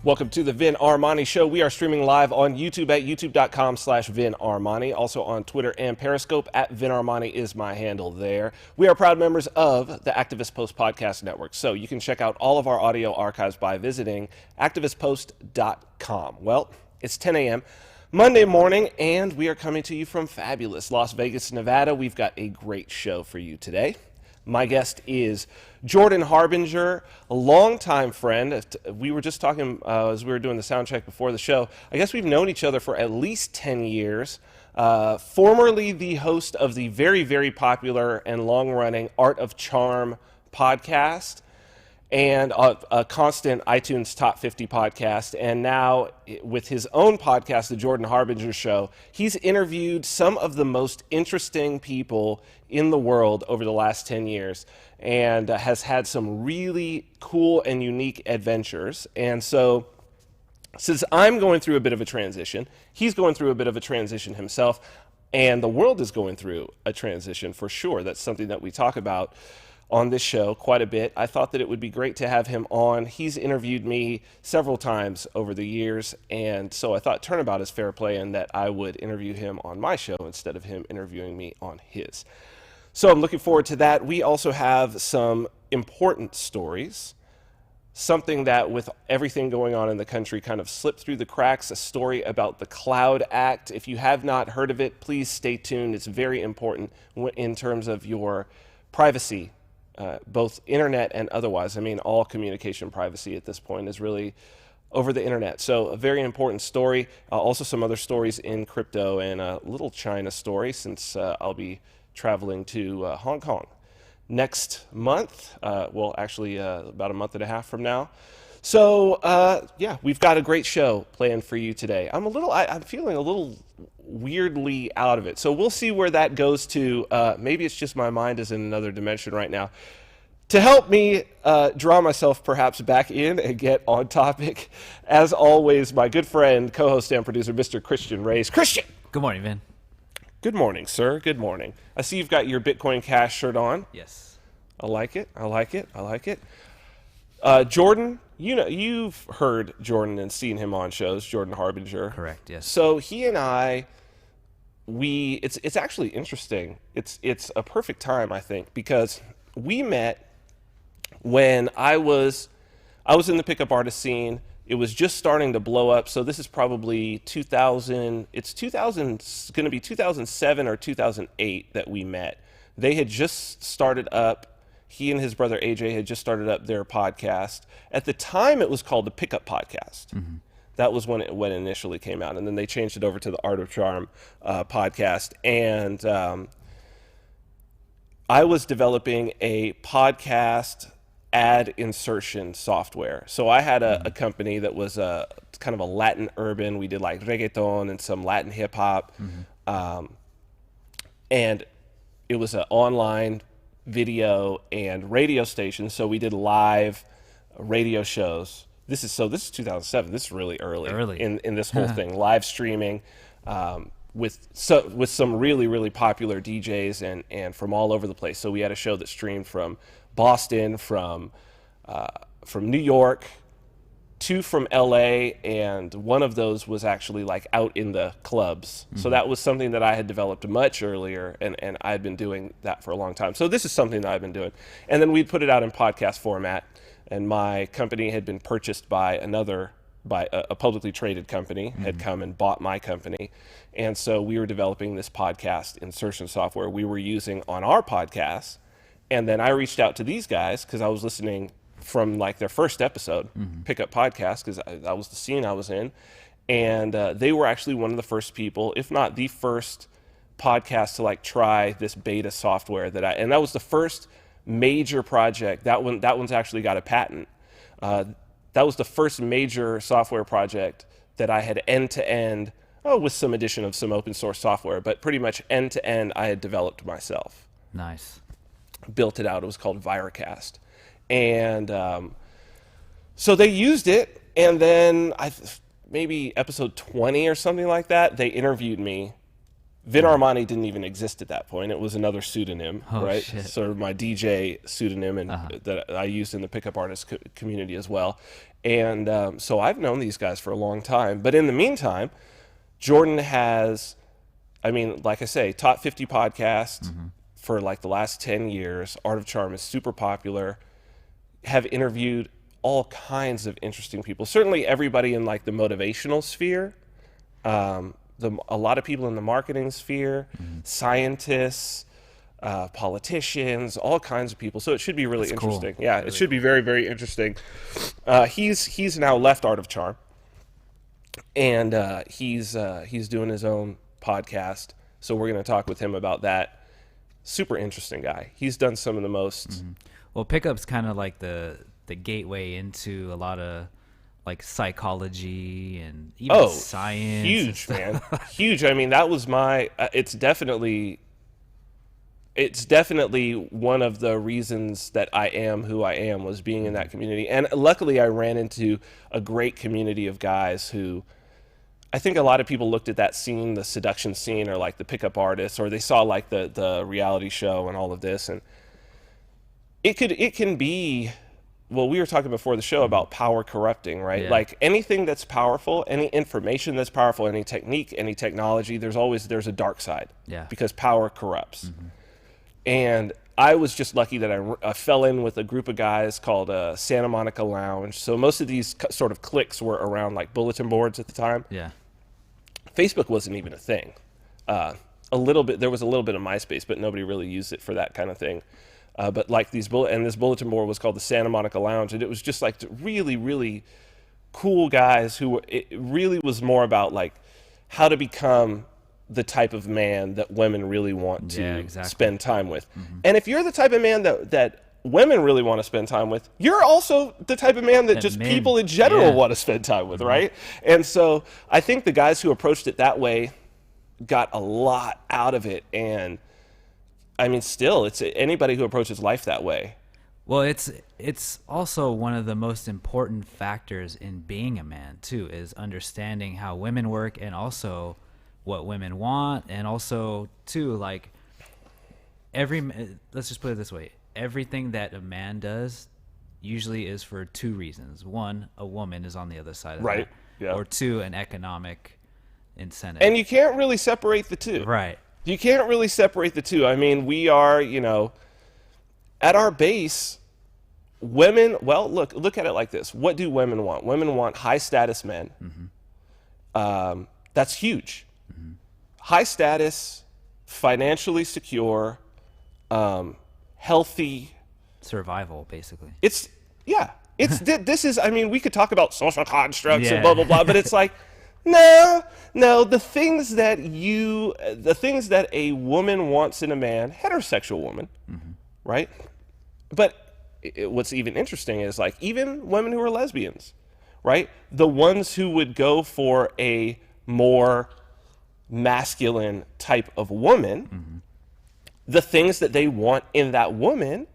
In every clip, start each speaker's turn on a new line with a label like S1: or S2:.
S1: Welcome to the Vin Armani Show. We are streaming live on YouTube at youtube.com/Vin Armani. Also on Twitter and Periscope at Vin Armani is my handle there. We are proud members of the Activist Post Podcast Network. So you can check out all of our audio archives by visiting activistpost.com. Well, it's 10 a.m. Monday morning, and we are coming to you from fabulous Las Vegas, Nevada. We've got a great show for you today. My guest is Jordan Harbinger, a longtime friend. We were just talking as we were doing the sound check before the show. I guess we've known each other for at least 10 years. Formerly the host of the very, very popular and long-running Art of Charm podcast and a constant iTunes Top 50 podcast. And now with his own podcast, The Jordan Harbinger Show, he's interviewed some of the most interesting people in the world over the last 10 years and has had some really cool and unique adventures. And so since I'm going through a bit of a transition, he's going through a bit of a transition himself, and the world is going through a transition for sure. That's something that we talk about on this show quite a bit. I thought that it would be great to have him on. He's interviewed me several times over the years, and so I thought turnabout is fair play and that I would interview him on my show instead of him interviewing me on his. So I'm looking forward to that. We also have some important stories, something that with everything going on in the country kind of slipped through the cracks, a story about the Cloud Act. If you have not heard of it, please stay tuned. It's very important in terms of your privacy, both internet and otherwise. I mean, all communication privacy at this point is really over the internet. So a very important story. Also some other stories in crypto and a little China story since I'll be traveling to Hong Kong next month. Well, actually about a month and a half from now. So yeah, we've got a great show planned for you today. I'm feeling a little weirdly out of it. So we'll see where that goes to. Maybe it's just my mind is in another dimension right now. To help me draw myself perhaps back in and get on topic, as always, my good friend, co-host and producer, Mr. Christian Reyes. Christian!
S2: Good morning, Vin.
S1: Good morning, sir. Good morning. I see you've got your Bitcoin Cash shirt on.
S2: Yes.
S1: I like it. I like it. I like it. Jordan, you know, you've heard Jordan and seen him on shows, Jordan Harbinger.
S2: Correct, yes.
S1: So he and I, it's actually interesting. It's a perfect time, I think, because we met when I was in the pickup artist scene. It was just starting to blow up. So this is probably 2000. It's 2000. It's going to be 2007 or 2008 that we met. They had just started up. He and his brother AJ had just started up their podcast. At the time, it was called the Pickup Podcast. Mm-hmm. That was when it initially came out, and then they changed it over to the Art of Charm podcast. And I was developing a podcast ad insertion software. So I had a company that was kind of a Latin urban. We did like reggaeton and some Latin hip hop. Mm-hmm. And it was an online video and radio station. So we did live radio shows. This is 2007. This is really early. In this whole thing, live streaming with some really, really popular DJs and from all over the place. So we had a show that streamed from Boston, from New York, two from LA, and one of those was actually like out in the clubs. Mm-hmm. So that was something that I had developed much earlier, and I had been doing that for a long time. So this is something that I've been doing. And then we'd put it out in podcast format, and my company had been purchased by a publicly traded company, mm-hmm. had come and bought my company. And so we were developing this podcast insertion software we were using on our podcast. And then I reached out to these guys because I was listening from like their first episode, mm-hmm. Pickup Podcast, because that was the scene I was in. And they were actually one of the first people, if not the first podcast to like try this beta software and that was the first major project. That one's actually got a patent. That was the first major software project that I had end to end, with some addition of some open source software, but pretty much end to end I had developed myself.
S2: Nice.
S1: Built it out. It was called Viracast. And so they used it, and then maybe episode 20 or something like that, they interviewed me Vin Armani didn't even exist at that point. It was another pseudonym, right?
S2: Shit.
S1: Sort of my DJ pseudonym, and that I used in the pickup artist community as well. And so I've known these guys for a long time. But in the meantime, Jordan has, I mean, like I say, top 50 podcast for like the last 10 years. Art of Charm is super popular. Have interviewed all kinds of interesting people. Certainly everybody in like the motivational sphere. A lot of people in the marketing sphere, scientists, politicians, all kinds of people. So it should be really interesting. Cool. Yeah, really it should be very, very interesting. He's now left Art of Charm, and he's doing his own podcast. So we're going to talk with him about that. Super interesting guy. He's done some of the most.
S2: Well, pickup's kind of like the gateway into a lot of like psychology and even science.
S1: Huge, man. Huge. I mean, that was my, it's definitely one of the reasons that I am who I am, was being in that community. And luckily I ran into a great community of guys who, I think a lot of people looked at that scene, the seduction scene, or like the pickup artists, or they saw like the reality show and all of this. And it can be, well, we were talking before the show about power corrupting, right? Yeah. Like anything that's powerful, any information that's powerful, any technique, any technology, there's a dark side.
S2: Yeah.
S1: Because power corrupts. And I was just lucky that I fell in with a group of guys called Santa Monica Lounge. So most of these sort of cliques were around like bulletin boards at the time.
S2: Yeah.
S1: Facebook wasn't even a thing. There was a little bit of MySpace, but nobody really used it for that kind of thing. But like this bulletin board was called the Santa Monica Lounge, and it was just like really, really cool guys who, it really was more about like how to become the type of man that women really want to spend time with. And if you're the type of man that women really want to spend time with, you're also the type of man that just people in general want to spend time with, right? And so I think the guys who approached it that way got a lot out of it. And I mean, still, it's anybody who approaches life that way.
S2: Well, it's also one of the most important factors in being a man too, is understanding how women work and also what women want, and also too, like let's just put it this way: everything that a man does usually is for two reasons. One, a woman is on the other side of that,
S1: yeah.
S2: Or two, an economic incentive.
S1: And you can't really separate the two,
S2: right?
S1: You can't really separate the two. I mean, we are, at our base, women, well, look at it like this. What do women want? Women want high status men. That's huge. High status, financially secure, healthy.
S2: Survival, basically.
S1: This is, I mean, we could talk about social constructs and blah, blah, blah, but it's like, no, the things that a woman wants in a man, heterosexual woman, right? But what's even interesting is like even women who are lesbians, right? The ones who would go for a more masculine type of woman, the things that they want in that woman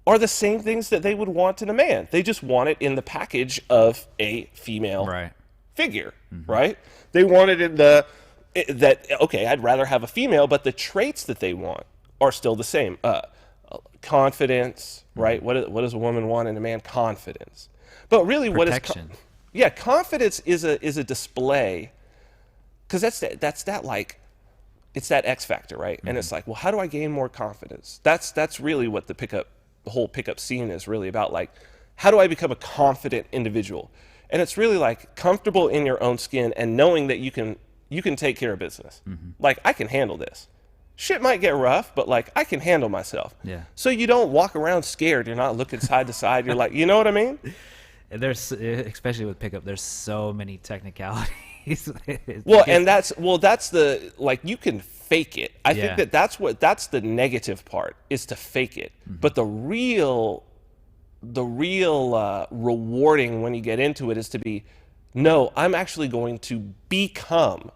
S1: are the same things that they would want in a man. They just want it in the package of a female figure, right? They want it in okay, I'd rather have a female, but the traits that they want are still the same. Confidence, right? What does a woman want in a man? Confidence. But really,
S2: protection.
S1: Confidence is a display, because that's it's that X factor, right? And it's like, well, how do I gain more confidence? That's really what the whole pickup scene is really about. Like, how do I become a confident individual? And it's really like comfortable in your own skin and knowing that you can take care of business. Like, I can handle this. Shit might get rough, but like I can handle myself.
S2: Yeah.
S1: So you don't walk around scared. You're not looking side to side. You're like, you know what I mean?
S2: There's, especially with pickup, there's so many technicalities.
S1: That's the, like, you can fake it. I think that's the negative part, is to fake it. But the real rewarding when you get into it is to be, no, I'm actually going to become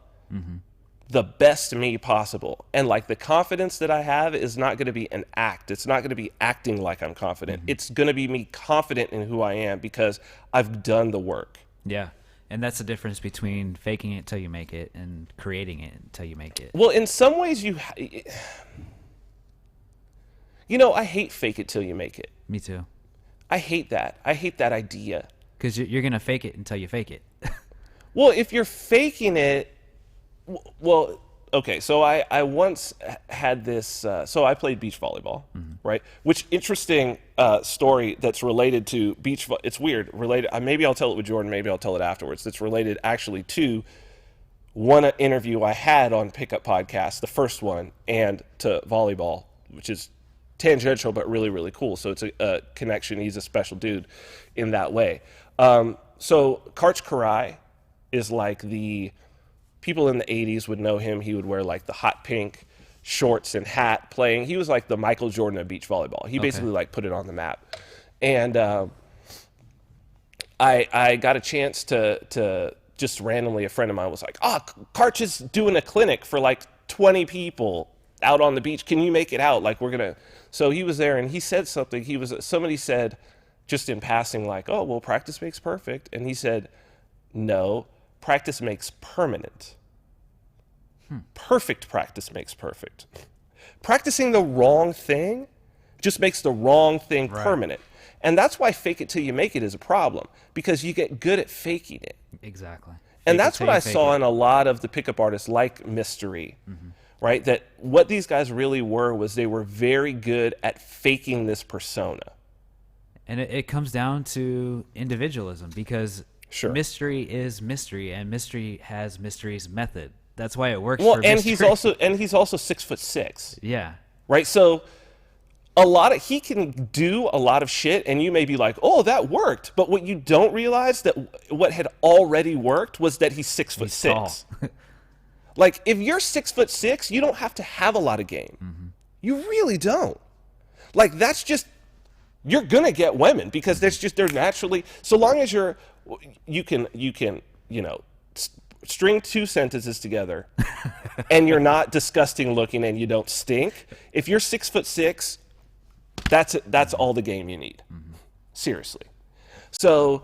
S1: the best me possible. And like the confidence that I have is not going to be an act. It's not going to be acting like I'm confident. It's going to be me confident in who I am because I've done the work.
S2: Yeah. And that's the difference between faking it till you make it and creating it until you make it.
S1: Well, in some ways I hate fake it till you make it.
S2: Me too.
S1: I hate that. I hate that idea.
S2: Because you're going to fake it until you fake it.
S1: Well, if you're faking it, well, okay, so I once had this, so I played beach volleyball, right? Which interesting story that's related to it's weird, related, maybe I'll tell it with Jordan, maybe I'll tell it afterwards. That's related actually to one interview I had on Pickup Podcast, the first one, and to volleyball, which is tangential but really, really cool. So it's a connection. He's a special dude in that way. So Karch Karai is like the people in the 80s would know him. He would wear like the hot pink shorts and hat playing. He was like the Michael Jordan of beach volleyball. He basically like put it on the map. And I got a chance to just randomly, a friend of mine was like, Karch is doing a clinic for like 20 people out on the beach. Can you make it out? Like so he was there and he said something. Somebody said just in passing like, oh, well, practice makes perfect. And he said, no, practice makes permanent. Perfect practice makes perfect. Practicing the wrong thing just makes the wrong thing permanent. And that's why fake it till you make it is a problem, because you get good at faking it.
S2: Exactly.
S1: And that's what I saw in a lot of the pickup artists like Mystery, right? That what these guys really was they were very good at faking this persona.
S2: And it comes down to individualism, because Mystery is Mystery, and Mystery has Mystery's method. That's why it works.
S1: Well, and he's also 6'6".
S2: Yeah.
S1: Right. So he can do a lot of shit, and you may be like, oh, that worked. But what you don't realize that what had already worked was that he's 6'6". Like if you're 6'6", you don't have to have a lot of game. You really don't. Like that's just, you're gonna get women because they're naturally, so long as you can string two sentences together and you're not disgusting looking and you don't stink. If you're 6'6", that's all the game you need. Seriously. So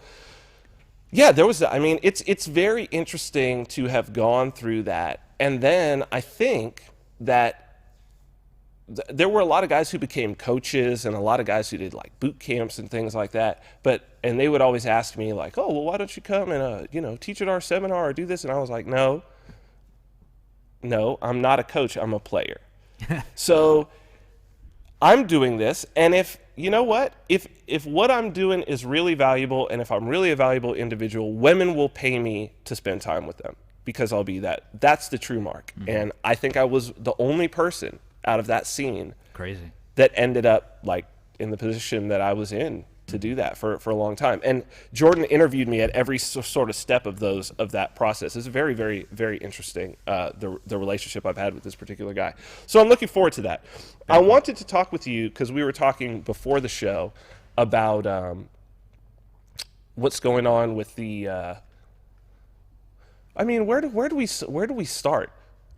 S1: yeah, it's very interesting to have gone through that. And then I think that there were a lot of guys who became coaches and a lot of guys who did like boot camps and things like that. And they would always ask me like, oh, well, why don't you come and, teach at our seminar or do this? And I was like, no, I'm not a coach. I'm a player. So I'm doing this. And if what I'm doing is really valuable, and if I'm really a valuable individual, women will pay me to spend time with them because I'll be that. That's the true mark. And I think I was the only person out of that scene that ended up like in the position that I was in to do that for a long time. And Jordan interviewed me at every sort of step of that process. It's very, very, very interesting, the relationship I've had with this particular guy. So I'm looking forward to that. I wanted to talk with you because we were talking before the show about what's going on with the where do we start?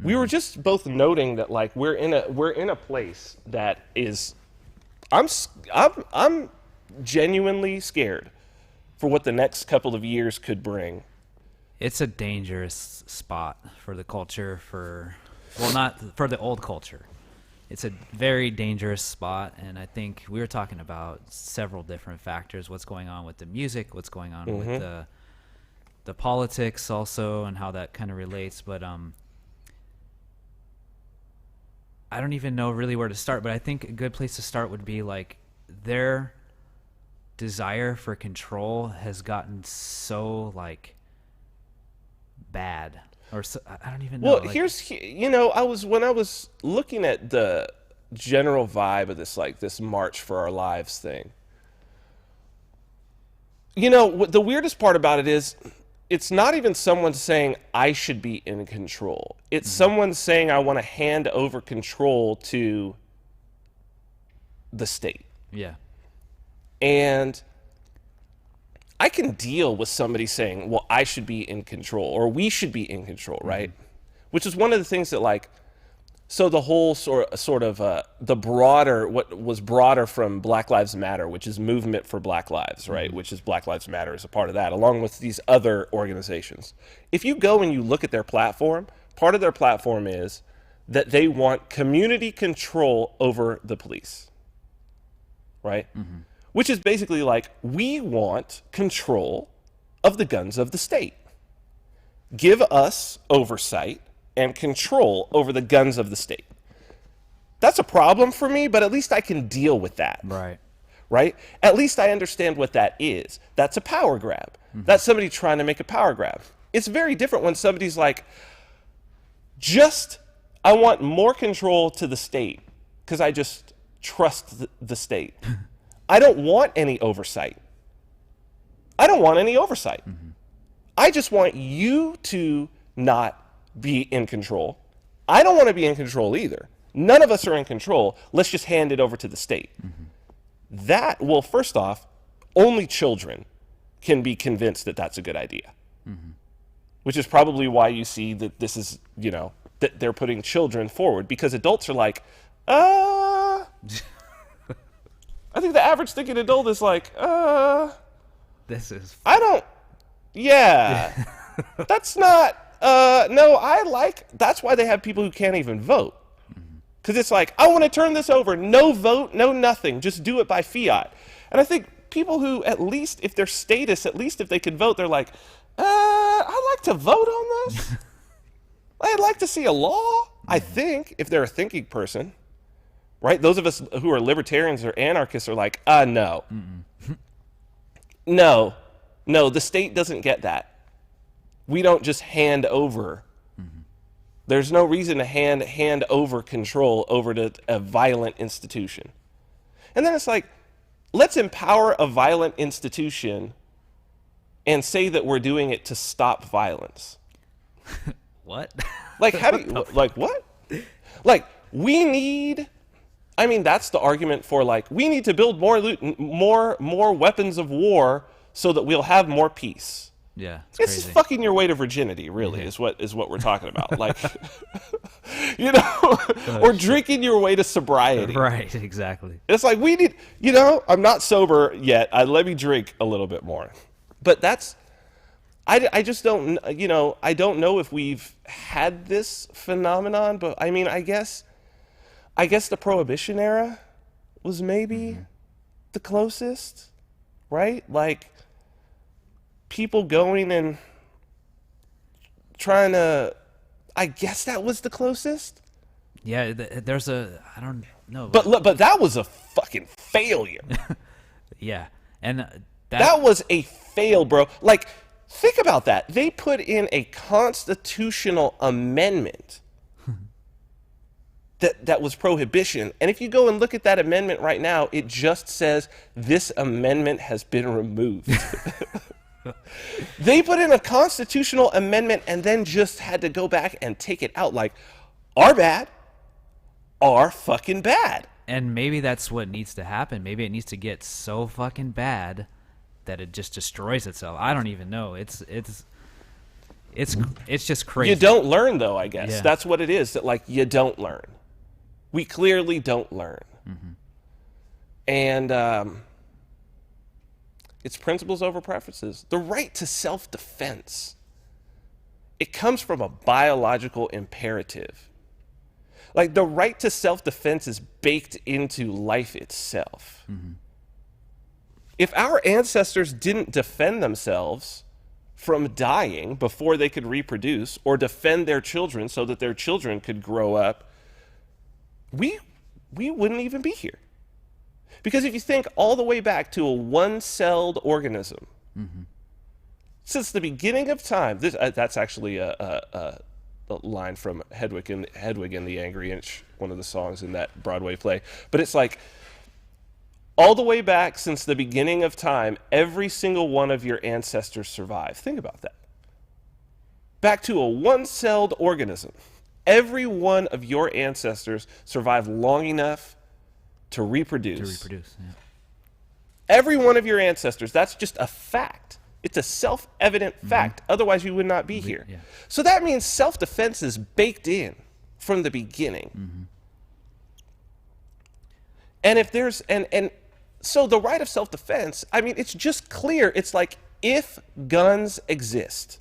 S1: We were just both noting that like we're in a place that is, I'm genuinely scared for what the next couple of years could bring.
S2: It's a dangerous spot for the culture, not for the old culture. It's a very dangerous spot, and I think we were talking about several different factors, what's going on with the music, what's going on with the politics also, and how that kind of relates, but I don't even know really where to start, but I think a good place to start would be like their desire for control has gotten so like bad, or so, I don't even know.
S1: Well, when I was looking at the general vibe of this March for Our Lives thing, the weirdest part about it is it's not even someone saying I should be in control. It's someone saying I want to hand over control to the state.
S2: Yeah.
S1: And I can deal with somebody saying, well, I should be in control or we should be in control, right? Which is one of the things that like So the whole sort of the broader, what was broader from Black Lives Matter, which is movement for Black Lives, right? Which is Black Lives Matter is a part of that, along with these other organizations. If you go and you look at their platform, part of their platform is that they want community control over the police, right? Which is basically like, we want control of the guns of the state. Give us oversight and control over the guns of the state. That's a problem for me, but at least I can deal with that. Right? At least I understand what that is. That's a power grab. That's somebody trying to make a power grab. It's very different when somebody's like, I want more control to the state because I just trust the state. I don't want any oversight. I don't want any oversight. I just want you to not be in control. I don't want to be in control either. None of us are in control. Let's just hand it over to the state. That, well, first off, only children can be convinced that that's a good idea. Which is probably why you see that this is, that they're putting children forward, because adults are like, I think the average thinking adult is like,
S2: This is.
S1: That's not, no, that's why they have people who can't even vote. Because it's like, I want to turn this over. No vote, no nothing. Just do it by fiat. And I think people who, at least if their status, at least if they could vote, they're like, I'd like to vote on this. I'd like to see a law, I think, if they're a thinking person. Right? Those of us who are libertarians or anarchists are like, no. No, the state doesn't get that. We don't just hand over. There's no reason to hand over control over to a violent institution. And then it's like, let's empower a violent institution and say that we're doing it to stop violence.
S2: What?
S1: Like, how do you, like, what? Like, that's the argument for, like, we need to build more weapons of war so that we'll have more peace.
S2: Yeah,
S1: it's
S2: crazy.
S1: fucking your way to virginity, really, is what we're talking about. Like, or drinking your way to sobriety.
S2: Right, exactly.
S1: It's like, we need, I'm not sober yet. Let me drink a little bit more. But I just don't, I don't know if we've had this phenomenon, but I guess the Prohibition era was maybe the closest, right? Like, people going and trying to, I guess that was the closest.
S2: Yeah, there's I don't know.
S1: But that was a fucking failure.
S2: Yeah, and
S1: that was a fail, bro. Like, think about that. They put in a constitutional amendment that was prohibition. And if you go and look at that amendment right now, it just says this amendment has been removed. They put in a constitutional amendment and then just had to go back and take it out. Like, are fucking bad.
S2: And maybe that's what needs to happen. Maybe it needs to get so fucking bad that it just destroys itself. I don't even know. It's just crazy.
S1: You don't learn, though, I guess.
S2: Yeah.
S1: That's what it is, that, like, you don't learn. We clearly don't learn. And it's principles over preferences. The right to self-defense, it comes from a biological imperative. Like, the right to self-defense is baked into life itself. If our ancestors didn't defend themselves from dying before they could reproduce, or defend their children so that their children could grow up, we wouldn't even be here. Because if you think all the way back to a one-celled organism, since the beginning of time, that's actually a line from Hedwig and the Angry Inch, one of the songs in that Broadway play. But it's like, all the way back since the beginning of time, every single one of your ancestors survived. Think about that. Back to a one-celled organism. Every one of your ancestors survived long enough to reproduce.
S2: Yeah.
S1: Every one of your ancestors, that's just a fact. It's a self-evident fact. Otherwise, you would not be here.
S2: Yeah.
S1: So that means self-defense is baked in from the beginning. And if there's, and so the right of self-defense, I mean, it's just clear. It's like, if guns exist,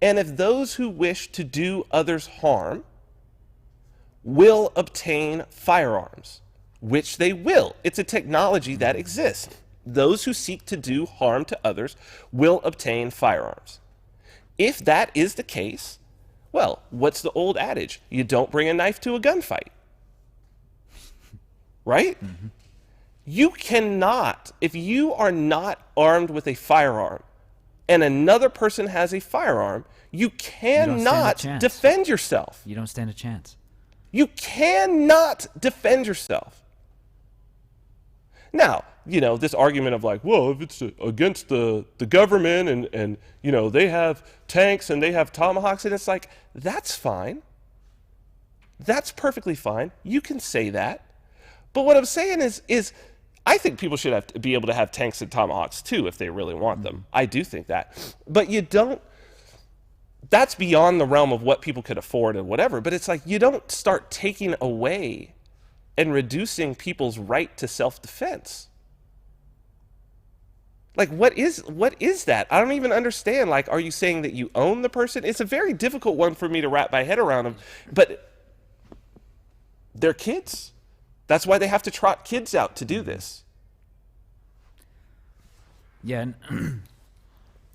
S1: and if those who wish to do others harm will obtain firearms, which they will. It's a technology that exists. Those who seek to do harm to others will obtain firearms. If that is the case, well, what's the old adage? You don't bring a knife to a gunfight. Right? You cannot, if you are not armed with a firearm and another person has a firearm, you cannot defend yourself.
S2: You don't stand a chance.
S1: You cannot defend yourself. Now, you know, this argument of like, well, if it's against the government and, you know, they have tanks and they have tomahawks, and it's like, that's fine. That's perfectly fine. You can say that. But what I'm saying is I think people should have to be able to have tanks and tomahawks too if they really want them. I do think that. But you don't, that's beyond the realm of what people could afford and whatever. But it's like, you don't start taking away and reducing people's right to self-defense. Like, what is that? I don't even understand. Like, are you saying that you own the person? It's a very difficult one for me to wrap my head around. But they're kids. That's why they have to trot kids out to do this.
S2: Yeah, and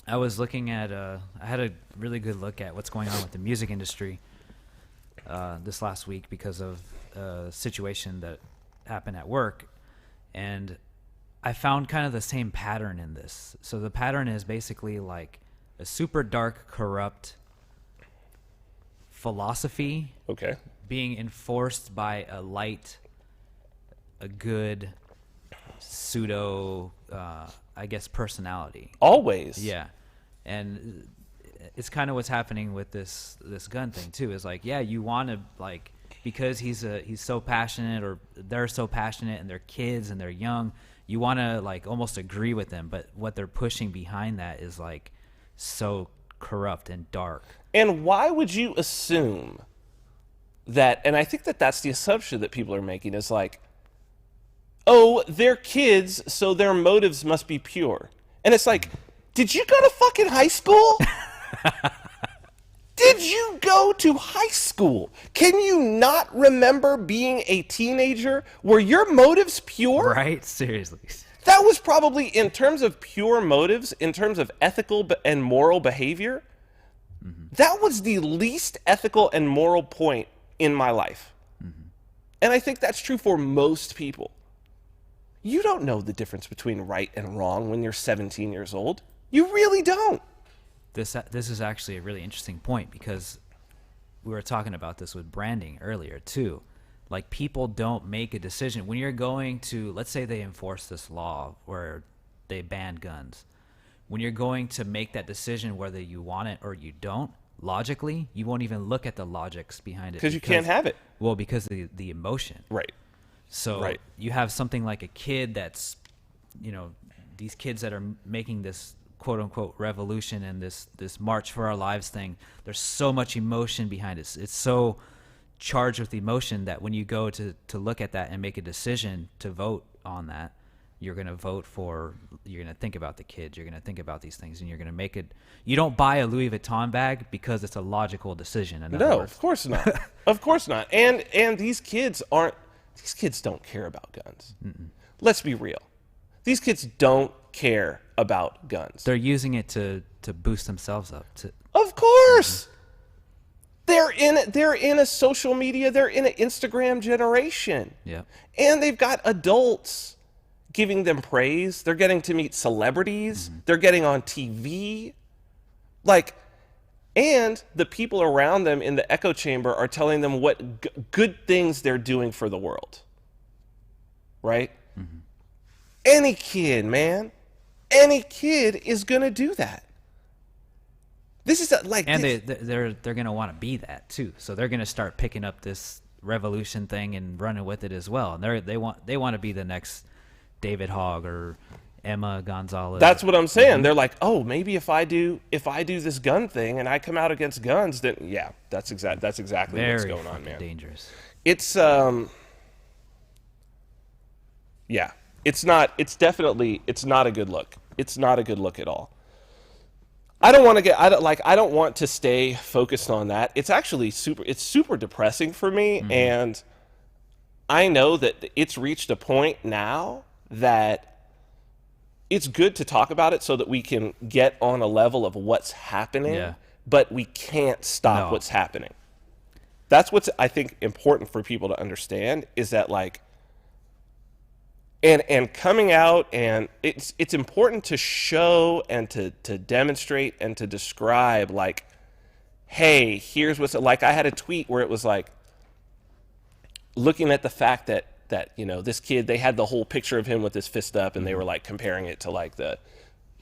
S2: I was looking at, I had a really good look at what's going on with the music industry this last week because of a situation that happened at work. And I found kind of the same pattern in this. So the pattern is basically like a super dark, corrupt philosophy being enforced by a light, a good pseudo, I guess, personality.
S1: Always.
S2: Yeah. And it's kind of what's happening with this gun thing too, is like, yeah, you want to, like, because he's so passionate, or they're so passionate and they're kids and they're young, you want to like almost agree with them, but what they're pushing behind that is like so corrupt and dark.
S1: And why would you assume that, and I think that that's the assumption that people are making, is like, oh, they're kids, so their motives must be pure. And it's like, did you go to fucking high school? Did you go to high school? Can you not remember being a teenager? Were your motives pure?
S2: Right? Seriously.
S1: That was probably, in terms of pure motives, in terms of ethical and moral behavior, that was the least ethical and moral point in my life. And I think that's true for most people. You don't know the difference between right and wrong when you're 17 years old. You really don't.
S2: This is actually a really interesting point, because we were talking about this with branding earlier too. Like, people don't make a decision when you're going to, let's say they enforce this law where they ban guns. When you're going to make that decision whether you want it or you don't, logically, you won't even look at the logics behind it.
S1: Because you can't have it.
S2: Well, because of the emotion.
S1: Right.
S2: So you have something like a kid that's, you know, these kids that are making this quote unquote revolution and this March for Our Lives thing, there's so much emotion behind it. It's so charged with emotion that when you go to look at that and make a decision to vote on that, you're going to vote for, you're going to think about the kids, you're going to think about these things, and you're going to make it. You don't buy a Louis Vuitton bag because it's a logical decision.
S1: No, of course not. Of course not. And these kids don't care about guns. Let's be real. These kids don't care about guns.
S2: They're using it to boost themselves up.
S1: Of course. They're in a social media, they're in an Instagram generation.
S2: Yeah.
S1: And they've got adults giving them praise. They're getting to meet celebrities. They're getting on TV. Like, and the people around them in the echo chamber are telling them what good things they're doing for the world. Right? Any kid, man. Any kid is going to do that. This is like,
S2: and they're going to want to be that too. So they're going to start picking up this revolution thing and running with it as well. And they want to be the next David Hogg or Emma Gonzalez.
S1: That's what I'm saying. They're like, oh, maybe if I do this gun thing and I come out against guns, then yeah, that's exactly what's going on, man.
S2: Dangerous.
S1: It's yeah, it's not a good look. It's not a good look at all. I don't want to stay focused on that. It's actually super depressing for me, and I know that it's reached a point now that it's good to talk about it so that we can get on a level of what's happening, but we can't stop what's happening. That's what's, I think, important for people to understand, is that, like, and coming out, and it's important to show and to demonstrate and to describe, like, hey, here's what's, like, I had a tweet where it was like, looking at the fact that you know, this kid, they had the whole picture of him with his fist up, and they were like comparing it to like the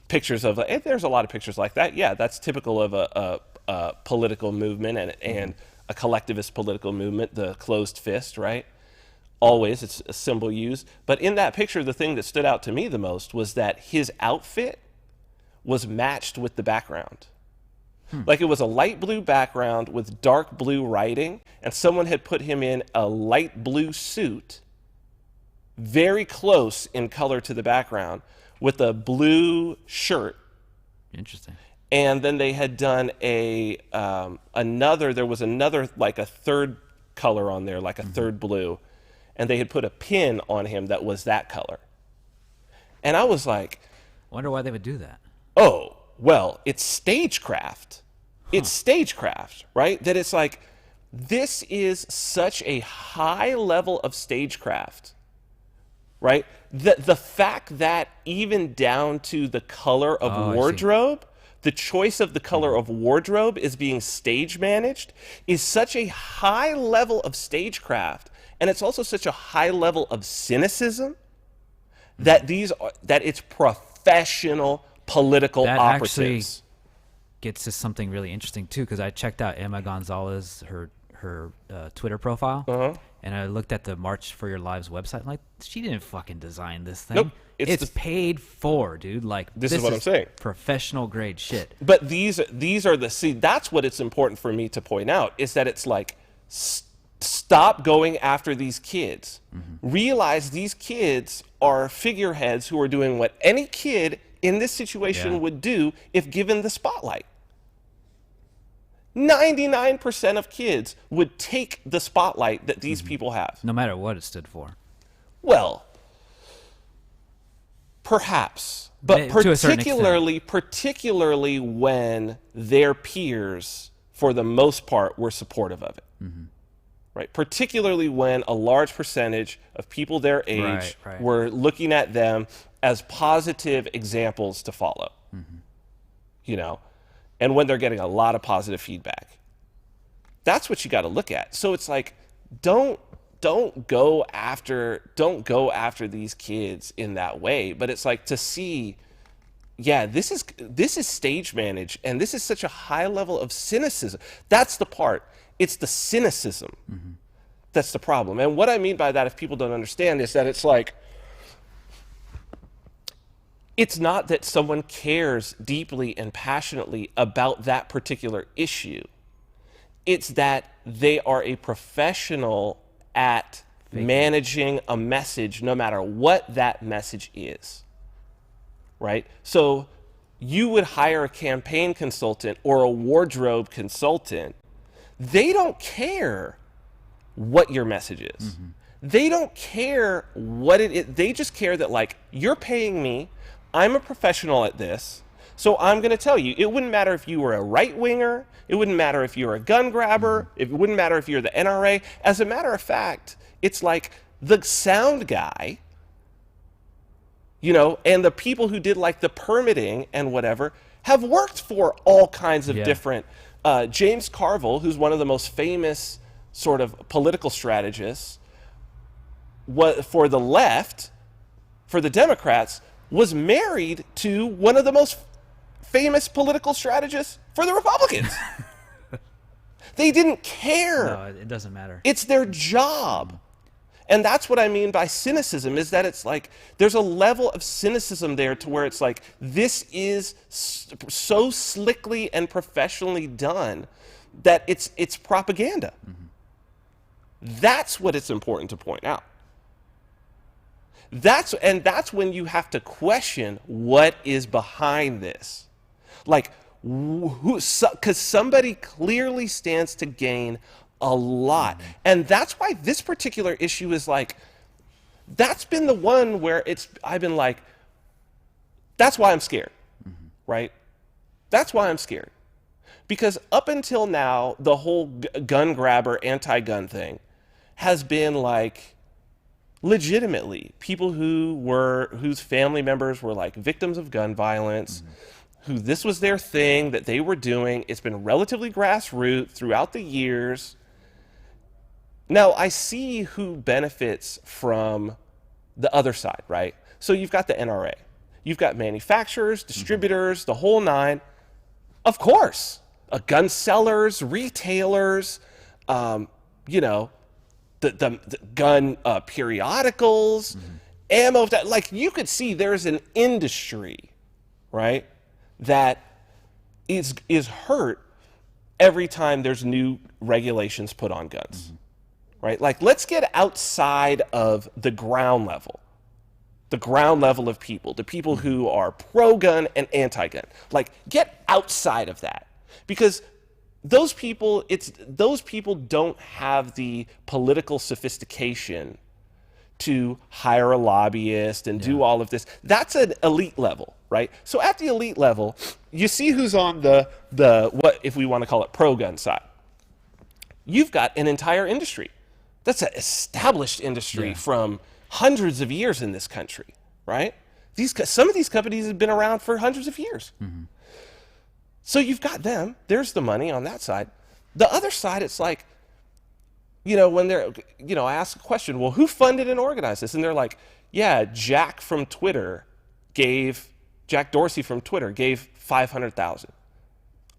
S1: pictures of, and there's a lot of pictures like that. Yeah, that's typical of a political movement and a collectivist political movement, the closed fist, right? Always, it's a symbol used. But in that picture, the thing that stood out to me the most was that his outfit was matched with the background. Like, it was a light blue background with dark blue writing, and someone had put him in a light blue suit, very close in color to the background, with a blue shirt.
S2: Interesting.
S1: And then they had done there was another, like a third color on there, like a third blue, and they had put a pin on him that was that color. And I was like,
S2: Wonder why they would do that.
S1: oh, well, it's stagecraft. It's stagecraft, right? That it's like, this is such a high level of stagecraft, right? The fact that even down to the color of wardrobe, the choice of the color of wardrobe is being stage managed, is such a high level of stagecraft. And it's also such a high level of cynicism that it's professional political operatives.
S2: Actually gets to something really interesting too, because I checked out Emma Gonzalez, her Twitter profile, and I looked at the March for Your Lives website. Like, she didn't fucking design this thing.
S1: Nope.
S2: It's paid for, dude. Like,
S1: this is what I'm saying.
S2: Professional grade shit.
S1: But these are that's what it's important for me to point out, is that it's like, stop going after these kids. Realize these kids are figureheads who are doing what any kid in this situation would do if given the spotlight. 99% of kids would take the spotlight that these people have.
S2: No matter what it stood for.
S1: Well, perhaps. But
S2: To a certain extent.
S1: particularly when their peers, for the most part, were supportive of it. Right? Particularly when a large percentage of people their age were looking at them as positive examples to follow. You know, and when they're getting a lot of positive feedback. That's what you got to look at. So it's like, don't go after these kids in that way. But it's like, to see, yeah, this is stage managed, and this is such a high level of cynicism. That's the part. It's the cynicism that's the problem. And what I mean by that, if people don't understand, is that it's like, it's not that someone cares deeply and passionately about that particular issue. It's that they are a professional at managing a message, no matter what that message is, right? So you would hire a campaign consultant or a wardrobe consultant. They don't care what your message is. They don't care what it is. They just care that, like, you're paying me, I'm a professional at this, so I'm going to tell you. It wouldn't matter if you were a right-winger. It wouldn't matter if you're a gun grabber. It wouldn't matter if you're the NRA. As a matter of fact, it's like the sound guy, you know, and the people who did, like, the permitting and whatever have worked for all kinds of different. James Carville, who's one of the most famous sort of political strategists, for the left, for the Democrats, was married to one of the most famous political strategists for the Republicans. They didn't care.
S2: No, it doesn't matter.
S1: It's their job. And that's what I mean by cynicism, is that it's like there's a level of cynicism there to where it's like this is so slickly and professionally done that it's propaganda. That's what it's important to point out. That's when you have to question what is behind this. Like, because somebody clearly stands to gain a lot. And that's why this particular issue is like, that's been the one where I've been like, that's why I'm scared, right? That's why I'm scared. Because up until now, the whole gun grabber, anti-gun thing has been like, legitimately, people whose family members were like victims of gun violence, who this was their thing that they were doing. It's been relatively grassroots throughout the years. Now, I see who benefits from the other side, right? So you've got the NRA. You've got manufacturers, distributors, the whole nine. Of course, gun sellers, retailers, the gun periodicals, ammo. Like, you could see there's an industry, right, that is hurt every time there's new regulations put on guns. Right? Like, let's get outside of the ground level of people, the people who are pro-gun and anti-gun. Like, get outside of that, because those people don't have the political sophistication to hire a lobbyist and do all of this. That's an elite level, right? So at the elite level, you see who's on the what, if we want to call it, pro-gun side. You've got an entire industry. That's an established industry from hundreds of years in this country, right? Some of these companies have been around for hundreds of years. So you've got them. There's the money on that side. The other side, it's like, when they're, I ask a question, well, who funded and organized this? And they're like, yeah, Jack Dorsey from Twitter gave $500,000.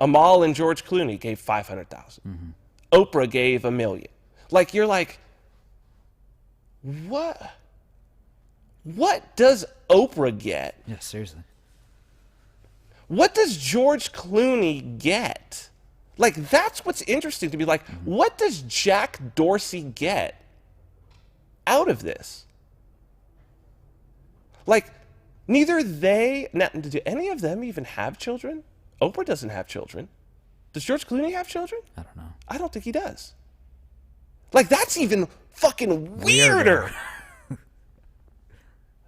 S1: Amal and George Clooney gave $500,000. Oprah gave $1 million. Like, you're like, what? What does Oprah get?
S2: Yeah, seriously.
S1: What does George Clooney get? Like, that's what's interesting to me. Like, what does Jack Dorsey get out of this? Like, do any of them even have children? Oprah doesn't have children. Does George Clooney have children?
S2: I don't know.
S1: I don't think he does. Like, that's even fucking weirder.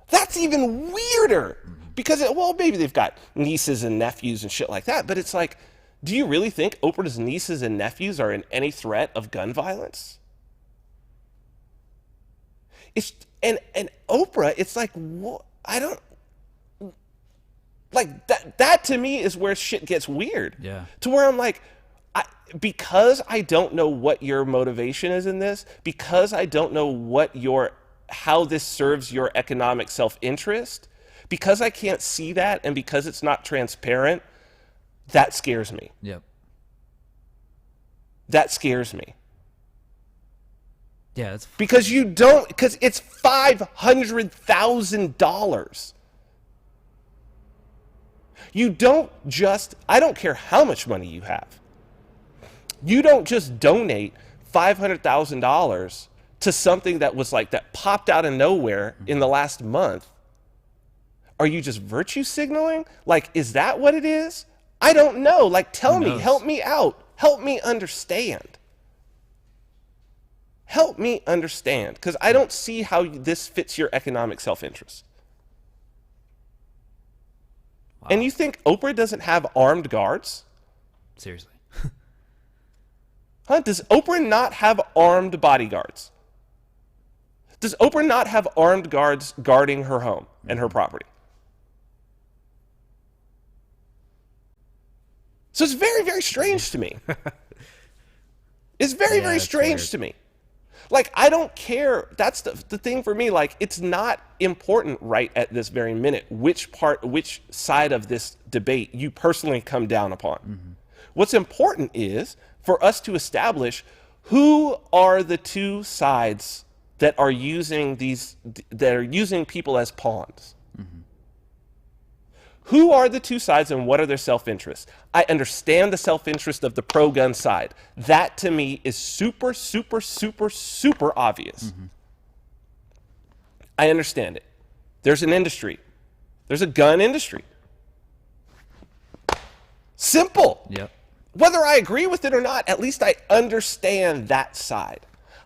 S1: That's even weirder. Because, maybe they've got nieces and nephews and shit like that, but it's like, do you really think Oprah's nieces and nephews are in any threat of gun violence? And Oprah, it's like, what? I don't, like, that to me is where shit gets weird.
S2: Yeah.
S1: To where I'm like, because I don't know what your motivation is in this, because I don't know how this serves your economic self-interest, because I can't see that, and because it's not transparent, that scares me.
S2: Yep.
S1: That scares me.
S2: Yeah, it's
S1: because it's $500,000. I don't care how much money you have. You don't just donate $500,000 to something that popped out of nowhere in the last month. Are you just virtue signaling? Like, is that what it is? I don't know. Like, tell me, help me out. Help me understand. Help me understand, because I don't see how this fits your economic self-interest. Wow. And you think Oprah doesn't have armed guards?
S2: Seriously.
S1: Huh? Does Oprah not have armed bodyguards? Does Oprah not have armed guards guarding her home and her property? So it's very, very strange to me. It's very, very strange to me. Like, I don't care. That's the thing for me. Like, it's not important right at this very minute which side of this debate you personally come down upon. What's important is for us to establish who are the two sides that are using people as pawns. Who are the two sides and what are their self-interests? I understand the self-interest of the pro-gun side. That to me is super, super, super, super obvious. I understand it. There's an industry. There's a gun industry. Simple.
S2: Yep.
S1: Whether I agree with it or not, at least I understand that side.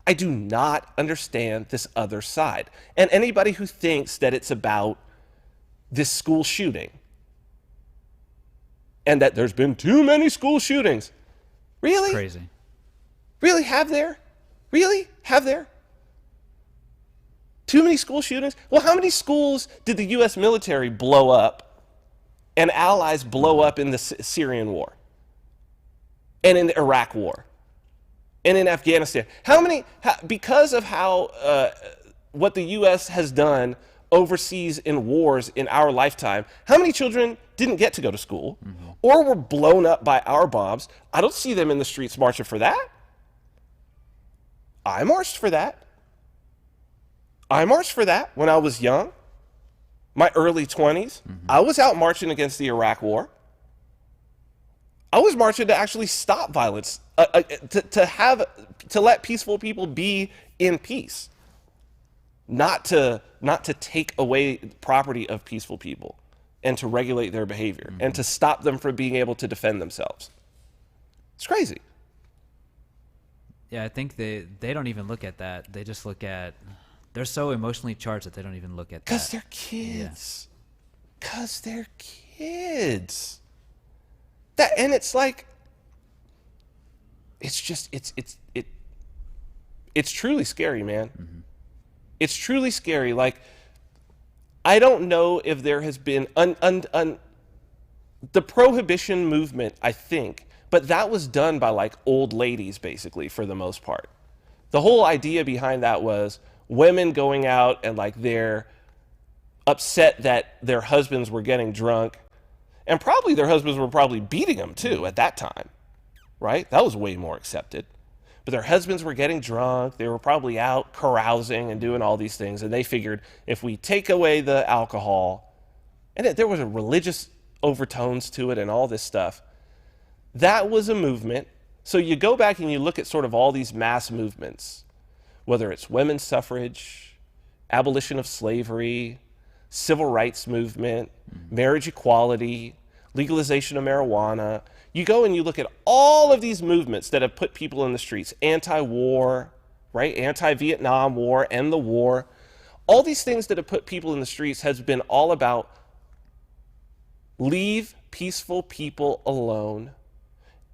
S1: I do not understand this other side. And anybody who thinks that it's about this school shooting and that there's been too many school shootings. Really?
S2: Crazy.
S1: Really? Have there? Really? Have there? Too many school shootings? Well, how many schools did the U.S. military blow up and allies blow up in the Syrian war and in the Iraq war and in Afghanistan? How many, because of how, what the U.S. has done overseas in wars in our lifetime, how many children didn't get to go to school or were blown up by our bombs? I don't see them in the streets marching for that. I marched for that. I marched for that when I was young, my early 20s. I was out marching against the Iraq war. I was marching to actually stop violence, to let peaceful people be in peace, not to take away property of peaceful people and to regulate their behavior and to stop them from being able to defend themselves. It's crazy.
S2: Yeah, I think they don't even look at that. They just look at, they're so emotionally charged that they don't even look at that.
S1: Because they're kids. Because they're kids. That, and it's like, it's just, it's truly scary, man. It's truly scary. Like, I don't know if there has been the prohibition movement, I think, but that was done by like old ladies, basically, for the most part. The whole idea behind that was women going out and like they're upset that their husbands were getting drunk, and probably their husbands were probably beating them too at that time, right? That was way more accepted. But their husbands were getting drunk. They were probably out carousing and doing all these things. And they figured if we take away the alcohol, and there was a religious overtones to it and all this stuff, that was a movement. So you go back and you look at sort of all these mass movements, whether it's women's suffrage, abolition of slavery, civil rights movement, marriage equality, legalization of marijuana. You go and you look at all of these movements that have put people in the streets, anti-war, right? Anti-Vietnam War, end the war. All these things that have put people in the streets has been all about leave peaceful people alone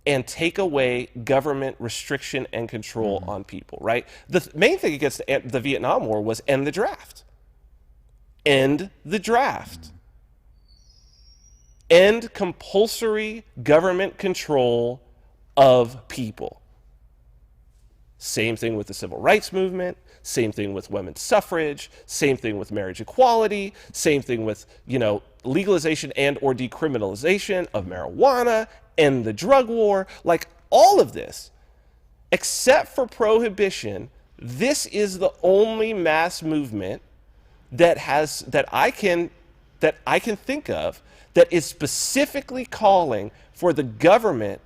S1: and take away government restriction and control on people, right? The main thing against the Vietnam War was end the draft. End the draft. End compulsory government control of people. Same thing with the civil rights movement, same thing with women's suffrage, same thing with marriage equality, same thing with, legalization and or decriminalization of marijuana, end the drug war, like all of this. Except for prohibition, this is the only mass movement that I can think of that is specifically calling for the government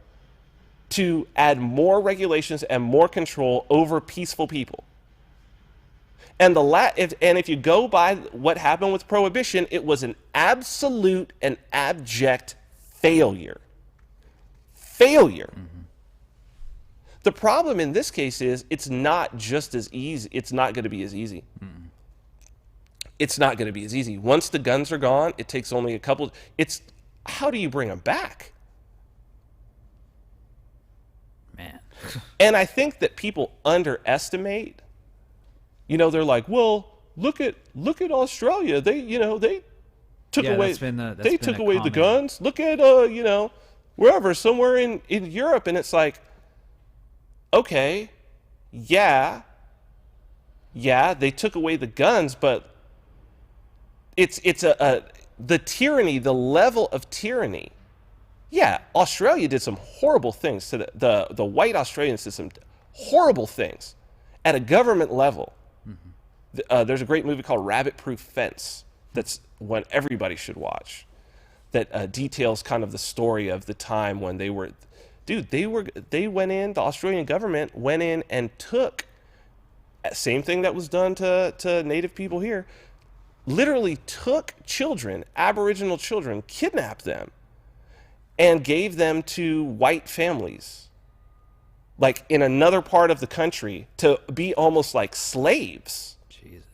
S1: to add more regulations and more control over peaceful people. And if you go by what happened with prohibition, it was an absolute and abject failure. Failure. The problem in this case is it's not just as easy. It's not going to be as easy. It's not going to be as easy. Once the guns are gone, it takes only a couple. How do you bring them back?
S2: Man.
S1: And I think that people underestimate. They're like, well, look at Australia. They took away the guns. Look at wherever, somewhere in Europe, and it's like, okay, yeah, they took away the guns, but it's the tyranny, the level of tyranny. Yeah, Australia did some horrible things to the white Australians did some horrible things at a government level. There's a great movie called Rabbit Proof Fence that's one everybody should watch, that details kind of the story of the time when they went in, the Australian government went in and took, same thing that was done to native people here, literally took children, Aboriginal children, kidnapped them, and gave them to white families, like in another part of the country, to be almost like slaves.
S2: Jesus.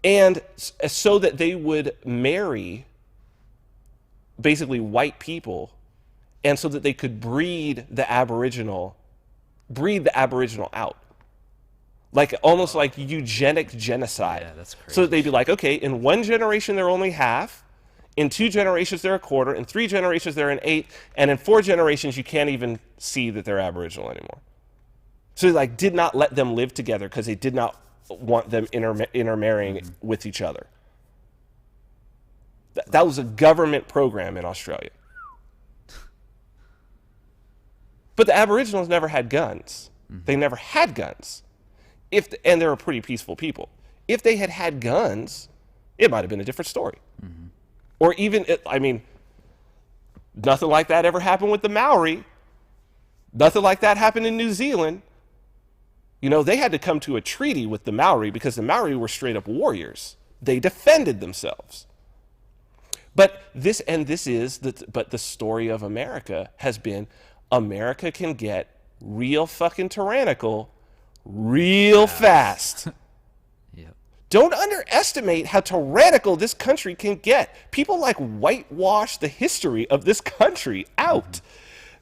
S1: And so that they would marry basically white people, and so that they could breed the Aboriginal out. Like almost like eugenic genocide.
S2: Yeah, that's crazy.
S1: So that they'd be like, okay, in one generation they're only half, in 2 generations they're a quarter, in 3 generations they're an eighth, and in 4 generations you can't even see that they're Aboriginal anymore. So they like did not let them live together because they did not want them intermarrying with each other. That was a government program in Australia. But the Aboriginals never had guns. They never had guns. And they were pretty peaceful people. If they had had guns, it might have been a different story. Or even, nothing like that ever happened with the Maori. Nothing like that happened in New Zealand. They had to come to a treaty with the Maori because the Maori were straight up warriors. They defended themselves. But the story of America has been, America can get real fucking tyrannical real fast.
S2: Yep.
S1: Don't underestimate how tyrannical this country can get. People like whitewash the history of this country out.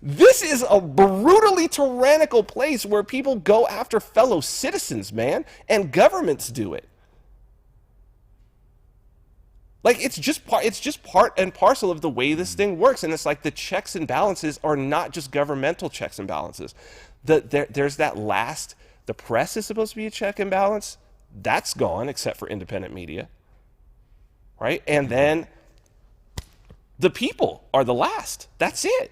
S1: This is a brutally tyrannical place where people go after fellow citizens, man, and governments do it. Like it's just part and parcel of the way this thing works, and it's like the checks and balances are not just governmental checks and balances. There's that last. The press is supposed to be a check and balance. That's gone, except for independent media, right? And then the people are the last. That's it.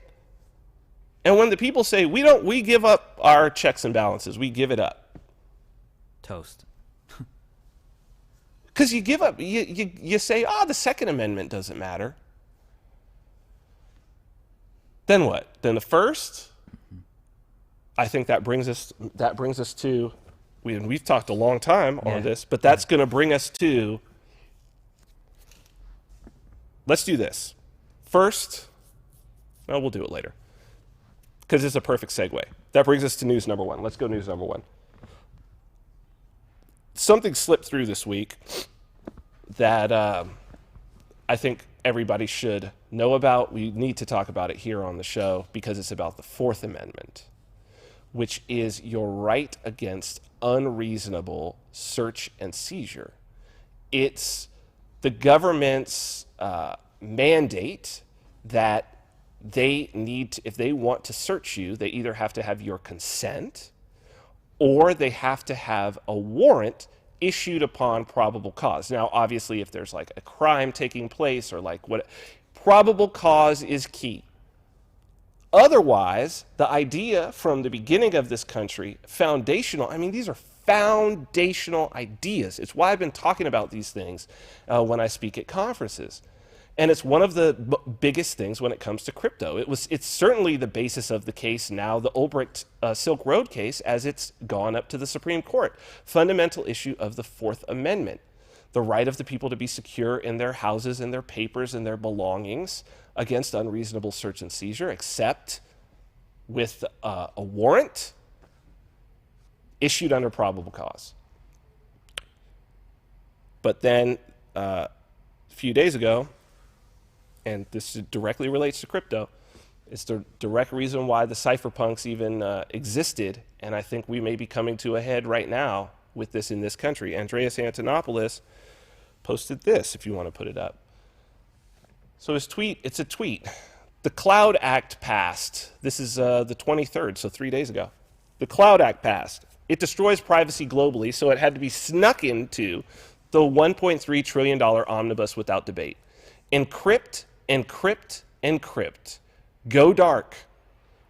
S1: And when the people say we give up our checks and balances, we give it up.
S2: Toast.
S1: Because you give up, you say, the Second Amendment doesn't matter. Then what? Then the First? I think that brings us to, we've talked a long time on this, but that's going to bring us to, let's do this. First, we'll do it later, because it's a perfect segue. That brings us to news number 1. Let's go news number 1. Something slipped through this week that I think everybody should know about. We need to talk about it here on the show because it's about the Fourth Amendment, which is your right against unreasonable search and seizure. It's the government's mandate that they need to, if they want to search you, they either have to have your consent or they have to have a warrant issued upon probable cause. Now, obviously, if there's like a crime taking place or like what, probable cause is key. Otherwise, the idea from the beginning of this country, foundational, these are foundational ideas. It's why I've been talking about these things when I speak at conferences. And it's one of the biggest things when it comes to crypto. It's certainly the basis of the case now, the Ulbricht Silk Road case, as it's gone up to the Supreme Court. Fundamental issue of the Fourth Amendment. The right of the people to be secure in their houses and their papers and their belongings against unreasonable search and seizure, except with a warrant issued under probable cause. But then a few days ago, and this directly relates to crypto, it's the direct reason why the cypherpunks even existed, and I think we may be coming to a head right now with this in this country. Andreas Antonopoulos posted this, if you want to put it up. So his tweet, it's a tweet. The Cloud Act passed. This is the 23rd, so 3 days ago. The Cloud Act passed. It destroys privacy globally, so it had to be snuck into the $1.3 trillion omnibus without debate. Encrypt, encrypt, encrypt. Go dark.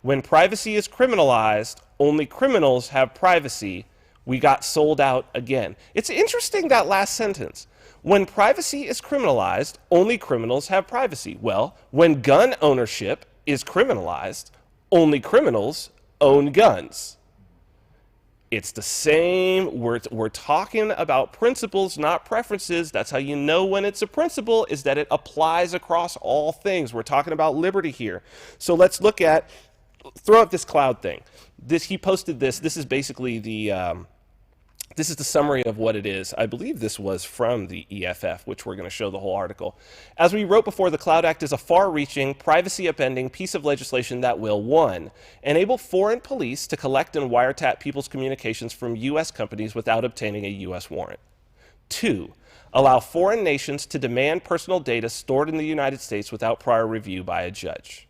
S1: When privacy is criminalized, only criminals have privacy. We got sold out again. It's interesting, that last sentence. When privacy is criminalized, only criminals have privacy. Well, when gun ownership is criminalized, only criminals own guns. It's the same. We're talking about principles, not preferences. That's how you know when it's a principle, is that it applies across all things. We're talking about liberty here. So let's look at, throw out this cloud thing. He posted this. This is basically this is the summary of what it is. I believe this was from the EFF, which we're going to show the whole article. As we wrote before, the Cloud Act is a far-reaching, privacy-upending piece of legislation that will, 1, enable foreign police to collect and wiretap people's communications from U.S. companies without obtaining a U.S. warrant. 2, allow foreign nations to demand personal data stored in the United States without prior review by a judge.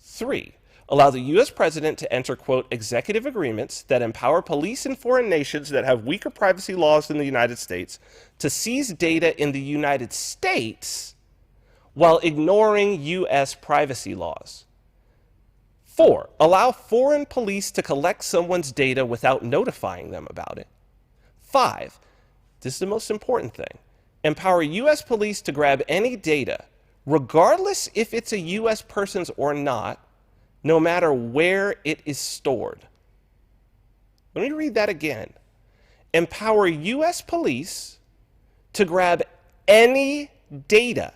S1: 3, allow the U.S. president to enter, quote, executive agreements that empower police in foreign nations that have weaker privacy laws than the United States to seize data in the United States while ignoring U.S. privacy laws. 4, allow foreign police to collect someone's data without notifying them about it. 5, this is the most important thing, empower U.S. police to grab any data, regardless if it's a U.S. person's or not, no matter where it is stored. Let me read that again. Empower U.S. police to grab any data,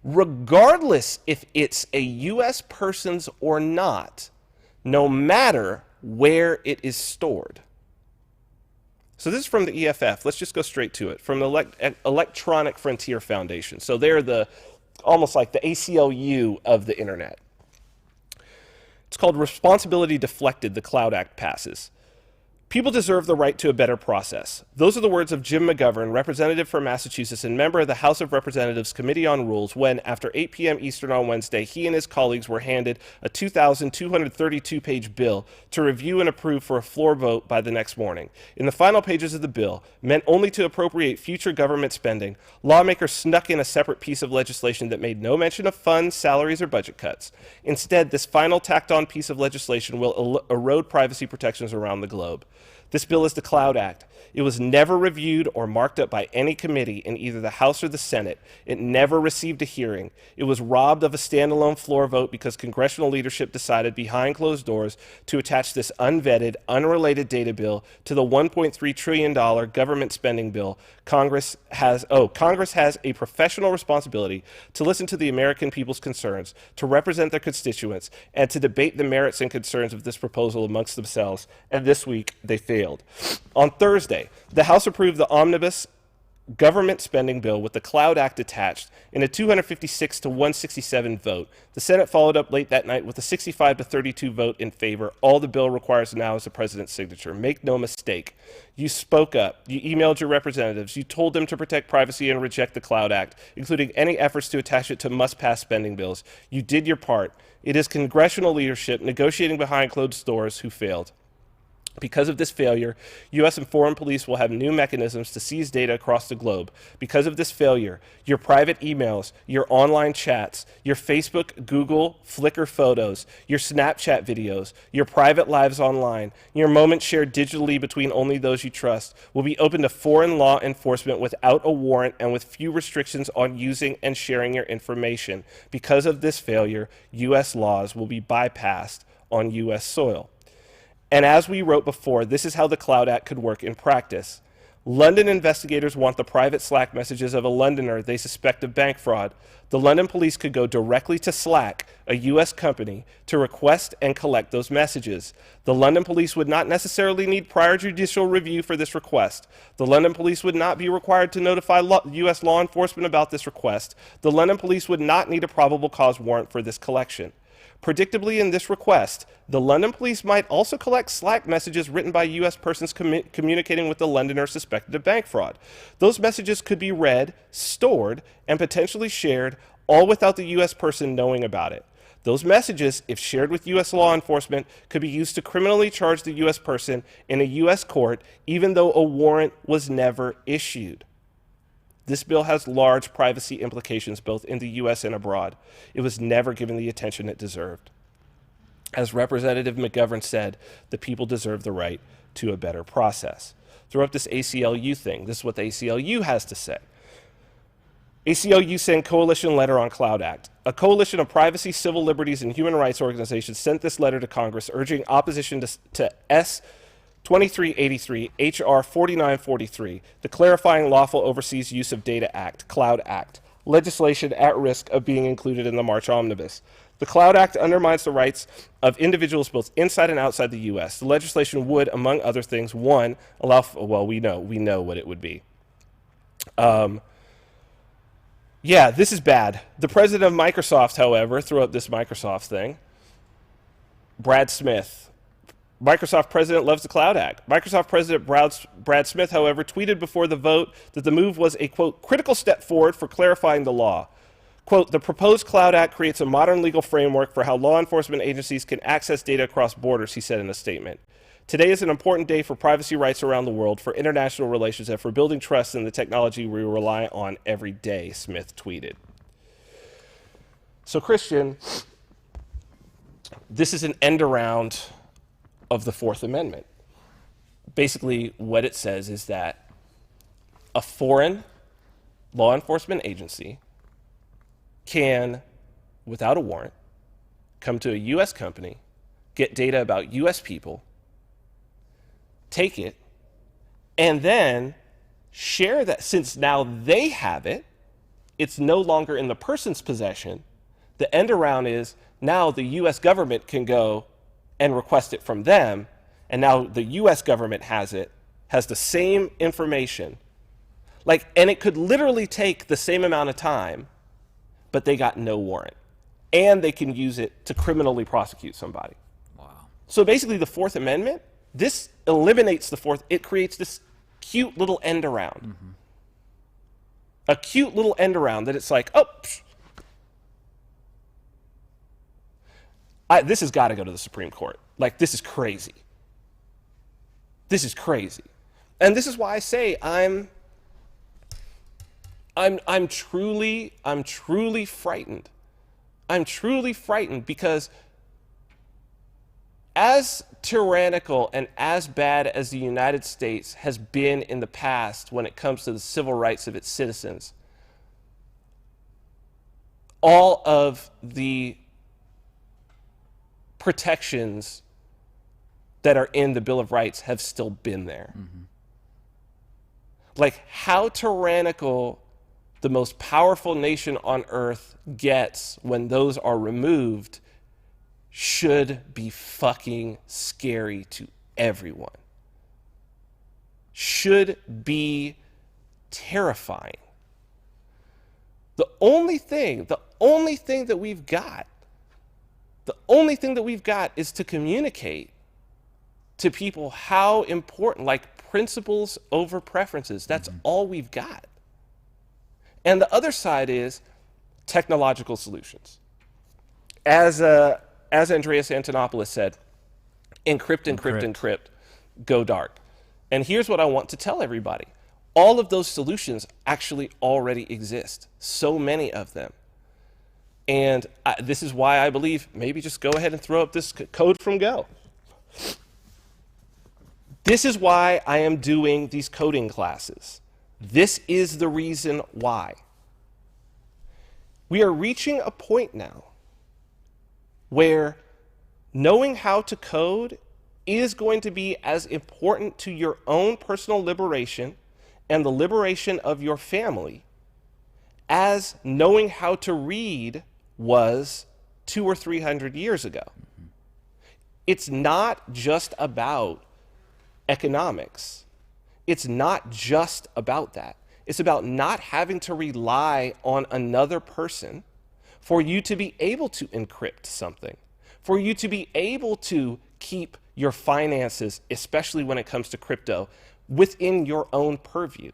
S1: regardless if it's a U.S. person's or not, no matter where it is stored. So this is from the EFF. Let's just go straight to it. From the Electronic Frontier Foundation. So they're almost like the ACLU of the internet. It's called Responsibility Deflected, the Cloud Act passes. People deserve the right to a better process. Those are the words of Jim McGovern, representative for Massachusetts and member of the House of Representatives Committee on Rules, when, after 8 p.m. Eastern on Wednesday, he and his colleagues were handed a 2,232-page bill to review and approve for a floor vote by the next morning. In the final pages of the bill, meant only to appropriate future government spending, lawmakers snuck in a separate piece of legislation that made no mention of funds, salaries, or budget cuts. Instead, this final tacked-on piece of legislation will erode privacy protections around the globe. This bill is the Cloud Act. It was never reviewed or marked up by any committee in either the House or the Senate. It never received a hearing. It was robbed of a standalone floor vote because congressional leadership decided behind closed doors to attach this unvetted, unrelated data bill to the $1.3 trillion government spending bill. Congress has a professional responsibility to listen to the American people's concerns, to represent their constituents, and to debate the merits and concerns of this proposal amongst themselves. And this week, they failed. On Thursday, the House approved the omnibus government spending bill with the Cloud Act attached in a 256 to 167 vote. The Senate followed up late that night with a 65 to 32 vote in favor. All the bill requires now is the president's signature. Make no mistake. You spoke up. You emailed your representatives. You told them to protect privacy and reject the Cloud Act, including any efforts to attach it to must-pass spending bills. You did your part. It is congressional leadership negotiating behind closed doors who failed. Because of this failure, U.S. and foreign police will have new mechanisms to seize data across the globe. Because of this failure, your private emails, your online chats, your Facebook, Google, Flickr photos, your Snapchat videos, your private lives online, your moments shared digitally between only those you trust will be open to foreign law enforcement without a warrant and with few restrictions on using and sharing your information. Because of this failure, U.S. laws will be bypassed on U.S. soil. And as we wrote before, this is how the Cloud Act could work in practice. London investigators want the private Slack messages of a Londoner they suspect of bank fraud. The London police could go directly to Slack, a U.S. company, to request and collect those messages. The London police would not necessarily need prior judicial review for this request. The London police would not be required to notify U.S. law enforcement about this request. The London police would not need a probable cause warrant for this collection. Predictably, in this request, the London police might also collect Slack messages written by U.S. persons communicating with the Londoner suspected of bank fraud. Those messages could be read, stored, and potentially shared, all without the U.S. person knowing about it. Those messages, if shared with U.S. law enforcement, could be used to criminally charge the U.S. person in a U.S. court, even though a warrant was never issued. This bill has large privacy implications both in the U.S. and abroad. It was never given the attention it deserved. As Representative McGovern said, the people deserve the right to a better process. Throw up this ACLU thing. This is what the ACLU has to say. ACLU sent coalition letter on Cloud Act. A coalition of privacy, civil liberties, and human rights organizations sent this letter to Congress urging opposition to S. 2383, H.R. 4943, the Clarifying Lawful Overseas Use of Data Act, Cloud Act, legislation at risk of being included in the March Omnibus. The Cloud Act undermines the rights of individuals both inside and outside the U.S. The legislation would, among other things, one, allow, well, we know what it would be. Yeah, this is bad. The president of Microsoft, however, threw up this Microsoft thing. Brad Smith. Microsoft president loves the Cloud Act. Microsoft president Brad Smith, however, tweeted before the vote that the move was a, quote, critical step forward for clarifying the law. Quote, the proposed Cloud Act creates a modern legal framework for how law enforcement agencies can access data across borders, he said in a statement. Today is an important day for privacy rights around the world, for international relations, and for building trust in the technology we rely on every day, Smith tweeted. So, Christian, this is an end around of the Fourth Amendment. Basically, what it says is that a foreign law enforcement agency can, without a warrant, come to a U.S. company, get data about U.S. people, take it, and then share that. Since now they have it, it's no longer in the person's possession. The end around is now the U.S. government can go and request it from them, and now the U.S. government has it, has the same information. And it could literally take the same amount of time, but they got no warrant. And they can use it to criminally prosecute somebody.
S2: Wow.
S1: So basically the Fourth Amendment, this eliminates the Fourth, it creates this cute little end around. Mm-hmm. A cute little end around that it's like, oh, psh. This has got to go to the Supreme Court. This is crazy. This is crazy. And this is why I say I'm truly frightened. I'm truly frightened because as tyrannical and as bad as the United States has been in the past when it comes to the civil rights of its citizens, all of the protections that are in the Bill of Rights have still been there. Mm-hmm. How tyrannical the most powerful nation on earth gets when those are removed should be fucking scary to everyone. Should be terrifying. The only thing that we've got is to communicate to people how important, principles over preferences. That's all we've got. And the other side is technological solutions. As Andreas Antonopoulos said, encrypt, go dark. And here's what I want to tell everybody. All of those solutions actually already exist. So many of them. And this is why I believe maybe just go ahead and throw up this code from Go. This is why I am doing these coding classes. This is the reason why. We are reaching a point now where knowing how to code is going to be as important to your own personal liberation and the liberation of your family as knowing how to read was 200 or 300 years ago. Mm-hmm. It's not just about economics. It's not just about that. It's about not having to rely on another person for you to be able to encrypt something, for you to be able to keep your finances, especially when it comes to crypto, within your own purview,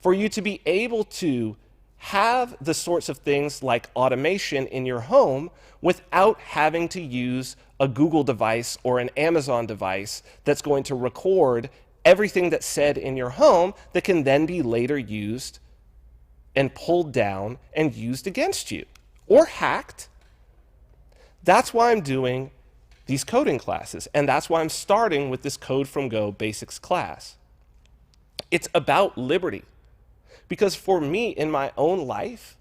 S1: for you to be able to have the sorts of things like automation in your home without having to use a Google device or an Amazon device that's going to record everything that's said in your home that can then be later used and pulled down and used against you or hacked. That's why I'm doing these coding classes, and that's why I'm starting with this Code from Go Basics class. It's about liberty, because for me in my own life,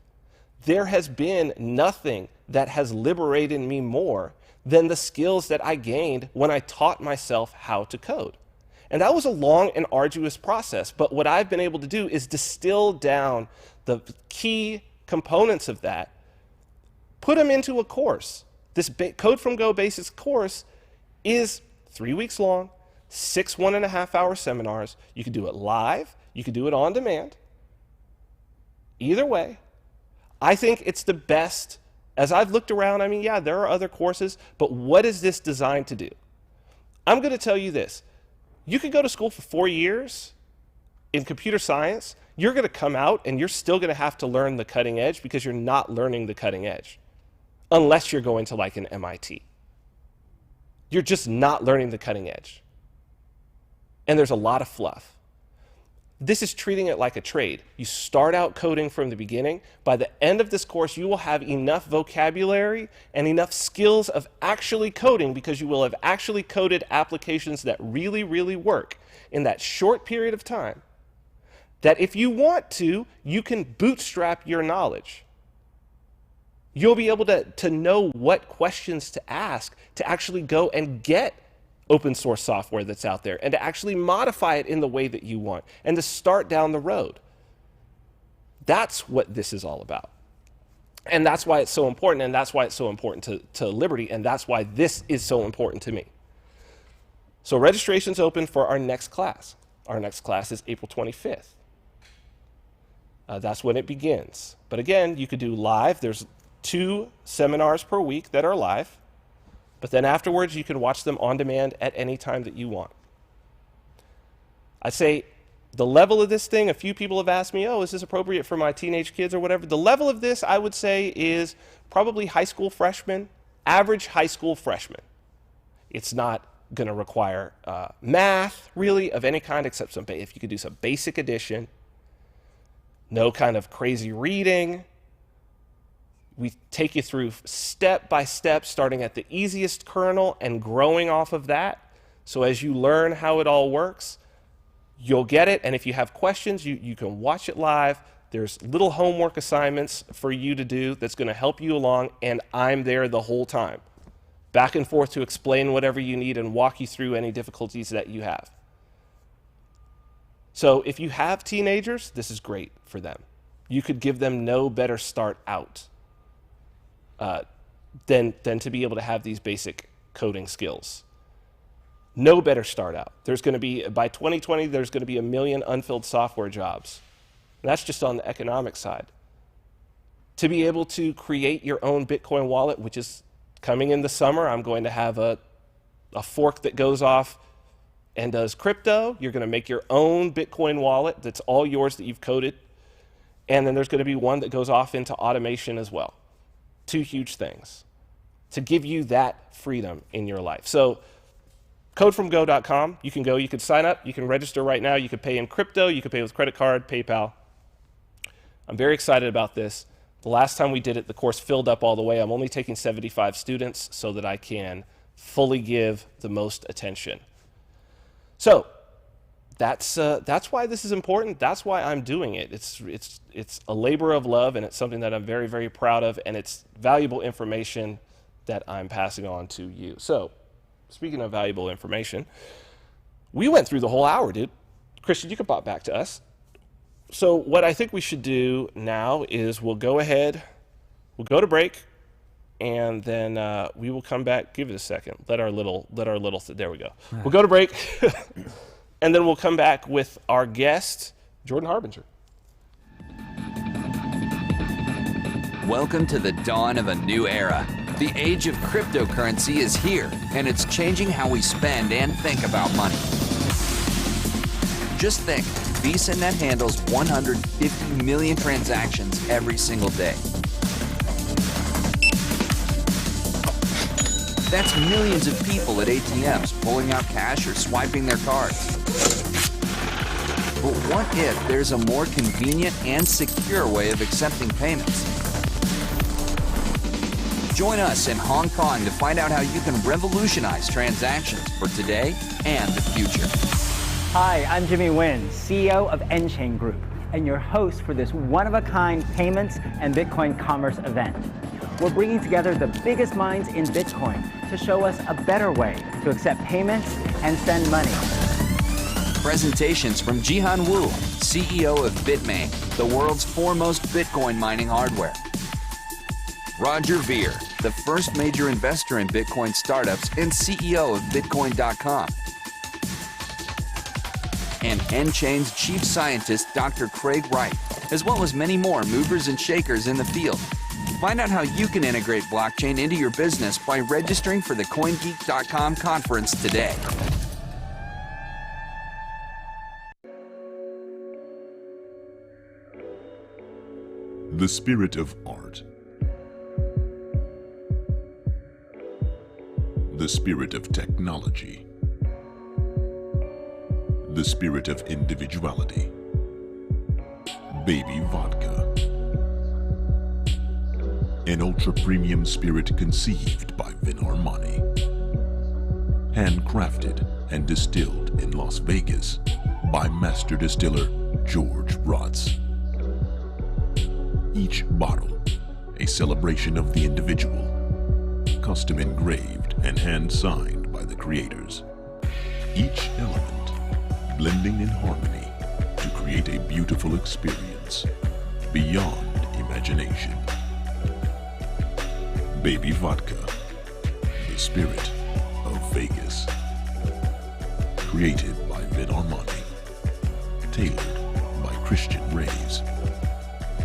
S1: there has been nothing that has liberated me more than the skills that I gained when I taught myself how to code. And that was a long and arduous process, but what I've been able to do is distill down the key components of that, put them into a course. This Code from Go Basics course is 3 weeks long, 6 1.5-hour seminars. You can do it live, you can do it on demand. Either way, I think it's the best. As I've looked around, I mean, yeah, there are other courses, but what is this designed to do? I'm going to tell you this. You could go to school for 4 years in computer science. You're going to come out and you're still going to have to learn the cutting edge because you're not learning the cutting edge unless you're going to like an MIT. You're just not learning the cutting edge. And there's a lot of fluff. This is treating it like a trade. You start out coding from the beginning. By the end of this course, you will have enough vocabulary and enough skills of actually coding, because you will have actually coded applications that really, really work in that short period of time, that if you want to, you can bootstrap your knowledge. You'll be able to know what questions to ask to actually go and get open source software that's out there and to actually modify it in the way that you want and to start down the road. That's what this is all about. And that's why it's so important, and that's why it's so important to Liberty, and that's why this is so important to me. So registration's open for our next class. Our next class is April 25th. That's when it begins. But again, you could do live. There's 2 seminars per week that are live. But then afterwards, you can watch them on demand at any time that you want. I'd say the level of this thing, a few people have asked me, oh, is this appropriate for my teenage kids or whatever? The level of this, I would say, is probably high school freshman, average high school freshman. It's not going to require math, really, of any kind, except if you could do some basic addition, no kind of crazy reading. We take you through step by step, starting at the easiest kernel and growing off of that. So as you learn how it all works, you'll get it. And if you have questions, you can watch it live. There's little homework assignments for you to do that's going to help you along. And I'm there the whole time, back and forth to explain whatever you need and walk you through any difficulties that you have. So if you have teenagers, this is great for them. You could give them no better start out than to be able to have these basic coding skills. No better start out. There's going to be, by 2020, there's going to be 1 million unfilled software jobs. And that's just on the economic side. To be able to create your own Bitcoin wallet, which is coming in the summer, I'm going to have a fork that goes off and does crypto. You're going to make your own Bitcoin wallet that's all yours that you've coded. And then there's going to be one that goes off into automation as well. 2 huge things to give you that freedom in your life. So codefromgo.com, you can go, you can sign up, you can register right now, you can pay in crypto, you can pay with credit card, PayPal. I'm very excited about this. The last time we did it, the course filled up all the way. I'm only taking 75 students so that I can fully give the most attention. So that's why this is important. That's why I'm doing it. It's a labor of love, and it's something that I'm very, very proud of, and it's valuable information that I'm passing on to you. So, speaking of valuable information, we went through the whole hour, dude. Christian, you can pop back to us. So what I think we should do now is we'll go ahead, we'll go to break, and then we will come back. Give it a second. There we go. We'll go to break. And then we'll come back with our guest, Jordan Harbinger.
S3: Welcome to the dawn of a new era. The age of cryptocurrency is here, and it's changing how we spend and think about money. Just think, VisaNet handles 150 million transactions every single day. That's millions of people at ATMs pulling out cash or swiping their cards. But what if there's a more convenient and secure way of accepting payments? Join us in Hong Kong to find out how you can revolutionize transactions for today and the future.
S4: Hi, I'm Jimmy Nguyen, CEO of Enchain Group, and your host for this one-of-a-kind payments and Bitcoin commerce event. We're bringing together the biggest minds in Bitcoin to show us a better way to accept payments and send money.
S3: Presentations from Jihan Wu, CEO of Bitmain, the world's foremost Bitcoin mining hardware. Roger Ver, the first major investor in Bitcoin startups and CEO of Bitcoin.com. And Enchain's chief scientist, Dr. Craig Wright, as well as many more movers and shakers in the field. Find out how you can integrate blockchain into your business by registering for the CoinGeek.com conference today.
S5: The spirit of art. The spirit of technology. The spirit of individuality. Baby Vodka. An ultra-premium spirit conceived by Vin Armani. Handcrafted and distilled in Las Vegas by master distiller George Rotz. Each bottle, a celebration of the individual, custom engraved and hand-signed by the creators. Each element blending in harmony to create a beautiful experience beyond imagination. Baby Vodka, the spirit of Vegas. Created by Vin Armani. Tailored by Christian Rays.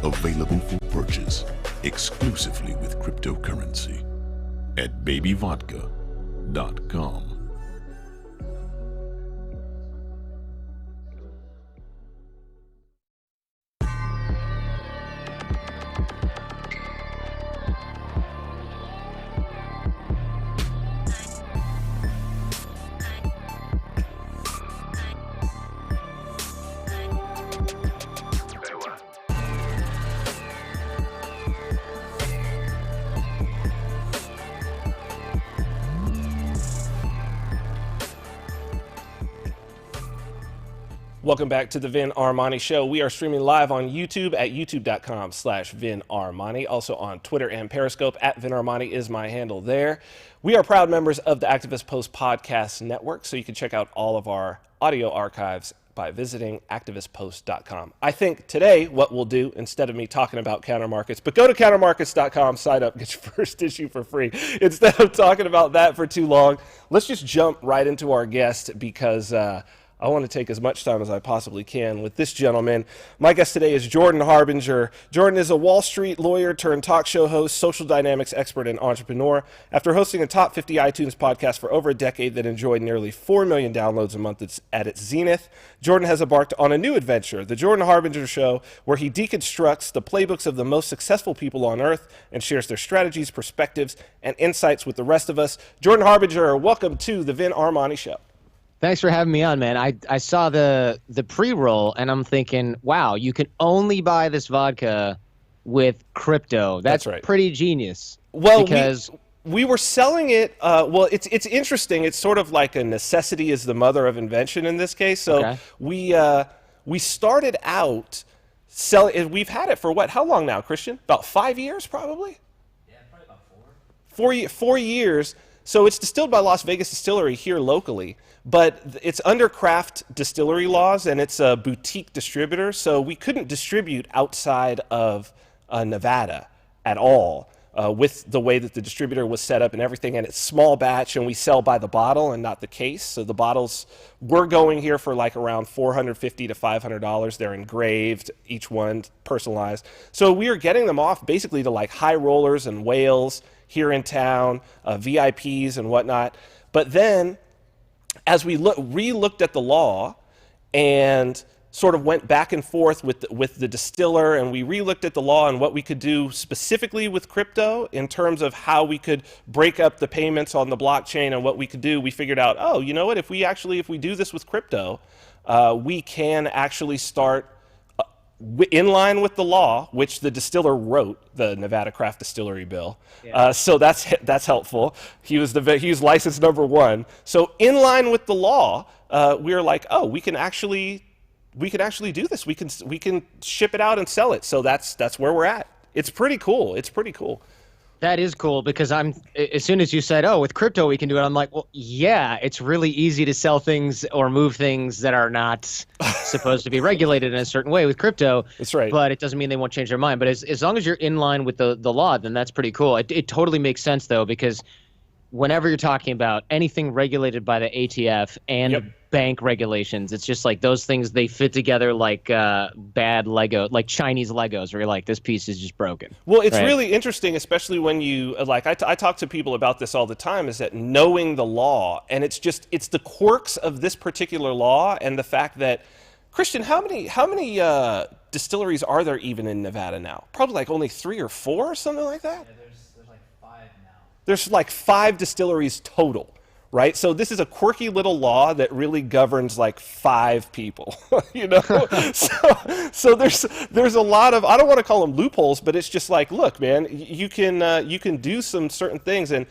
S5: Available for purchase exclusively with cryptocurrency at babyvodka.com.
S1: Welcome back to the Vin Armani Show. We are streaming live on YouTube at youtube.com/Vin Armani. Also on Twitter and Periscope at Vin Armani is my handle there. We are proud members of the Activist Post Podcast Network, so you can check out all of our audio archives by visiting activistpost.com. I think today what we'll do, instead of me talking about counter markets, but go to countermarkets.com, sign up, get your first issue for free. Instead of talking about that for too long, let's just jump right into our guest because I want to take as much time as I possibly can with this gentleman. My guest today is Jordan Harbinger. Jordan is a Wall Street lawyer turned talk show host, social dynamics expert, and entrepreneur. After hosting a top 50 iTunes podcast for over a decade that enjoyed nearly 4 million downloads a month at its zenith, Jordan has embarked on a new adventure, The Jordan Harbinger Show, where he deconstructs the playbooks of the most successful people on earth and shares their strategies, perspectives, and insights with the rest of us. Jordan Harbinger, welcome to the Vin Armani Show.
S6: Thanks for having me on, man. I saw the pre-roll, and I'm thinking, wow, you can only buy this vodka with crypto. That's right. Pretty genius.
S1: Well,
S6: because
S1: we were selling it. Well, it's interesting. It's sort of like a necessity is the mother of invention in this case. So we started out selling. We've had it for what? How long now, Christian? About 5 years, probably.
S2: Yeah, probably about 4.
S1: 4 years. So it's distilled by Las Vegas Distillery here locally, but it's under craft distillery laws, and it's a boutique distributor, so we couldn't distribute outside of Nevada at all with the way that the distributor was set up and everything, and it's small batch, and we sell by the bottle and not the case. So the bottles we're going here for like around $450 to $500. They're engraved, each one personalized. So we are getting them off basically to like high rollers and whales here in town, VIPs and whatnot. But then as we re-looked at the law and sort of went back and forth with the distiller, and we re-looked at the law and what we could do specifically with crypto in terms of how we could break up the payments on the blockchain and what we could do, we figured out, oh, you know what, if we do this with crypto, we can actually start in line with the law, which the distiller wrote, the Nevada Craft Distillery Bill. So that's helpful. He was license number 1. So in line with the law, we were like, oh, we can actually do this. We can ship it out and sell it. So that's where we're at. It's pretty cool.
S6: That is cool, because as soon as you said, oh, with crypto we can do it, I'm like, well, yeah, it's really easy to sell things or move things that are not supposed to be regulated in a certain way with crypto.
S1: That's right.
S6: But it doesn't mean they won't change their mind. But as long as you're in line with the law, then that's pretty cool. It totally makes sense, though, because whenever you're talking about anything regulated by the ATF and bank regulations, it's just like those things, they fit together like bad Lego, like Chinese Legos, where you're like, this piece is just broken.
S1: Well, it's really interesting, especially when you, like, I talk to people about this all the time, is that knowing the law, and it's the quirks of this particular law, and the fact that, Christian, how many distilleries are there even in Nevada now? Probably like only 3 or 4 or something like that?
S2: Yeah, there's like 5 now.
S1: There's like 5 distilleries total, right? So this is a quirky little law that really governs like 5 people, you know? so there's a lot of, I don't want to call them loopholes, but it's just like, look, man, you can do some certain things, and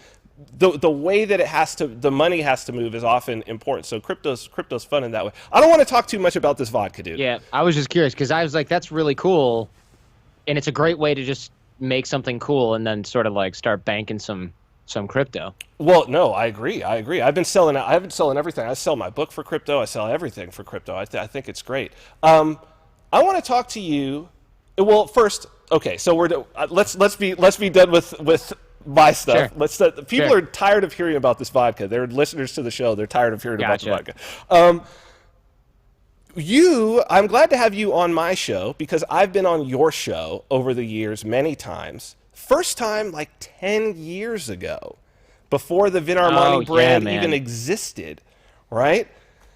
S1: the way that the money has to move is often important. So crypto's fun in that way. I don't want to talk too much about this vodka, dude.
S6: Yeah, I was just curious, because I was like, that's really cool, and it's a great way to just make something cool and then sort of like start banking some crypto.
S1: Well, no, I agree. I've been selling everything. I sell my book for crypto. I sell everything for crypto. I think it's great. I want to talk to you. Well, first, okay. So let's be done with my stuff.
S6: Sure.
S1: People are tired of hearing about this vodka. They're listeners to the show. They're tired of hearing about the vodka. I'm glad to have you on my show, because I've been on your show over the years many times. First time like 10 years ago, before the Vin Armani brand even existed, right?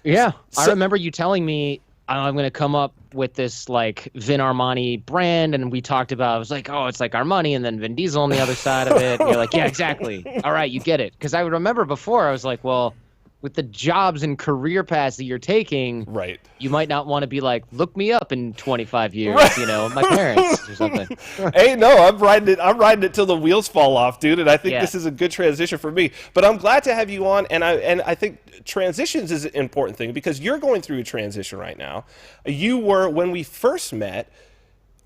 S6: Yeah, I remember you telling me I'm going to come up with this like Vin Armani brand, and we talked about, I was like, oh, it's like Armani and then Vin Diesel on the other side of it. And you're like, yeah, exactly. All right, you get it. Because I would remember before, I was like, well, with the jobs and career paths that you're taking,
S1: right,
S6: you might not want to be like, look me up in 25 years, you know, my parents or something.
S1: Hey, no, I'm riding it till the wheels fall off, dude, and I think this is a good transition for me. But I'm glad to have you on, and I think transitions is an important thing, because you're going through a transition right now. You were, when we first met,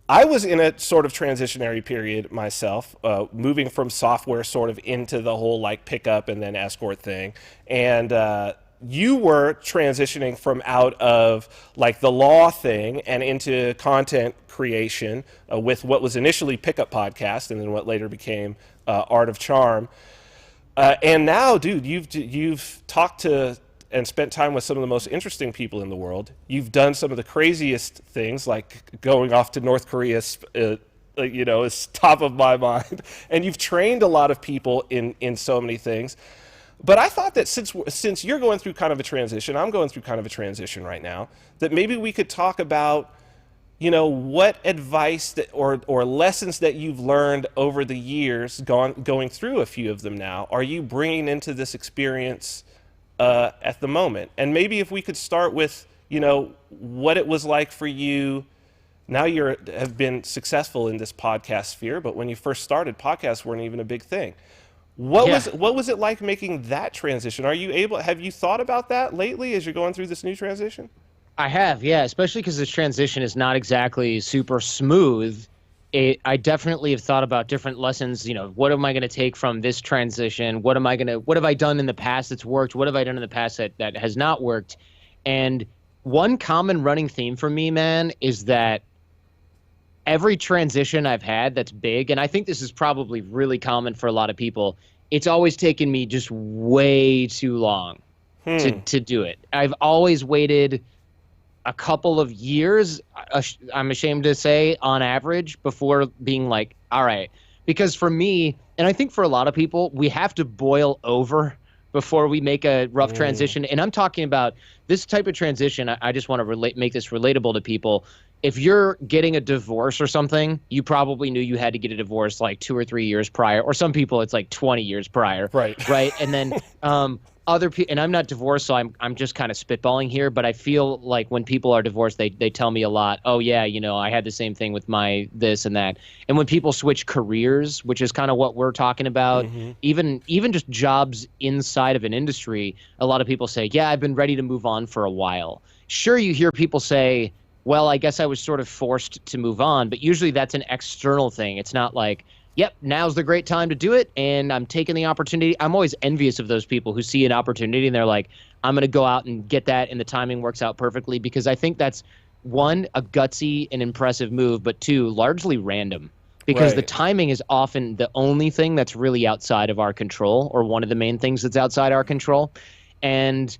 S1: I was in a sort of transitionary period myself, moving from software sort of into the whole like pickup and then escort thing. And you were transitioning from out of like the law thing and into content creation with what was initially Pickup Podcast and then what later became Art of Charm. And now, dude, you've talked to and spent time with some of the most interesting people in the world. You've done some of the craziest things, like going off to North Korea, is top of my mind. And you've trained a lot of people in so many things. But I thought that since you're going through kind of a transition, I'm going through kind of a transition right now, that maybe we could talk about, what advice or lessons that you've learned over the years, going through a few of them now, are you bringing into this experience at the moment. And maybe if we could start with, what it was like for you. Now have been successful in this podcast sphere, but when you first started, podcasts weren't even a big thing. What was it like making that transition? Have you thought about that lately as you're going through this new transition?
S6: I have, yeah, especially because this transition is not exactly super smooth. I definitely have thought about different lessons. What am I going to take from this transition? What have I done in the past that's worked? What have I done in the past that has not worked? And one common running theme for me, man, is that every transition I've had that's big, and I think this is probably really common for a lot of people, it's always taken me just way too long to do it. I've always waited a couple of years, I'm ashamed to say, on average, before being like, all right. Because for me, and I think for a lot of people, we have to boil over before we make a rough transition. And I'm talking about this type of transition. I just want to make this relatable to people. If you're getting a divorce or something, you probably knew you had to get a divorce like 2 or 3 years prior. Or some people, it's like 20 years prior.
S1: Right.
S6: Right. And then other people, and I'm not divorced, so I'm just kind of spitballing here, but I feel like when people are divorced, they tell me a lot, oh yeah, I had the same thing with my this and that. And when people switch careers, which is kind of what we're talking about, even just jobs inside of an industry, a lot of people say, yeah, I've been ready to move on for a while. Sure, you hear people say, well, I guess I was sort of forced to move on, but usually that's an external thing. It's not like, yep, now's the great time to do it, and I'm taking the opportunity. I'm always envious of those people who see an opportunity and they're like, I'm going to go out and get that, and the timing works out perfectly, because I think that's, one, a gutsy and impressive move, but two, largely random, because the timing is often the only thing that's really outside of our control, or one of the main things that's outside our control. And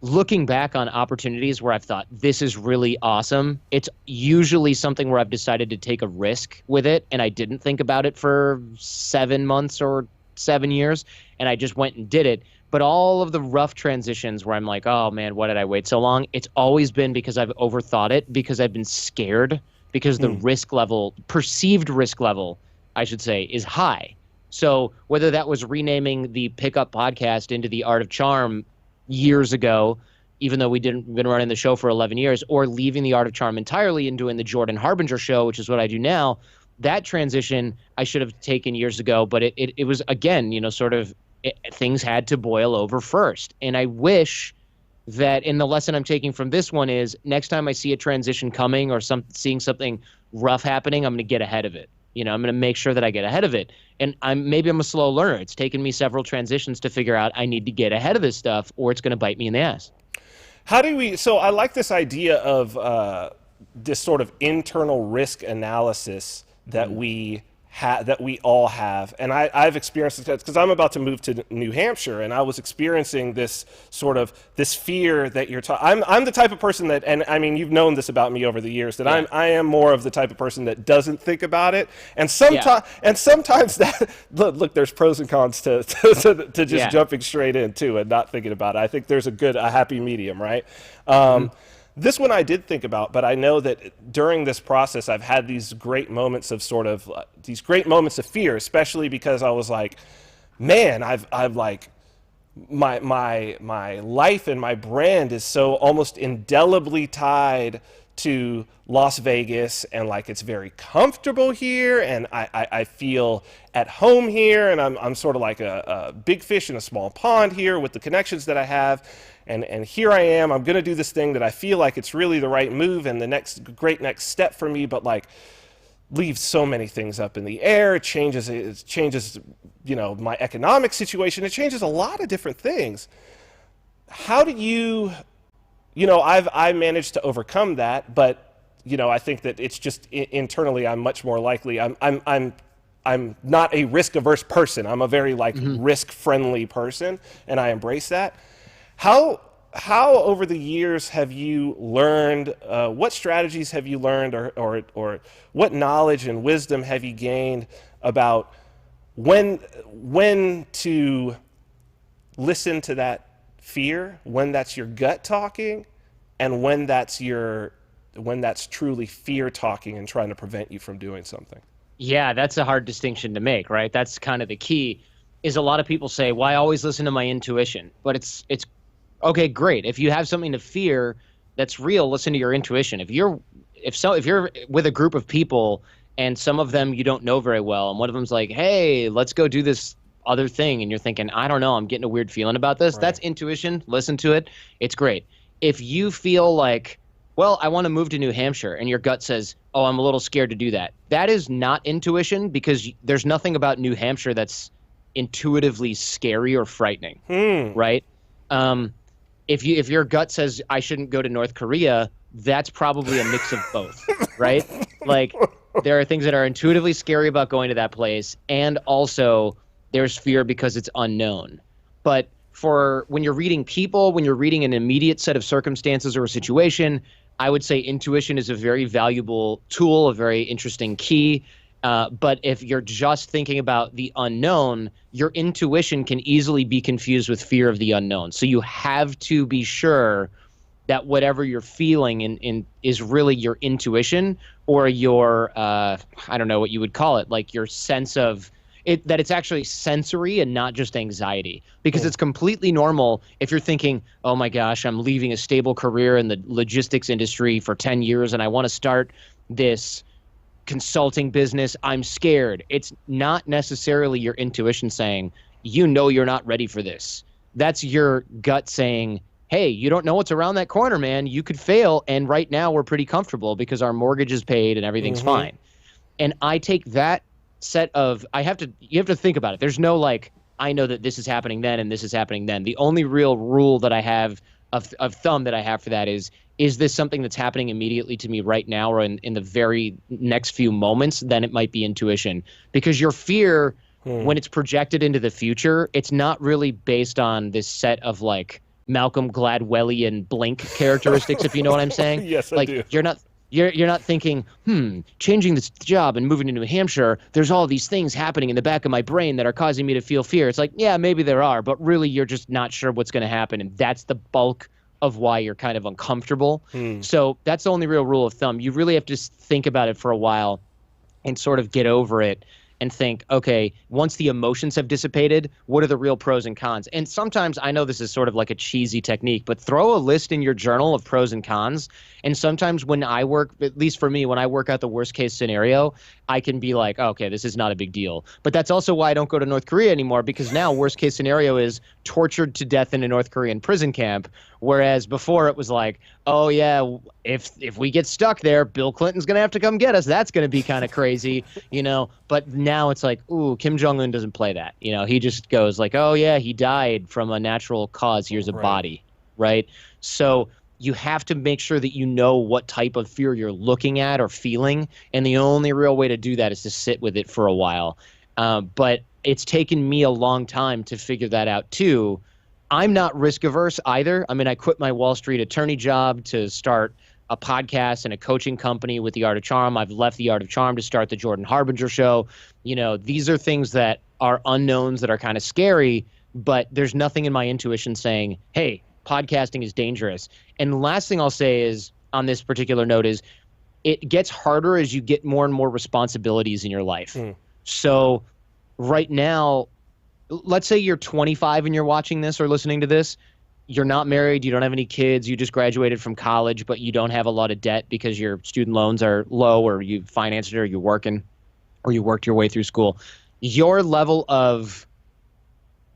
S6: looking back on opportunities where I've thought, this is really awesome, it's usually something where I've decided to take a risk with it, and I didn't think about it for 7 months or 7 years, and I just went and did it. But all of the rough transitions where I'm like, oh man, why did I wait so long? It's always been because I've overthought it, because I've been scared, because the risk level, perceived risk level, I should say, is high. So whether that was renaming the Pickup Podcast into The Art of Charm years ago, even though we didn't been running the show for 11 years, or leaving The Art of Charm entirely and doing the Jordan Harbinger show, which is what I do now, that transition I should have taken years ago. But it was, again, things had to boil over first. And I wish that, in the lesson I'm taking from this one is, next time I see a transition coming or seeing something rough happening, I'm going to get ahead of it. I'm going to make sure that I get ahead of it. And maybe I'm a slow learner. It's taken me several transitions to figure out I need to get ahead of this stuff, or it's going to bite me in the ass.
S1: So I like this idea of this sort of internal risk analysis that we all have. And I've experienced this because I'm about to move to New Hampshire, and I was experiencing this fear that you're talking. I'm the type of person that, and I mean, you've known this about me over the years, that I am more of the type of person that doesn't think about it. And sometimes that, look, there's pros and cons to just jumping straight in too and not thinking about it. I think there's a happy medium, right? This one I did think about, but I know that during this process, I've had these great moments of fear, especially because I was like, man, I've like, my life and my brand is so almost indelibly tied to Las Vegas, and like, it's very comfortable here, and I feel at home here, and I'm sort of like a big fish in a small pond here with the connections that I have. And here I am, I'm going to do this thing that I feel like it's really the right move and the next step for me, but like, leaves so many things up in the air. It changes, my economic situation. It changes a lot of different things. How do you, I managed to overcome that, but, I think that it's just internally, I'm much more likely, I'm not a risk averse person. I'm a very risk friendly person, and I embrace that. How over the years have you learned, what strategies have you learned, or what knowledge and wisdom have you gained about when to listen to that fear, when that's your gut talking, and when that's truly fear talking and trying to prevent you from doing something?
S6: Yeah, that's a hard distinction to make, right? That's kind of the key. Is a lot of people say, well, I always listen to my intuition, but it's okay, great. If you have something to fear that's real, listen to your intuition. If you're with a group of people and some of them you don't know very well, and one of them's like, hey, let's go do this other thing, and you're thinking, I don't know, I'm getting a weird feeling about this. Right. That's intuition. Listen to it. It's great. If you feel like, well, I want to move to New Hampshire, and your gut says, oh, I'm a little scared to do that. That is not intuition, because there's nothing about New Hampshire that's intuitively scary or frightening, right? If your gut says I shouldn't go to North Korea, that's probably a mix of both, right? Like, there are things that are intuitively scary about going to that place, and also there's fear because it's unknown. But for when you're reading people, when you're reading an immediate set of circumstances or a situation, I would say intuition is a very valuable tool, a very interesting key. But if you're just thinking about the unknown, your intuition can easily be confused with fear of the unknown. So you have to be sure that whatever you're feeling in is really your intuition, or your, I don't know what you would call it, like your sense of, that it's actually sensory and not just anxiety, because it's completely normal if you're thinking, oh my gosh, I'm leaving a stable career in the logistics industry for 10 years and I want to start this consulting business. I'm scared. It's not necessarily your intuition saying, you're not ready for this. That's your gut saying, hey, you don't know what's around that corner, man. You could fail. And right now we're pretty comfortable because our mortgage is paid and everything's fine. And I take that set of, you have to think about it. There's no like, I know that this is happening then and this is happening then. The only real rule that I have of thumb that I have for that is this something that's happening immediately to me right now or in the very next few moments? Then it might be intuition, because your fear, when it's projected into the future, it's not really based on this set of like Malcolm Gladwellian Blink characteristics, if you know what I'm saying.
S1: Yes,
S6: like,
S1: I do.
S6: You're not thinking, changing this job and moving to New Hampshire, there's all these things happening in the back of my brain that are causing me to feel fear. It's like, yeah, maybe there are, but really you're just not sure what's going to happen. And that's the bulk of why you're kind of uncomfortable. So that's the only real rule of thumb. You really have to think about it for a while and sort of get over it and think, okay, once the emotions have dissipated, what are the real pros and cons? And sometimes, I know this is sort of like a cheesy technique, but throw a list in your journal of pros and cons. And sometimes when I work, at least for me, when I work out the worst case scenario, I can be like, okay, this is not a big deal. But that's also why I don't go to North Korea anymore, because now worst case scenario is tortured to death in a North Korean prison camp. Whereas before it was like, oh yeah, if we get stuck there, Bill Clinton's going to have to come get us. That's going to be kind of crazy, But now it's like, ooh, Kim Jong-un doesn't play that. He just goes like, oh yeah, he died from a natural cause. Here's a body, right? So you have to make sure that you know what type of fear you're looking at or feeling. And the only real way to do that is to sit with it for a while. But it's taken me a long time to figure that out too. I'm not risk averse either. I mean, I quit my Wall Street attorney job to start a podcast and a coaching company with The Art of Charm. I've left The Art of Charm to start the Jordan Harbinger show. These are things that are unknowns that are kind of scary, but there's nothing in my intuition saying, hey, podcasting is dangerous. And the last thing I'll say is, on this particular note, is it gets harder as you get more and more responsibilities in your life. So right now, let's say you're 25 and you're watching this or listening to this. You're not married, you don't have any kids, you just graduated from college, but you don't have a lot of debt because your student loans are low, or you financed it, or you're working, or you worked your way through school. Your level of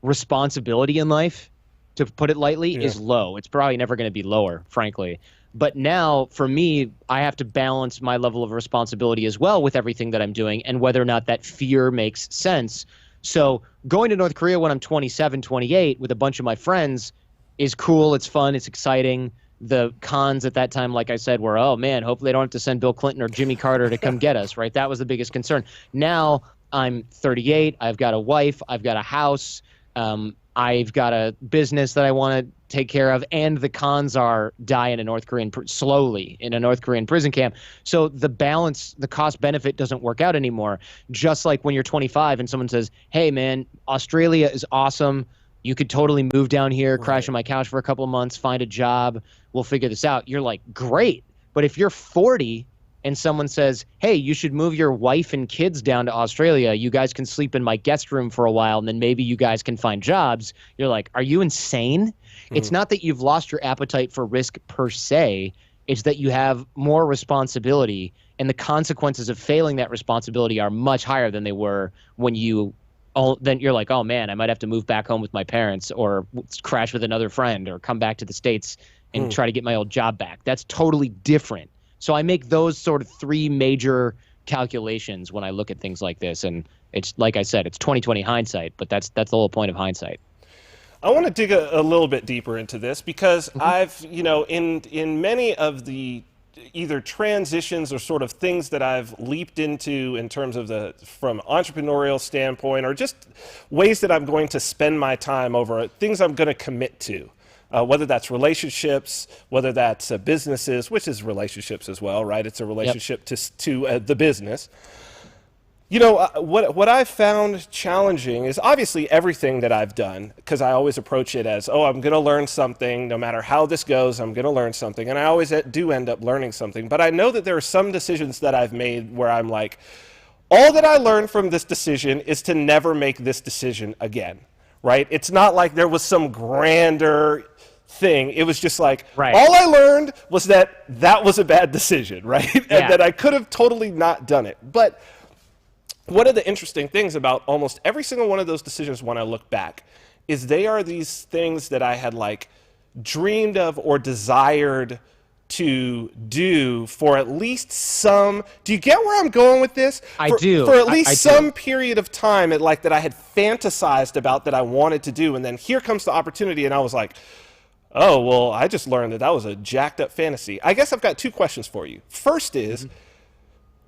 S6: responsibility in life, to put it lightly, is low. It's probably never going to be lower, frankly. But now, for me, I have to balance my level of responsibility as well with everything that I'm doing and whether or not that fear makes sense. So going to North Korea when I'm 27, 28 with a bunch of my friends is cool. It's fun. It's exciting. The cons at that time, like I said, were, oh man, hopefully they don't have to send Bill Clinton or Jimmy Carter to come get us, right? That was the biggest concern. Now I'm 38. I've got a wife. I've got a house. I've got a business that I want to take care of. And the cons are die in a North Korean, slowly in a North Korean prison camp. So the balance, the cost benefit doesn't work out anymore. Just like when you're 25 and someone says, hey man, Australia is awesome. You could totally move down here, crash on my couch for a couple of months, find a job. We'll figure this out. You're like, great. But if you're 40 and someone says, hey, you should move your wife and kids down to Australia, you guys can sleep in my guest room for a while, and then maybe you guys can find jobs. You're like, are you insane? It's not that you've lost your appetite for risk per se. It's that you have more responsibility, and the consequences of failing that responsibility are much higher than they were when then you're like, oh man, I might have to move back home with my parents, or crash with another friend, or come back to the States and try to get my old job back. That's totally different. So I make those sort of three major calculations when I look at things like this. And it's, like I said, it's 20/20 hindsight, but that's the whole point of hindsight.
S1: I want to dig a little bit deeper into this because I've, in many of the either transitions or sort of things that I've leaped into in terms of from entrepreneurial standpoint, or just ways that I'm going to spend my time over, things I'm going to commit to. Whether that's relationships, whether that's businesses, which is relationships as well, right? It's a relationship to the business. What I've found challenging is obviously everything that I've done, because I always approach it as, I'm going to learn something. No matter how this goes, I'm going to learn something. And I always do end up learning something. But I know that there are some decisions that I've made where I'm like, all that I learned from this decision is to never make this decision again, right? It's not like there was some grander thing. It was just like, all I learned was that was a bad decision, right? And that I could have totally not done it. But one of the interesting things about almost every single one of those decisions when I look back is they are these things that I had like dreamed of or desired to do for at least some. Do you get where I'm going with this?
S6: I do.
S1: For at least
S6: I
S1: some
S6: do.
S1: period of time, like that I had fantasized about that I wanted to do, and then here comes the opportunity, and I was like, oh well, I just learned that was a jacked up fantasy. I guess I've got two questions for you. First is,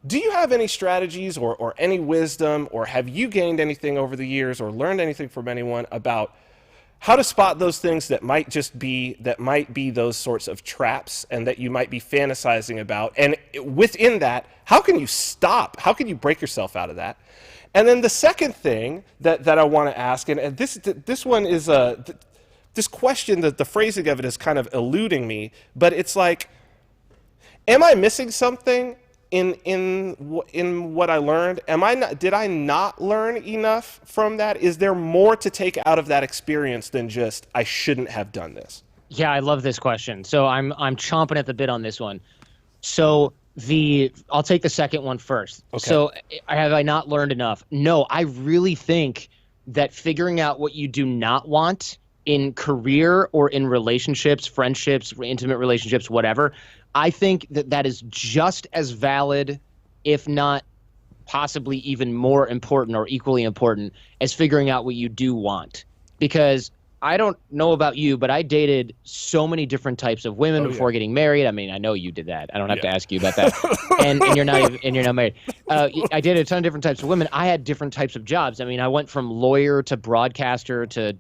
S1: do you have any strategies or any wisdom, or have you gained anything over the years or learned anything from anyone about how to spot those things that might be those sorts of traps and that you might be fantasizing about? And within that, how can you stop? How can you break yourself out of that? And then the second thing that I want to ask, and this one is this question, that the phrasing of it is kind of eluding me, but it's like, am I missing something in what I learned? Did I not learn enough from that? Is there more to take out of that experience than just I shouldn't have done this?
S6: Yeah, I love this question. So I'm chomping at the bit on this one. So I'll take the second one first. Okay. So have I not learned enough? No, I really think that figuring out what you do not want in career or in relationships, friendships, intimate relationships, whatever, I think that is just as valid, if not possibly even more important or equally important, as figuring out what you do want. Because I don't know about you, but I dated so many different types of women before getting married. I mean, I know you did that. I don't have to ask you about that. and you're not married. I dated a ton of different types of women. I had different types of jobs. I mean, I went from lawyer to broadcaster to,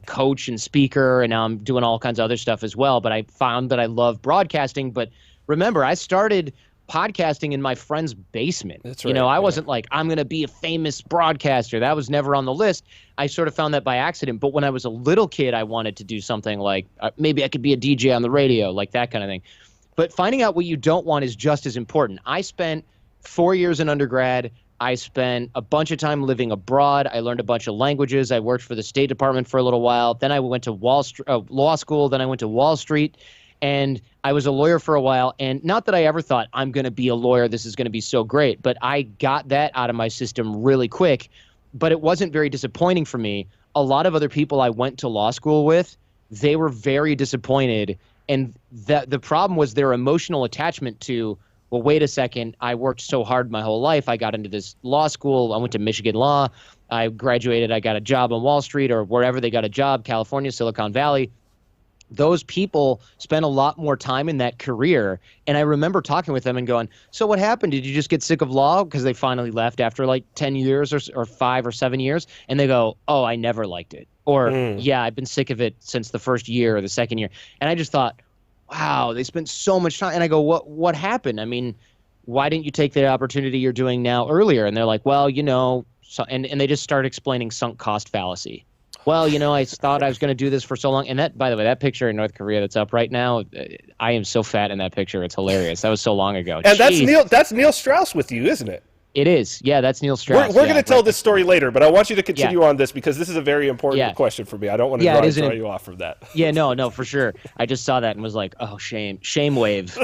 S6: coach and speaker, and now I'm doing all kinds of other stuff as well. But I found that I love broadcasting. But remember, I started podcasting in my friend's basement. That's right. I wasn't like, I'm going to be a famous broadcaster. That was never on the list. I sort of found that by accident. But when I was a little kid, I wanted to do something like maybe I could be a DJ on the radio, like that kind of thing. But finding out what you don't want is just as important. I spent 4 years in undergrad. I spent a bunch of time living abroad. I learned a bunch of languages. I worked for the State Department for a little while. Then I went to law school. Then I went to Wall Street. And I was a lawyer for a while, and not that I ever thought, I'm going to be a lawyer, this is going to be so great, but I got that out of my system really quick. But it wasn't very disappointing for me. A lot of other people I went to law school with, they were very disappointed, and the problem was their emotional attachment to, well, wait a second, I worked so hard my whole life, I got into this law school, I went to Michigan Law, I graduated, I got a job on Wall Street or wherever they got a job, California, Silicon Valley. Those people spent a lot more time in that career. And I remember talking with them and going, so what happened? Did you just get sick of law? Because they finally left after like 10 years or 5 or 7 years. And they go, oh, I never liked it. Or, yeah, I've been sick of it since the first year or the second year. And I just thought, wow, they spent so much time. And I go, what happened? I mean, why didn't you take the opportunity you're doing now earlier? And they're like, well, and they just start explaining sunk cost fallacy. Well, I thought I was going to do this for so long. And that, by the way, that picture in North Korea that's up right now, I am so fat in that picture. It's hilarious. That was so long ago.
S1: And that's Neil Strauss with you, isn't it?
S6: It is. Yeah, that's Neil Strauss.
S1: We're going to tell this story later, but I want you to continue on this because this is a very important question for me. I don't want to draw you off from that.
S6: Yeah, no, for sure. I just saw that and was like, oh, shame wave.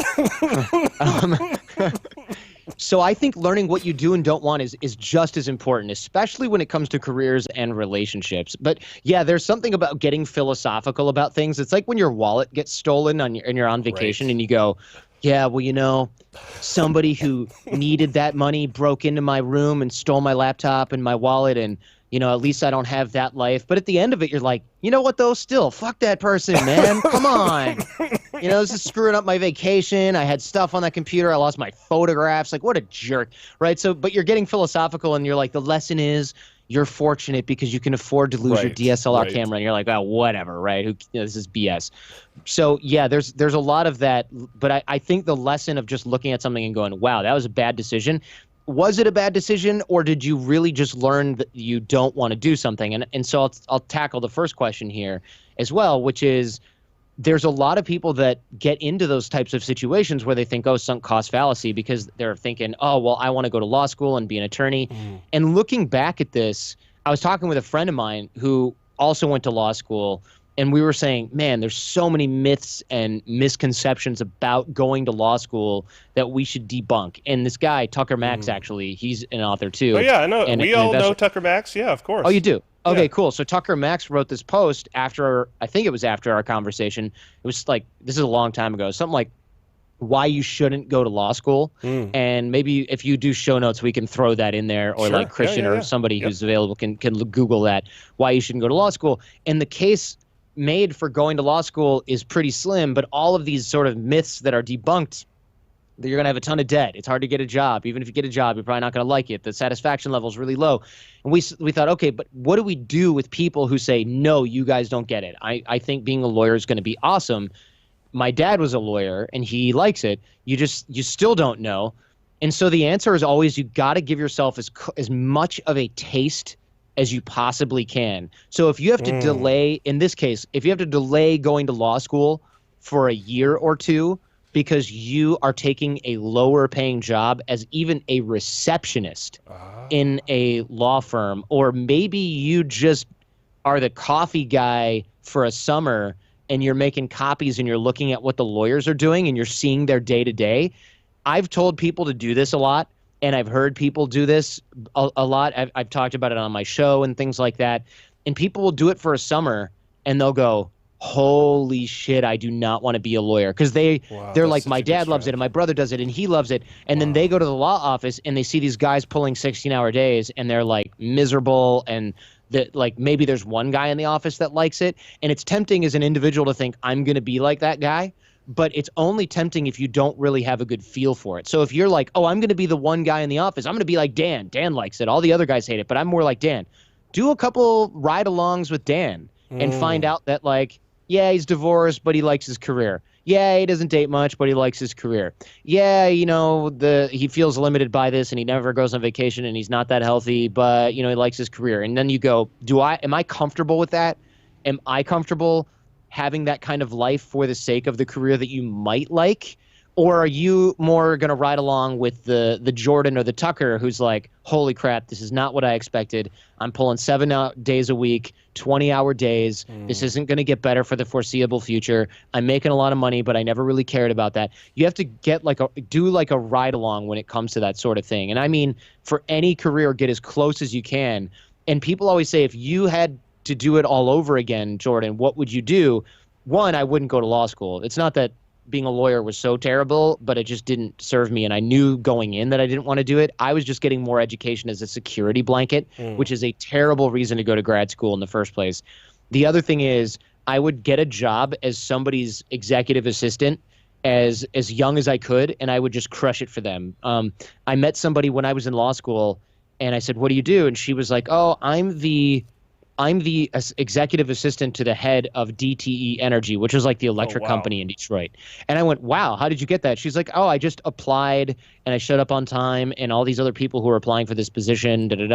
S6: So I think learning what you do and don't want is just as important, especially when it comes to careers and relationships. But yeah, there's something about getting philosophical about things. It's like when your wallet gets stolen and you're on vacation and you go, yeah, well, somebody who needed that money broke into my room and stole my laptop and my wallet, and at least I don't have that life. But at the end of it, you're like, you know what, though? Still, fuck that person, man. Come on. This is screwing up my vacation. I had stuff on that computer. I lost my photographs. Like, what a jerk, right? So, but you're getting philosophical, and you're like, the lesson is you're fortunate because you can afford to lose your DSLR camera. And you're like, oh, whatever, right? This is BS. So, yeah, there's a lot of that. But I think the lesson of just looking at something and going, wow, that was a bad decision. Was it a bad decision, or did you really just learn that you don't want to do something? And so I'll tackle the first question here as well, which is, there's a lot of people that get into those types of situations where they think, oh, sunk cost fallacy, because they're thinking, oh, well, I want to go to law school and be an attorney. And looking back at this, I was talking with a friend of mine who also went to law school, and we were saying, man, there's so many myths and misconceptions about going to law school that we should debunk. And this guy, Tucker Max, actually, he's an author too.
S1: Oh, yeah, I know.
S6: And
S1: We
S6: an
S1: all know
S6: investor.
S1: Tucker Max. Yeah, of course.
S6: Oh, you do? Okay,
S1: Yeah.
S6: cool. So Tucker Max wrote this post after, I think it was after our conversation. It was like, this is a long time ago, something like why you shouldn't go to law school. And maybe if you do show notes, we can throw that in there, or
S1: Sure.
S6: like Christian
S1: Yeah.
S6: or somebody
S1: Yep.
S6: who's available can Google that, why you shouldn't go to law school. And the case made for going to law school is pretty slim, but all of these sort of myths that are debunked, that you're going to have a ton of debt. It's hard to get a job. Even if you get a job, you're probably not going to like it. The satisfaction level is really low. And we thought, okay, but what do we do with people who say, no, you guys don't get it? I think being a lawyer is going to be awesome. My dad was a lawyer and he likes it. You still don't know. And so the answer is always, you got to give yourself as much of a taste as you possibly can. So if you have to delay, in this case, if you have to delay going to law school for a year or two, because you are taking a lower paying job as even a receptionist in a law firm, or maybe you just are the coffee guy for a summer and you're making copies and you're looking at what the lawyers are doing and you're seeing their day to day. I've told people to do this a lot, and I've heard people do this a lot. I've talked about it on my show and things like that. And people will do it for a summer and they'll go, holy shit, I do not want to be a lawyer. Because they're
S1: that's
S6: like,
S1: such
S6: my
S1: a good
S6: dad loves it and my brother does it and he loves it. And then they go to the law office and they see these guys pulling 16-hour days and they're like miserable, and that like maybe there's one guy in the office that likes it. And it's tempting as an individual to think, I'm going to be like that guy. But it's only tempting if you don't really have a good feel for it. So if you're like, oh, I'm going to be the one guy in the office, I'm going to be like Dan. Dan likes it. All the other guys hate it, but I'm more like Dan. Do a couple ride-alongs with Dan and find out that, like, yeah, he's divorced, but he likes his career. Yeah, he doesn't date much, but he likes his career. Yeah, you know, he feels limited by this and he never goes on vacation and he's not that healthy, but, you know, he likes his career. And then you go, am I comfortable with that? Am I comfortable having that kind of life for the sake of the career that you might like? Or are you more going to ride along with the Jordan or the Tucker who's like, holy crap, this is not what I expected. I'm pulling 7 days a week, 20-hour days. This isn't going to get better for the foreseeable future. I'm making a lot of money, but I never really cared about that. You have to do a ride along when it comes to that sort of thing. And I mean, for any career, get as close as you can. And people always say, if you had to do it all over again, Jordan, what would you do? One, I wouldn't go to law school. It's not that being a lawyer was so terrible, but it just didn't serve me. And I knew going in that I didn't want to do it. I was just getting more education as a security blanket, which is a terrible reason to go to grad school in the first place. The other thing is, I would get a job as somebody's executive assistant as young as I could, and I would just crush it for them. I met somebody when I was in law school, and I said, what do you do? And she was like, oh, I'm the executive assistant to the head of DTE Energy, which is like the electric company in Detroit. And I went, wow, how did you get that? She's like, oh, I just applied and I showed up on time, and all these other people who are applying for this position, And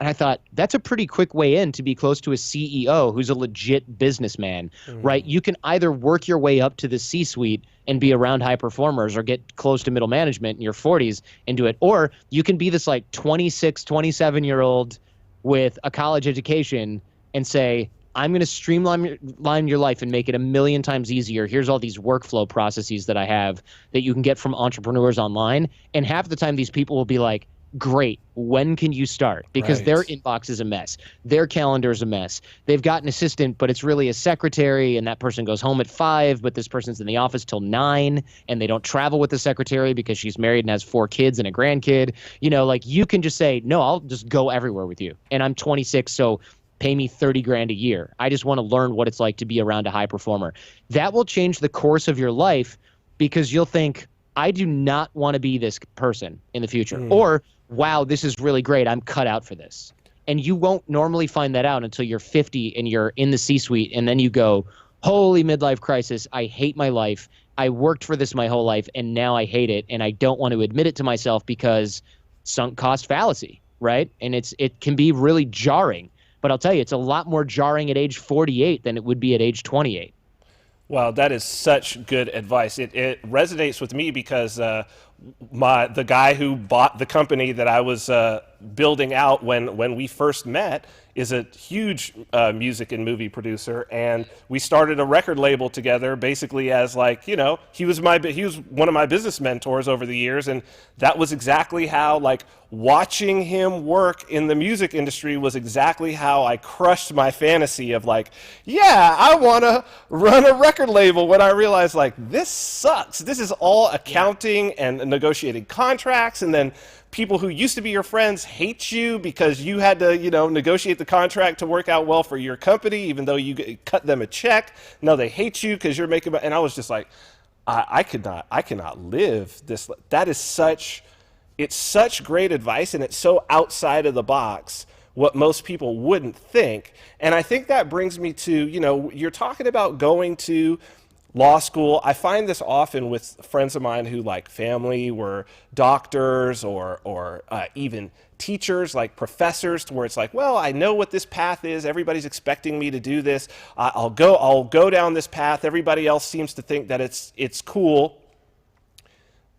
S6: I thought, that's a pretty quick way in to be close to a CEO who's a legit businessman, right? You can either work your way up to the C-suite and be around high performers, or get close to middle management in your 40s and do it. Or you can be this like 26, 27-year-old with a college education and say, I'm going to streamline your life and make it a million times easier. Here's all these workflow processes that I have that you can get from entrepreneurs online. And half the time these people will be like, great, when can you start? Because their inbox is a mess. Their calendar is a mess. They've got an assistant, but it's really a secretary, and that person goes home at 5, but this person's in the office till 9, and they don't travel with the secretary because she's married and has 4 kids and a grandkid. You know, like, you can just say, no, I'll just go everywhere with you. And I'm 26, so pay me $30,000 a year. I just want to learn what it's like to be around a high performer. That will change the course of your life, because you'll think, I do not want to be this person in the future. Or, wow, this is really great, I'm cut out for this. And you won't normally find that out until you're 50 and you're in the C-suite, and then you go, holy midlife crisis, I hate my life. I worked for this my whole life, and now I hate it, and I don't want to admit it to myself because sunk cost fallacy, right? And it can be really jarring. But I'll tell you, it's a lot more jarring at age 48 than it would be at age 28.
S1: Wow, that is such good advice. It resonates with me because the guy who bought the company that I was building out when we first met is a huge music and movie producer, and we started a record label together, basically as like, you know, he was one of my business mentors over the years, and that was exactly how, like, watching him work in the music industry was exactly how I crushed my fantasy of like, yeah, I want to run a record label, when I realized like, this sucks. This is all accounting and negotiating contracts, and then people who used to be your friends hate you because you had to, you know, negotiate the contract to work out well for your company, even though you cut them a check. Now they hate you because you're making, and I was just like, I cannot live this. That is it's such great advice, and it's so outside of the box, what most people wouldn't think. And I think that brings me to, you know, you're talking about going to law school. I find this often with friends of mine who, like, family were doctors or even teachers, like professors, to where it's like, well, I know what this path is. Everybody's expecting me to do this. I'll go down this path. Everybody else seems to think that it's cool.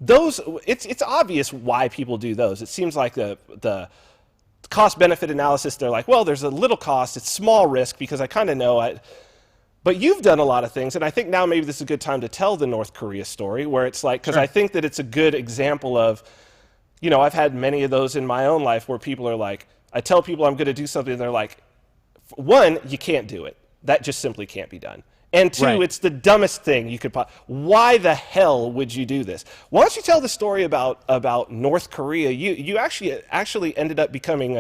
S1: It's obvious why people do those. It seems like the cost benefit analysis, they're like, well, there's a little cost, it's small risk because I kind of know it. But you've done a lot of things, and I think now maybe this is a good time to tell the North Korea story, where it's like, because I think that it's a good example of, you know, I've had many of those in my own life where people are like, I tell people I'm going to do something, and they're like, one, you can't do it. That just simply can't be done. And two, it's the dumbest thing you could why the hell would you do this? Why don't you tell the story about North Korea? You actually ended up becoming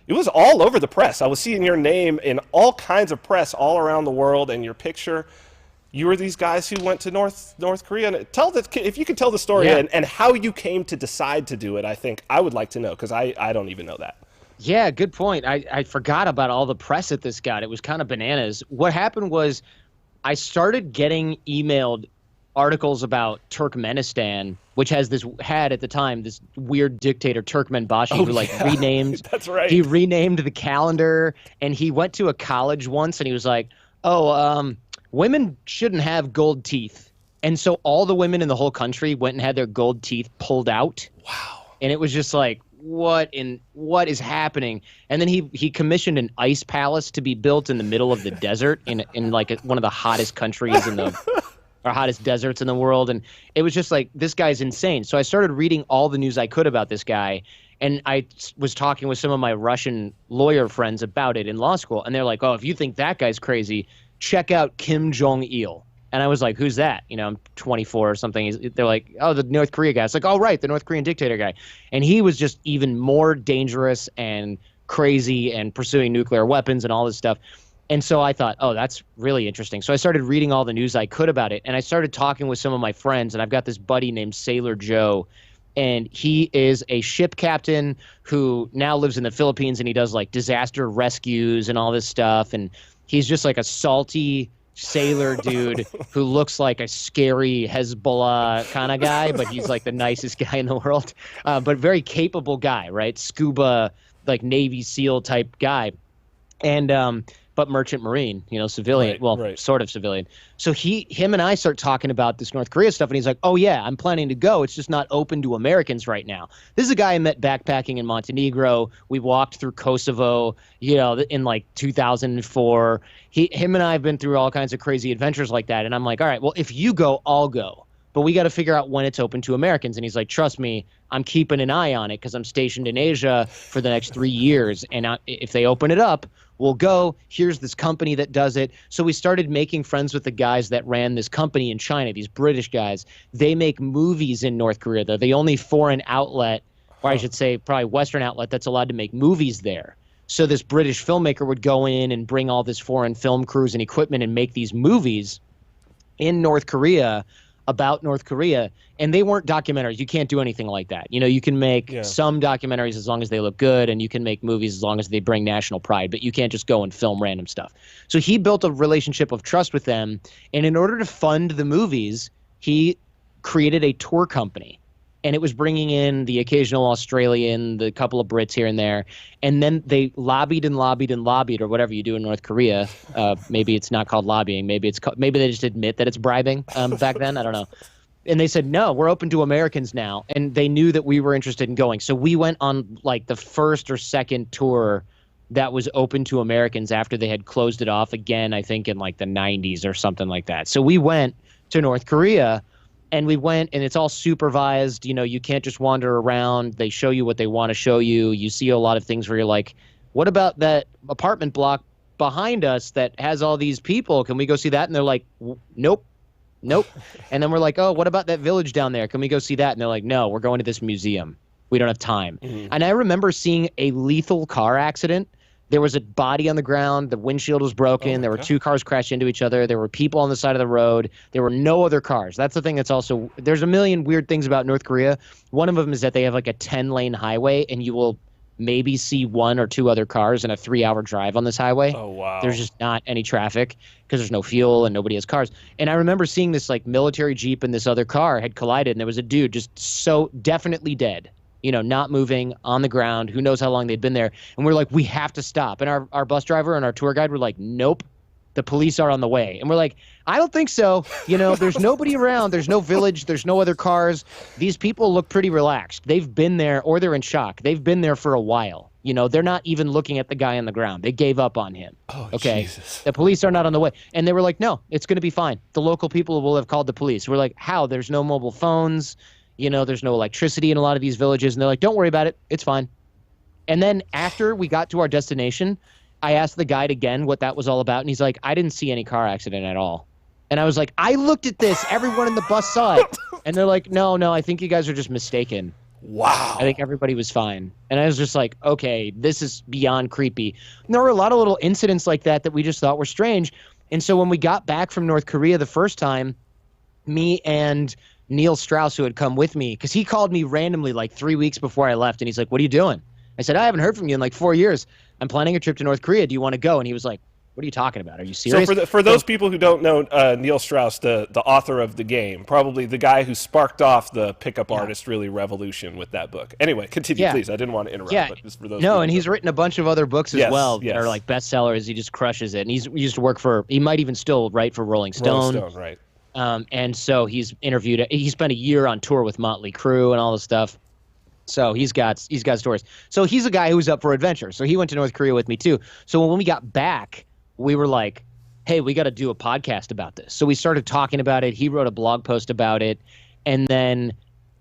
S1: it was all over the press. I was seeing your name in all kinds of press all around the world, and your picture. You were these guys who went to North Korea. And if you could tell the story and how you came to decide to do it, I think I would like to know, because I don't even know that.
S6: Yeah, good point. I forgot about all the press that this got. It was kind of bananas. What happened was, I started getting emailed articles about Turkmenistan, which had at the time this weird dictator Turkmenbashi who renamed.
S1: That's right.
S6: He renamed the calendar, and he went to a college once, and he was like, women shouldn't have gold teeth. And so all the women in the whole country went and had their gold teeth pulled out. Wow. And it was just like, what is happening? And then he commissioned an ice palace to be built in the middle of the desert in like one of the hottest countries or hottest deserts in the world. And it was just like, this guy's insane. So I started reading all the news I could about this guy, and I was talking with some of my Russian lawyer friends about it in law school, and they're like, oh, if you think that guy's crazy, check out Kim Jong-il. And I was like, who's that? You know, I'm 24 or something. They're like, oh, the North Korea guy. It's like, oh, right, the North Korean dictator guy. And he was just even more dangerous and crazy and pursuing nuclear weapons and all this stuff. And so I thought, oh, that's really interesting. So I started reading all the news I could about it. And I started talking with some of my friends. And I've got this buddy named Sailor Joe. And he is a ship captain who now lives in the Philippines. And he does like disaster rescues and all this stuff. And he's just like a salty sailor dude who looks like a scary Hezbollah kind of guy, but he's like the nicest guy in the world, but very capable guy, right? Scuba, like Navy SEAL type guy. And but merchant marine, you know, civilian, sort of civilian. So him and I start talking about this North Korea stuff, and he's like, oh yeah, I'm planning to go. It's just not open to Americans right now. This is a guy I met backpacking in Montenegro. We walked through Kosovo, you know, in like 2004. Him and I have been through all kinds of crazy adventures like that. And I'm like, all right, well, if you go, I'll go. But we got to figure out when it's open to Americans. And he's like, trust me, I'm keeping an eye on it because I'm stationed in Asia for the next 3 years. And if they open it up, we'll go. Here's this company that does it. So we started making friends with the guys that ran this company in China, these British guys. They make movies in North Korea. They're the only foreign outlet, or I should say probably Western outlet, that's allowed to make movies there. So this British filmmaker would go in and bring all this foreign film crews and equipment and make these movies in North Korea about North Korea, and they weren't documentaries. You can't do anything like that. You know, you can make some documentaries as long as they look good, and you can make movies as long as they bring national pride, but you can't just go and film random stuff. So he built a relationship of trust with them, and in order to fund the movies, he created a tour company. and it was bringing in the occasional Australian, the couple of Brits here and there. And then they lobbied and lobbied and lobbied, or whatever you do in North Korea. Maybe it's not called lobbying. Maybe maybe they just admit that it's bribing back then. I don't know. And they said, no, we're open to Americans now. And they knew that we were interested in going. So we went on like the first or second tour that was open to Americans after they had closed it off again, I think in like the 90s or something like that. So we went to North Korea, and we went, and it's all supervised. You know, you can't just wander around. They show you what they want to show you. You see a lot of things where you're like, what about that apartment block behind us that has all these people? Can we go see that? And they're like, nope. And then we're like, oh, what about that village down there? Can we go see that? And they're like, no, we're going to this museum. We don't have time. And I remember seeing a lethal car accident. There was a body on the ground. The windshield was broken. There were two cars crashed into each other. There were people on the side of the road. There were no other cars. That's the thing that's also – there's a million weird things about North Korea. One of them is that they have like a 10-lane highway, and you will maybe see one or two other cars in a 3-hour drive on this highway.
S1: Oh, wow.
S6: There's just not any traffic because there's no fuel and nobody has cars. And I remember seeing this like military Jeep and this other car had collided, and there was a dude just so definitely dead. You know, not moving on the ground. Who knows how long they'd been there. And we're like, we have to stop. And our bus driver and our tour guide were like, nope, the police are on the way. And we're like, I don't think so. You know, there's nobody around. There's no village. There's no other cars. These people look pretty relaxed. They've been there, or they're in shock. They've been there for a while. You know, they're not even looking at the guy on the ground. They gave up on him.
S1: Oh,
S6: okay.
S1: Jesus.
S6: The police are not on the way. And they were like, no, it's going to be fine. The local people will have called the police. We're like, how? There's no mobile phones. You know, there's no electricity in a lot of these villages. And they're like, don't worry about it. It's fine. And then after we got to our destination, I asked the guide again what that was all about. And he's like, I didn't see any car accident at all. And I was like, I looked at this. Everyone in the bus saw it. And they're like, no, I think you guys are just mistaken.
S1: Wow.
S6: I think everybody was fine. And I was just like, okay, this is beyond creepy. And there were a lot of little incidents like that we just thought were strange. And so when we got back from North Korea the first time, me and Neil Strauss, who had come with me, because he called me randomly like 3 weeks before I left, and he's like, what are you doing? I said, I haven't heard from you in like 4 years. I'm planning a trip to North Korea. Do you want to go? And he was like, what are you talking about? Are you serious?
S1: So for those people who don't know Neil Strauss, the author of the game, probably the guy who sparked off the pickup artist really revolution with that book. Anyway, continue, please. I didn't want to interrupt. But just for those
S6: and he's written a bunch of other books as well that are
S1: yes.
S6: like bestsellers. He just crushes it. And he used to work he might even still write for Rolling Stone.
S1: Rolling Stone, right.
S6: And so he spent a year on tour with Motley Crue and all this stuff. So he's got stories. So he's a guy who's up for adventure. So he went to North Korea with me too. So when we got back, we were like, hey, we got to do a podcast about this. So we started talking about it. He wrote a blog post about it. And then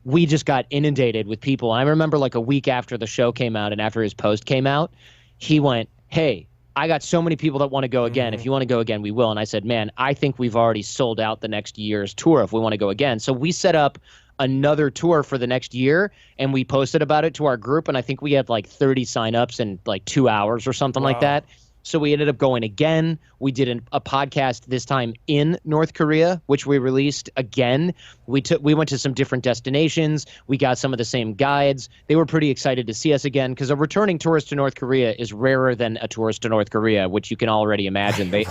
S6: we just got inundated with people. And I remember like a week after the show came out and after his post came out, he went, hey, I got so many people that want to go again. If you want to go again, we will. And I said, man, I think we've already sold out the next year's tour if we want to go again. So we set up another tour for the next year, and we posted about it to our group. And I think we had like 30 signups in like 2 hours or something like that. So we ended up going again. We did a podcast this time in North Korea, which we released again. We went to some different destinations. We got some of the same guides. They were pretty excited to see us again because a returning tourist to North Korea is rarer than a tourist to North Korea, which you can already imagine. I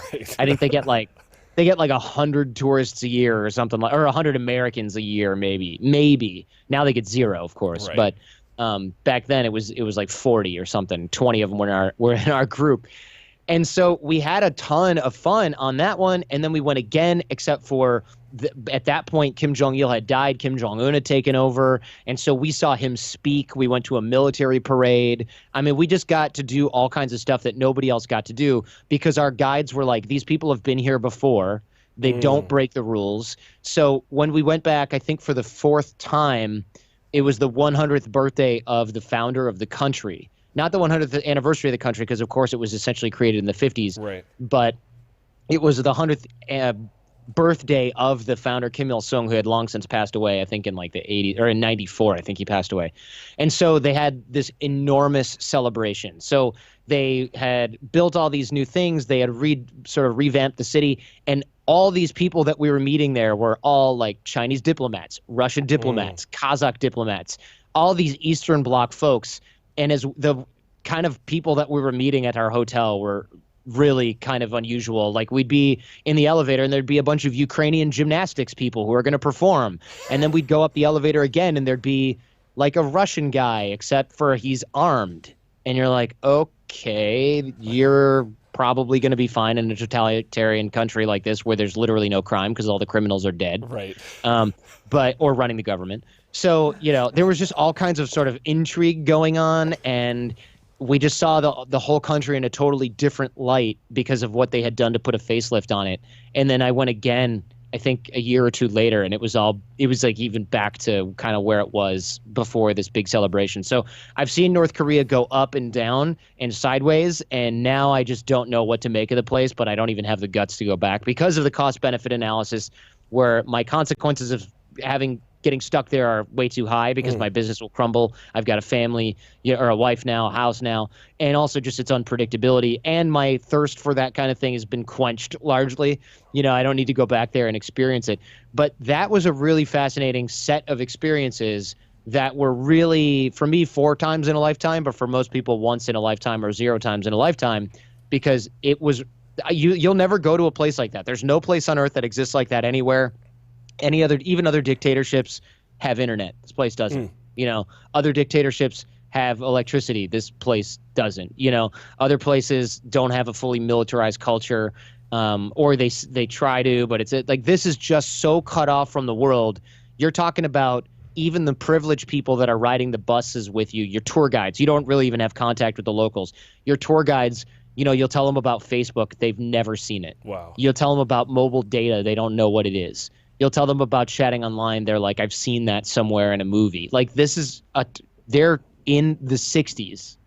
S6: think they get like 100 tourists a year or something like, or 100 Americans a year, maybe. Now they get 0, of course, but back then it was like 40 or something. 20 of them were in our group. And so we had a ton of fun on that one. And then we went again, except for at that point, Kim Jong-il had died. Kim Jong-un had taken over. And so we saw him speak. We went to a military parade. I mean, we just got to do all kinds of stuff that nobody else got to do because our guides were like, these people have been here before. They don't break the rules. So when we went back, I think for the 4th time, it was the 100th birthday of the founder of the country. Not the 100th anniversary of the country, because, of course, it was essentially created in the 50s. Right. But it was the 100th birthday of the founder, Kim Il-sung, who had long since passed away, I think in like the 80s, or in 94, I think he passed away. And so they had this enormous celebration. So they had built all these new things. They had sort of revamped the city. And all these people that we were meeting there were all like Chinese diplomats, Russian diplomats, Kazakh diplomats, all these Eastern Bloc folks. And as the kind of people that we were meeting at our hotel were really kind of unusual. Like we'd be in the elevator and there'd be a bunch of Ukrainian gymnastics people who are going to perform. And then we'd go up the elevator again and there'd be like a Russian guy, except for he's armed. And you're like, okay, you're probably going to be fine in a totalitarian country like this where there's literally no crime because all the criminals are dead.
S1: Right.
S6: Or running the government. So, there was just all kinds of sort of intrigue going on, and we just saw the whole country in a totally different light because of what they had done to put a facelift on it. And then I went again, I think a year or two later, and it was like even back to kind of where it was before this big celebration. So I've seen North Korea go up and down and sideways, and now I just don't know what to make of the place, but I don't even have the guts to go back because of the cost-benefit analysis, where my consequences of getting stuck there are way too high because my business will crumble. I've got a family, or a wife now, a house now, and also just its unpredictability. And my thirst for that kind of thing has been quenched largely. I don't need to go back there and experience it. But that was a really fascinating set of experiences that were really, for me, 4 times in a lifetime, but for most people, once in a lifetime or 0 times in a lifetime, because it was, you'll never go to a place like that. There's no place on earth that exists like that anywhere. Even other dictatorships have internet. This place doesn't. Other dictatorships have electricity. This place doesn't. Other places don't have a fully militarized culture, or they try to, but it's like this is just so cut off from the world. You're talking about even the privileged people that are riding the buses with you, your tour guides. You don't really even have contact with the locals. Your tour guides, you'll tell them about Facebook. They've never seen it.
S1: Wow.
S6: You'll tell them about mobile data. They don't know what it is. You'll tell them about chatting online. They're like, I've seen that somewhere in a movie. Like they're in the 60s,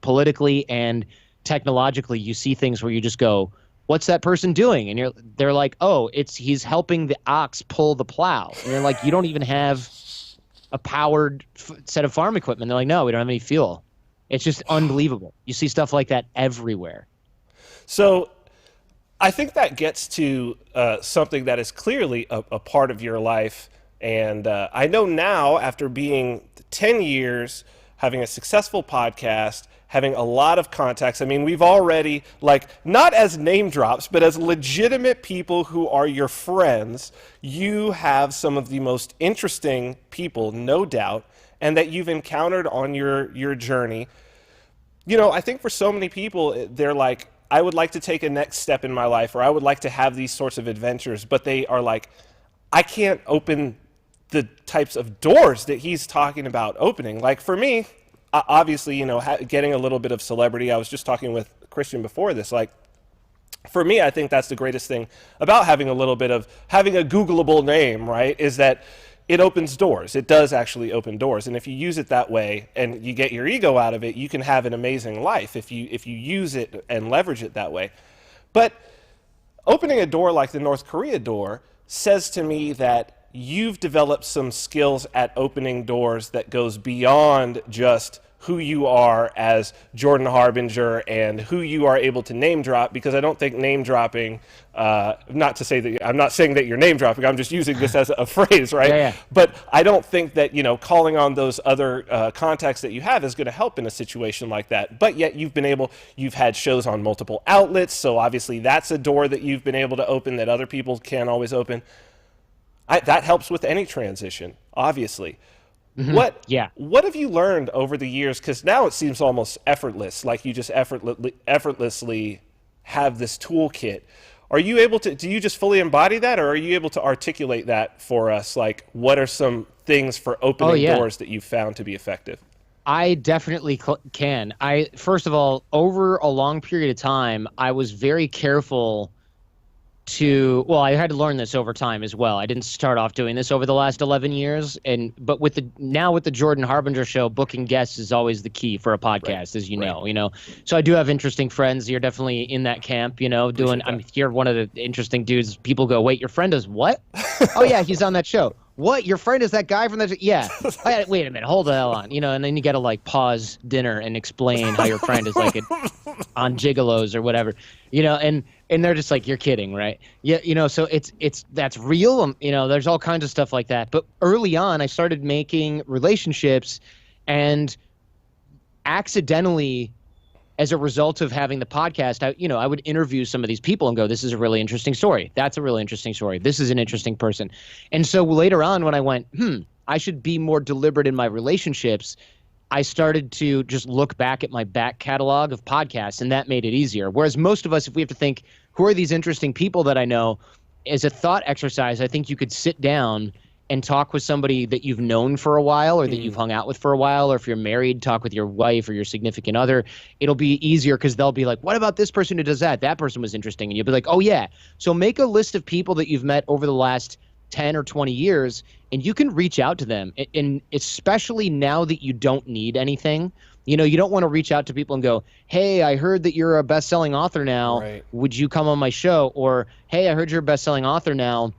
S6: politically and technologically. You see things where you just go, what's that person doing? And they're like, oh, he's helping the ox pull the plow. And you're like, you don't even have a powered set of farm equipment. They're like, no, we don't have any fuel. It's just unbelievable. You see stuff like that everywhere.
S1: So I think that gets to something that is clearly a part of your life. And I know now, after being 10 years, having a successful podcast, having a lot of contacts, I mean, we've already, not as name drops, but as legitimate people who are your friends, you have some of the most interesting people, no doubt, and that you've encountered on your journey. I think for so many people, they're like, I would like to take a next step in my life, or I would like to have these sorts of adventures, but they are like, I can't open the types of doors that he's talking about opening. Like for me, obviously, getting a little bit of celebrity, I was just talking with Christian before this, for me, I think that's the greatest thing about having a Googleable name, right, is that it opens doors. It does actually open doors. And if you use it that way and you get your ego out of it, you can have an amazing life if you use it and leverage it that way. But opening a door like the North Korea door says to me that you've developed some skills at opening doors that goes beyond just who you are as Jordan Harbinger and who you are able to name drop, because I don't think name dropping, not to say that, I'm not saying that you're name dropping, I'm just using this as a phrase, right?
S6: Yeah.
S1: But I don't think that, calling on those other contacts that you have is going to help in a situation like that. But yet you've had shows on multiple outlets, so obviously that's a door that you've been able to open that other people can't always open. That helps with any transition, obviously.
S6: Mm-hmm.
S1: What have you learned over the years? Because now it seems almost effortless, like you just effortlessly have this toolkit. Are you able to, do you just fully embody that, or are you able to articulate that for us? Like, what are some things for opening doors that you've found to be effective?
S6: I definitely can. First of all, over a long period of time, I was very careful I had to learn this over time as well. I didn't start off doing this over the last 11 years. But with the Jordan Harbinger show, booking guests is always the key for a podcast, as you know. So I do have interesting friends. You're definitely in that camp, you're one of the interesting dudes. People go, wait, your friend does what? Oh yeah, he's on that show. What? Your friend is that guy from that? Yeah. Wait a minute. Hold the hell on. And then you got to pause dinner and explain how your friend is on Gigolos or whatever, and they're just like, you're kidding, right? Yeah. So that's real. There's all kinds of stuff like that. But early on, I started making relationships and accidentally as a result of having the podcast, I would interview some of these people and go, this is a really interesting story. That's a really interesting story. This is an interesting person. And so later on when I went, I should be more deliberate in my relationships, I started to just look back at my back catalog of podcasts, and that made it easier. Whereas most of us, if we have to think, who are these interesting people that I know, as a thought exercise, I think you could sit down and talk with somebody that you've known for a while or that you've hung out with for a while, or if you're married, talk with your wife or your significant other. It'll be easier because they'll be like, what about this person who does that? That person was interesting. And you'll be like, oh, yeah. So make a list of people that you've met over the last 10 or 20 years, and you can reach out to them. And especially now that you don't need anything, you don't want to reach out to people and go, hey, I heard that you're a best-selling author now.
S1: Right.
S6: Would you come on my show? Or, hey, I heard you're a best-selling author now.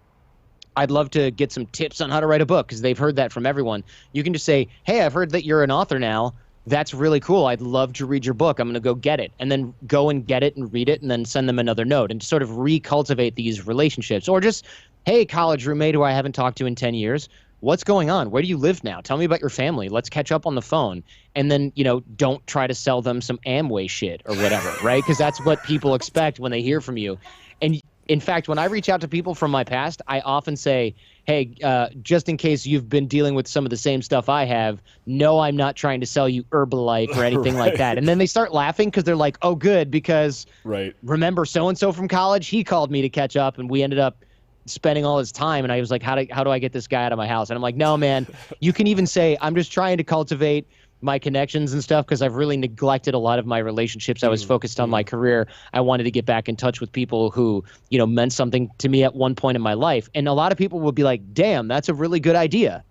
S6: I'd love to get some tips on how to write a book, because they've heard that from everyone. You can just say, hey, I've heard that you're an author now. That's really cool. I'd love to read your book. I'm going to go get it. And then go and get it and read it and then send them another note and sort of recultivate these relationships. Or just, hey, college roommate who I haven't talked to in 10 years, what's going on? Where do you live now? Tell me about your family. Let's catch up on the phone. And then, don't try to sell them some Amway shit or whatever, right? Because that's what people expect when they hear from you. And in fact, when I reach out to people from my past, I often say, hey, just in case you've been dealing with some of the same stuff I have, no, I'm not trying to sell you Herbalife or anything like that. And then they start laughing because they're like, oh, good, because remember so-and-so from college? He called me to catch up, and we ended up spending all his time. And I was like, how do I get this guy out of my house? And I'm like, no, man, you can even say, I'm just trying to cultivate my connections and stuff because I've really neglected a lot of my relationships. I was focused on my career. I wanted to get back in touch with people who, meant something to me at one point in my life. And a lot of people would be like, damn, that's a really good idea.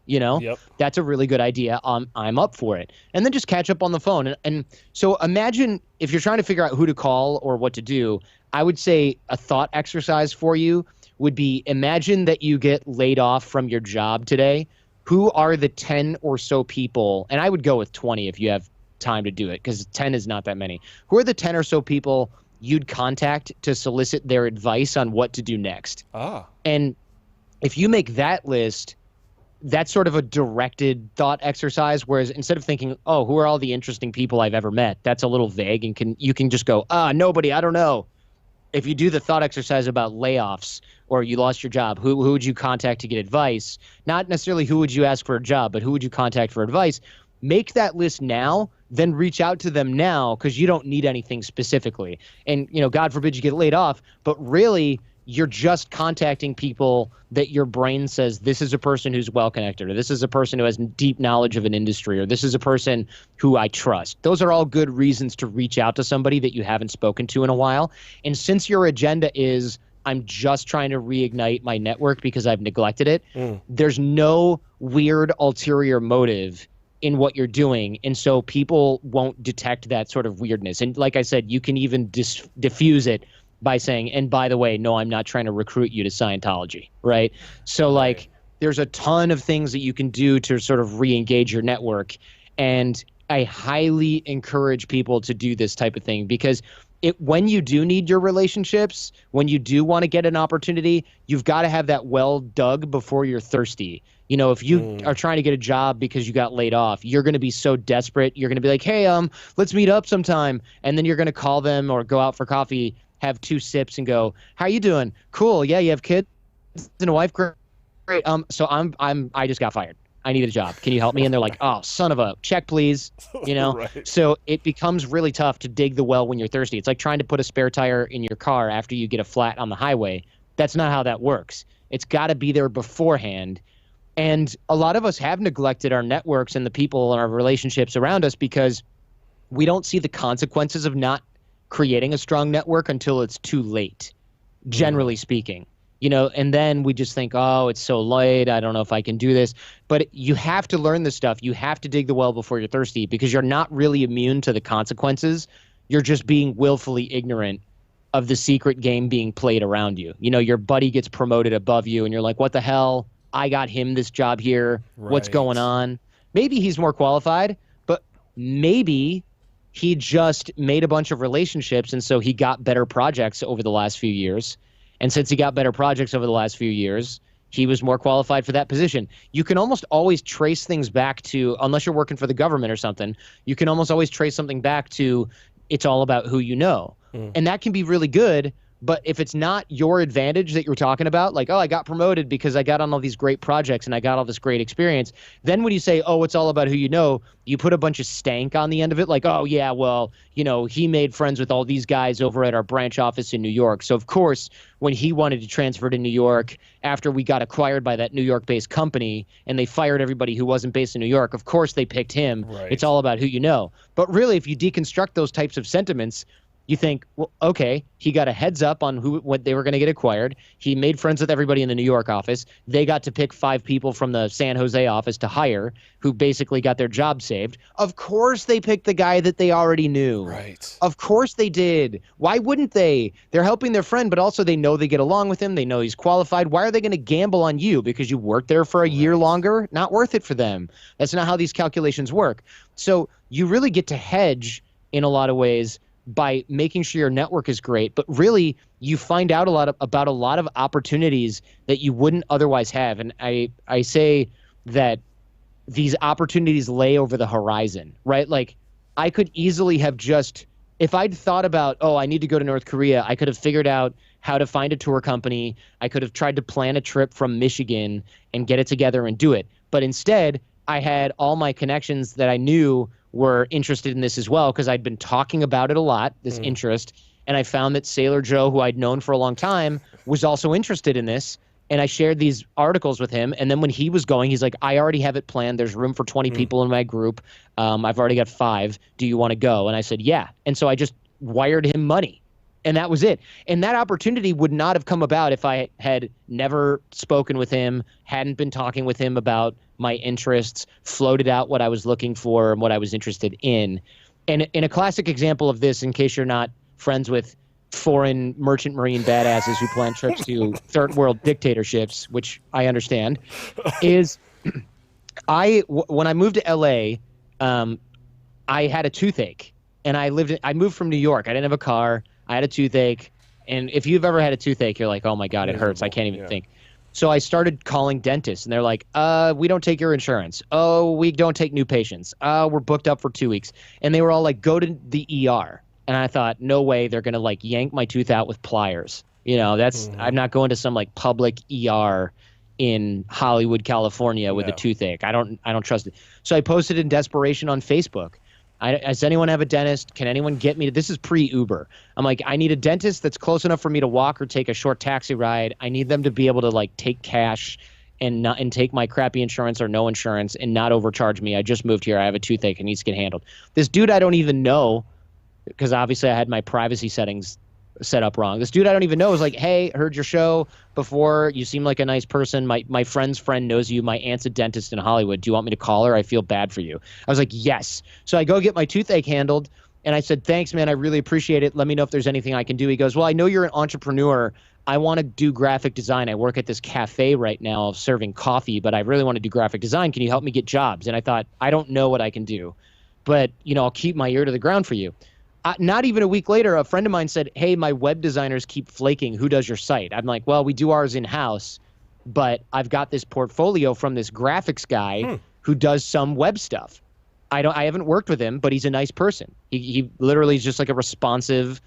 S6: That's a really good idea. I'm up for it. And then just catch up on the phone. And so imagine if you're trying to figure out who to call or what to do, I would say a thought exercise for you would be, imagine that you get laid off from your job today. Who are the 10 or so people, and I would go with 20 if you have time to do it, because 10 is not that many. Who are the 10 or so people you'd contact to solicit their advice on what to do next? And if you make that list, that's sort of a directed thought exercise, whereas instead of thinking, oh, who are all the interesting people I've ever met, that's a little vague, and you can just go, nobody, I don't know. If you do the thought exercise about layoffs or you lost your job, who would you contact to get advice? Not necessarily who would you ask for a job, but who would you contact for advice? Make that list now, then reach out to them now, because you don't need anything specifically. And, God forbid you get laid off, but really you're just contacting people that your brain says, this is a person who's well-connected, or this is a person who has deep knowledge of an industry, or this is a person who I trust. Those are all good reasons to reach out to somebody that you haven't spoken to in a while. And since your agenda is, I'm just trying to reignite my network because I've neglected it, there's no weird ulterior motive in what you're doing. And so people won't detect that sort of weirdness. And like I said, you can even diffuse it by saying, and by the way, no, I'm not trying to recruit you to Scientology, right? So there's a ton of things that you can do to sort of re-engage your network. And I highly encourage people to do this type of thing, because when you do need your relationships, when you do want to get an opportunity, you've got to have that well dug before you're thirsty. If you are trying to get a job because you got laid off, you're going to be so desperate. You're going to be like, hey, let's meet up sometime. And then you're going to call them or go out for coffee, have 2 sips and go, how you doing? Cool. Yeah. You have kids and a wife. Great. So I just got fired. I need a job. Can you help me? And they're like, oh, son of a check, please. Right. So it becomes really tough to dig the well when you're thirsty. It's like trying to put a spare tire in your car after you get a flat on the highway. That's not how that works. It's got to be there beforehand. And a lot of us have neglected our networks and the people and our relationships around us because we don't see the consequences of not creating a strong network until it's too late, generally speaking. And then we just think, oh, it's so late. I don't know if I can do this. But you have to learn this stuff. You have to dig the well before you're thirsty, because you're not really immune to the consequences. You're just being willfully ignorant of the secret game being played around you. Your buddy gets promoted above you and you're like, what the hell? I got him this job here. Right. What's going on? Maybe he's more qualified, but maybe he just made a bunch of relationships, and so he got better projects over the last few years. And since he got better projects over the last few years, he was more qualified for that position. You can almost always trace things back to, unless you're working for the government or something, you can almost always trace something back to it's all about who you know. And that can be really good. But if it's not your advantage that you're talking about, like, oh, I got promoted because I got on all these great projects and I got all this great experience, then when you say, oh, it's all about who you know, you put a bunch of stank on the end of it. Like, oh, yeah, well, you know, he made friends with all these guys over at our branch office in New York. So, of course, when he wanted to transfer to New York after we got acquired by that New York-based company and they fired everybody who wasn't based in New York, of course they picked him.
S1: Right.
S6: It's all about who you know. But really, if you deconstruct those types of sentiments, you think, well, okay, he got a heads up on what they were going to get acquired. He made friends with everybody in the New York office. They got to pick 5 people from the San Jose office to hire who basically got their job saved. Of course they picked the guy that they already knew.
S1: Right.
S6: Of course they did. Why wouldn't they? They're helping their friend, but also they know they get along with him. They know he's qualified. Why are they going to gamble on you because you worked there for a year longer? Not worth it for them. That's not how these calculations work. So you really get to hedge in a lot of ways by making sure your network is great, but really you find out about a lot of opportunities that you wouldn't otherwise have. And I say that these opportunities lay over the horizon, right? Like I could easily have just, if I'd thought about, oh, I need to go to North Korea, I could have figured out how to find a tour company. I could have tried to plan a trip from Michigan and get it together and do it. But instead, I had all my connections that I knew were interested in this as well because I'd been talking about it a lot, this interest, and I found that Sailor Joe, who I'd known for a long time, was also interested in this, and I shared these articles with him, and then when he was going, he's like, I already have it planned. There's room for 20 people in my group. I've already got 5. Do you want to go? And I said, yeah. And so I just wired him money, and that was it. And that opportunity would not have come about if I had never spoken with him, hadn't been talking with him about my interests, floated out what I was looking for and what I was interested in. And in a classic example of this, in case you're not friends with foreign merchant marine badasses who plan trips to third world dictatorships, which I understand, is when I moved to LA, I had a toothache, and I moved from New York. I didn't have a car. I had a toothache. And if you've ever had a toothache, you're like, oh my God, it hurts. I can't even think. So I started calling dentists, and they're like, we don't take your insurance. Oh, we don't take new patients. We're booked up for 2 weeks. And they were all like, go to the ER. And I thought, no way, they're going to like yank my tooth out with pliers. You know, I'm not going to some like public ER in Hollywood, California with a toothache. I don't trust it. So I posted in desperation on Facebook. Does anyone have a dentist? Can anyone get me? This is pre-Uber. I'm like, I need a dentist that's close enough for me to walk or take a short taxi ride. I need them to be able to like take cash and take my crappy insurance or no insurance and not overcharge me. I just moved here. I have a toothache. It needs to get handled. This dude I don't even know, because obviously I had my privacy settings set up wrong. This dude I don't even know is like, hey, heard your show before. You seem like a nice person. My friend's friend knows you. My aunt's a dentist in Hollywood. Do you want me to call her? I feel bad for you. I was like, yes. So I go get my toothache handled, and I said, thanks, man. I really appreciate it. Let me know if there's anything I can do. He goes, well, I know you're an entrepreneur. I want to do graphic design. I work at this cafe right now serving coffee, but I really want to do graphic design. Can you help me get jobs? And I thought, I don't know what I can do, but I'll keep my ear to the ground for you. Not even a week later, a friend of mine said, hey, my web designers keep flaking. Who does your site? I'm like, well, we do ours in-house, but I've got this portfolio from this graphics guy who does some web stuff. I haven't worked with him, but he's a nice person. He literally is just like a responsive,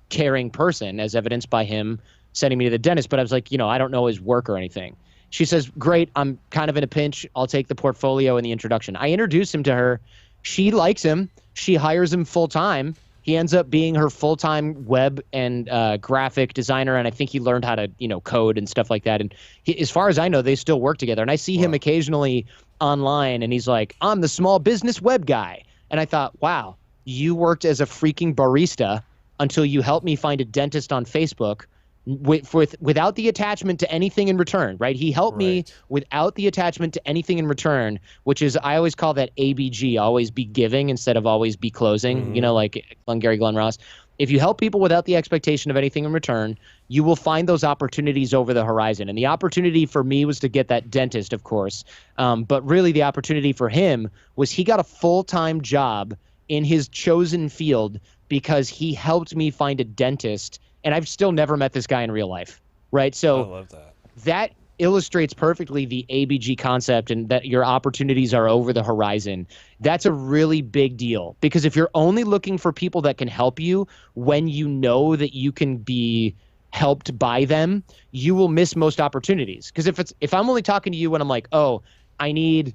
S6: caring person, as evidenced by him sending me to the dentist. But I was like, I don't know his work or anything. She says, great, I'm kind of in a pinch. I'll take the portfolio and the introduction. I introduced him to her. She likes him. She hires him full-time. He ends up being her full-time web and graphic designer, and I think he learned how to, code and stuff like that. And as far as I know, they still work together. And I see him occasionally online, and he's like, I'm the small business web guy. And I thought, wow, you worked as a freaking barista until you helped me find a dentist on Facebook without the attachment to anything in return, right? He helped me without the attachment to anything in return, which is, I always call that ABG, always be giving instead of always be closing, like Gary Glenn Ross. If you help people without the expectation of anything in return, you will find those opportunities over the horizon. And the opportunity for me was to get that dentist, of course. But really the opportunity for him was he got a full-time job in his chosen field because he helped me find a dentist. And I've still never met this guy in real life, right? So
S1: I love that.
S6: That illustrates perfectly the ABG concept and that your opportunities are over the horizon. That's a really big deal, because if you're only looking for people that can help you when you know that you can be helped by them, you will miss most opportunities. Because if I'm only talking to you when I'm like, oh, I need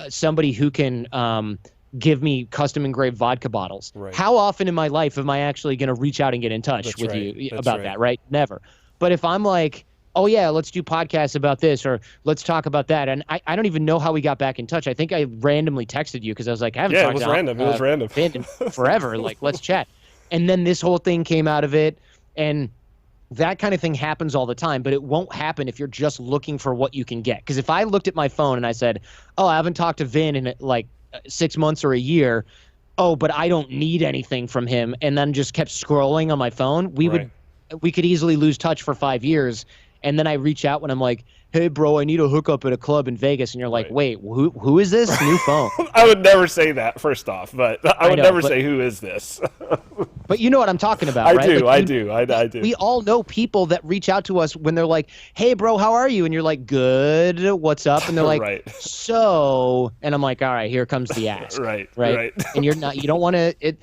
S6: somebody who can give me custom engraved vodka bottles.
S1: Right.
S6: How often in my life am I actually going to reach out and get in touch with you about that, right? Never. But if I'm like, oh yeah, let's do podcasts about this, or let's talk about that, and I don't even know how we got back in touch. I think I randomly texted you because I was like, I haven't talked to
S1: random. It was random.
S6: Vin in forever. Like, let's chat. And then this whole thing came out of it, and that kind of thing happens all the time, but it won't happen if you're just looking for what you can get. Because if I looked at my phone and I said, oh, I haven't talked to Vin in like 6 months or a year, oh, but I don't need anything from him, and then just kept scrolling on my phone, we could easily lose touch for 5 years. And then I reach out when I'm like, hey, bro, I need a hookup at a club in Vegas. And you're like, wait, who is this? New phone.
S1: I would never say that, first off, but I would never say, who is this?
S6: But you know what I'm talking about, right?
S1: I do.
S6: We all know people that reach out to us when they're like, hey, bro, how are you? And you're like, good, what's up? And they're like, so, and I'm like, all right, here comes the ask. Right. And you don't want to,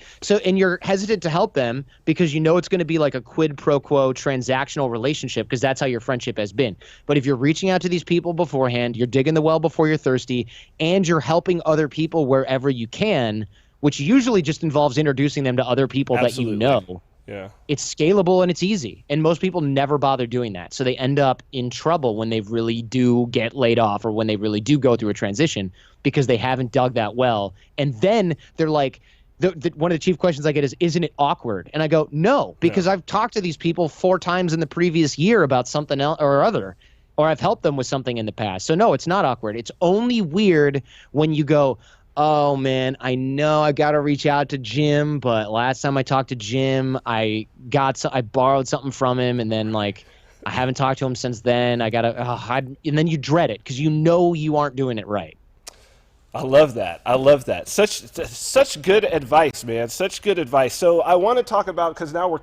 S6: and you're hesitant to help them because you know it's going to be like a quid pro quo transactional relationship, because that's how your friendship has been. But if you're reaching out to these people beforehand, you're digging the well before you're thirsty, and you're helping other people wherever you can, which usually just involves introducing them to other people that you know.
S1: Yeah.
S6: It's scalable and it's easy. And most people never bother doing that. So they end up in trouble when they really do get laid off, or when they really do go through a transition, because they haven't dug that well. And then they're like, one of the chief questions I get is, isn't it awkward? And I go, no, because I've talked to these people 4 times in the previous year about something else or other, or I've helped them with something in the past. So no, it's not awkward. It's only weird when you go, oh man, I know I got to reach out to Jim, but last time I talked to Jim, I borrowed something from him, and then like I haven't talked to him since then. And then you dread it because you know you aren't doing it right.
S1: I love that. Such good advice, man. Such good advice. So I want to talk about, because now we're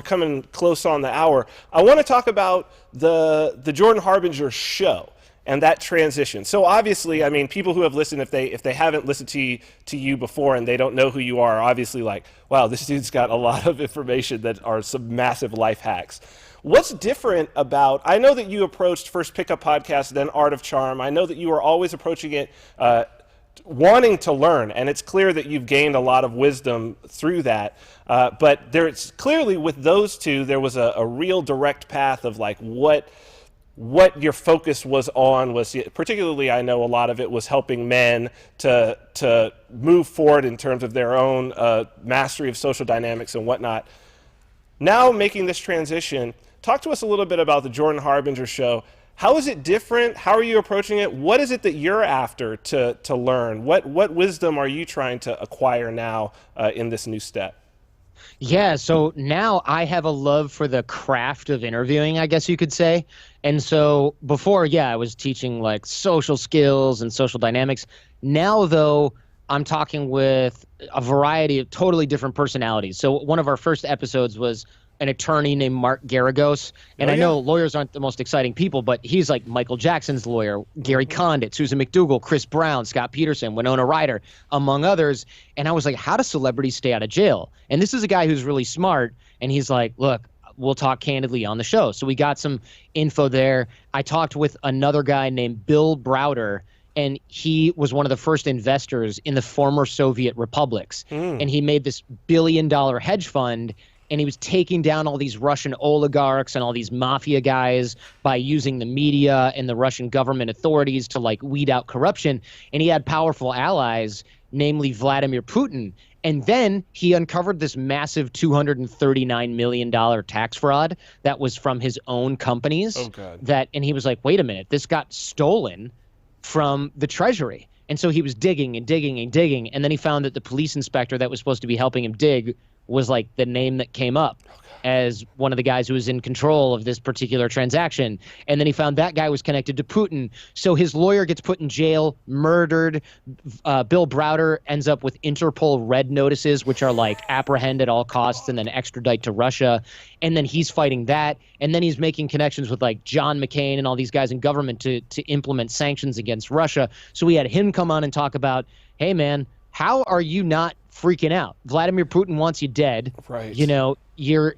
S1: coming close on the hour. I want to talk about the Jordan Harbinger show and that transition. So obviously, I mean, people who have listened, if they haven't listened to you before and they don't know who you are obviously like, wow, this dude's got a lot of information that are some massive life hacks. What's different about, I know that you approached first Pickup Podcast, then Art of Charm. I know that you were always approaching it wanting to learn, and it's clear that you've gained a lot of wisdom through that. But there's clearly, with those two, there was a real direct path of like what your focus was on. Was particularly, I know a lot of it was helping men to move forward in terms of their own mastery of social dynamics and whatnot. Now making this transition, talk to us a little bit about the Jordan Harbinger show. How is it different? How are you approaching it? What is it that you're after to learn? What wisdom are you trying to acquire now in this new step?
S6: Yeah, so now I have a love for the craft of interviewing, I guess you could say. And so before, I was teaching like social skills and social dynamics. Now, though, I'm talking with a variety of totally different personalities. So one of our first episodes was an attorney named Mark Garagos. And I know lawyers aren't the most exciting people, but he's like Michael Jackson's lawyer, Gary Condit, Susan McDougal, Chris Brown, Scott Peterson, Winona Ryder, among others. And I was like, how do celebrities stay out of jail? And this is a guy who's really smart. And he's like, look, we'll talk candidly on the show. So we got some info there. I talked with another guy named Bill Browder, and he was one of the first investors in the former Soviet republics. And he made this $1 billion hedge fund, and he was taking down all these Russian oligarchs and all these mafia guys by using the media and the Russian government authorities to like weed out corruption. And he had powerful allies, namely Vladimir Putin. And then he uncovered this massive $239 million tax fraud that was from his own companies.
S1: Oh, God.
S6: And he was like, wait a minute, this got stolen from the Treasury. And so he was digging and digging and digging. And then he found that the police inspector that was supposed to be helping him dig was like the name that came up as one of the guys who was in control of this particular transaction. And then he found that guy was connected to Putin. So his lawyer gets put in jail, murdered. Bill Browder ends up with Interpol red notices, which are like apprehend at all costs and then extradite to Russia. And then he's fighting that. And then he's making connections with like John McCain and all these guys in government to implement sanctions against Russia. So we had him come on and talk about, hey, man, how are you not freaking out? Vladimir Putin wants you dead.
S1: Right.
S6: You know, you're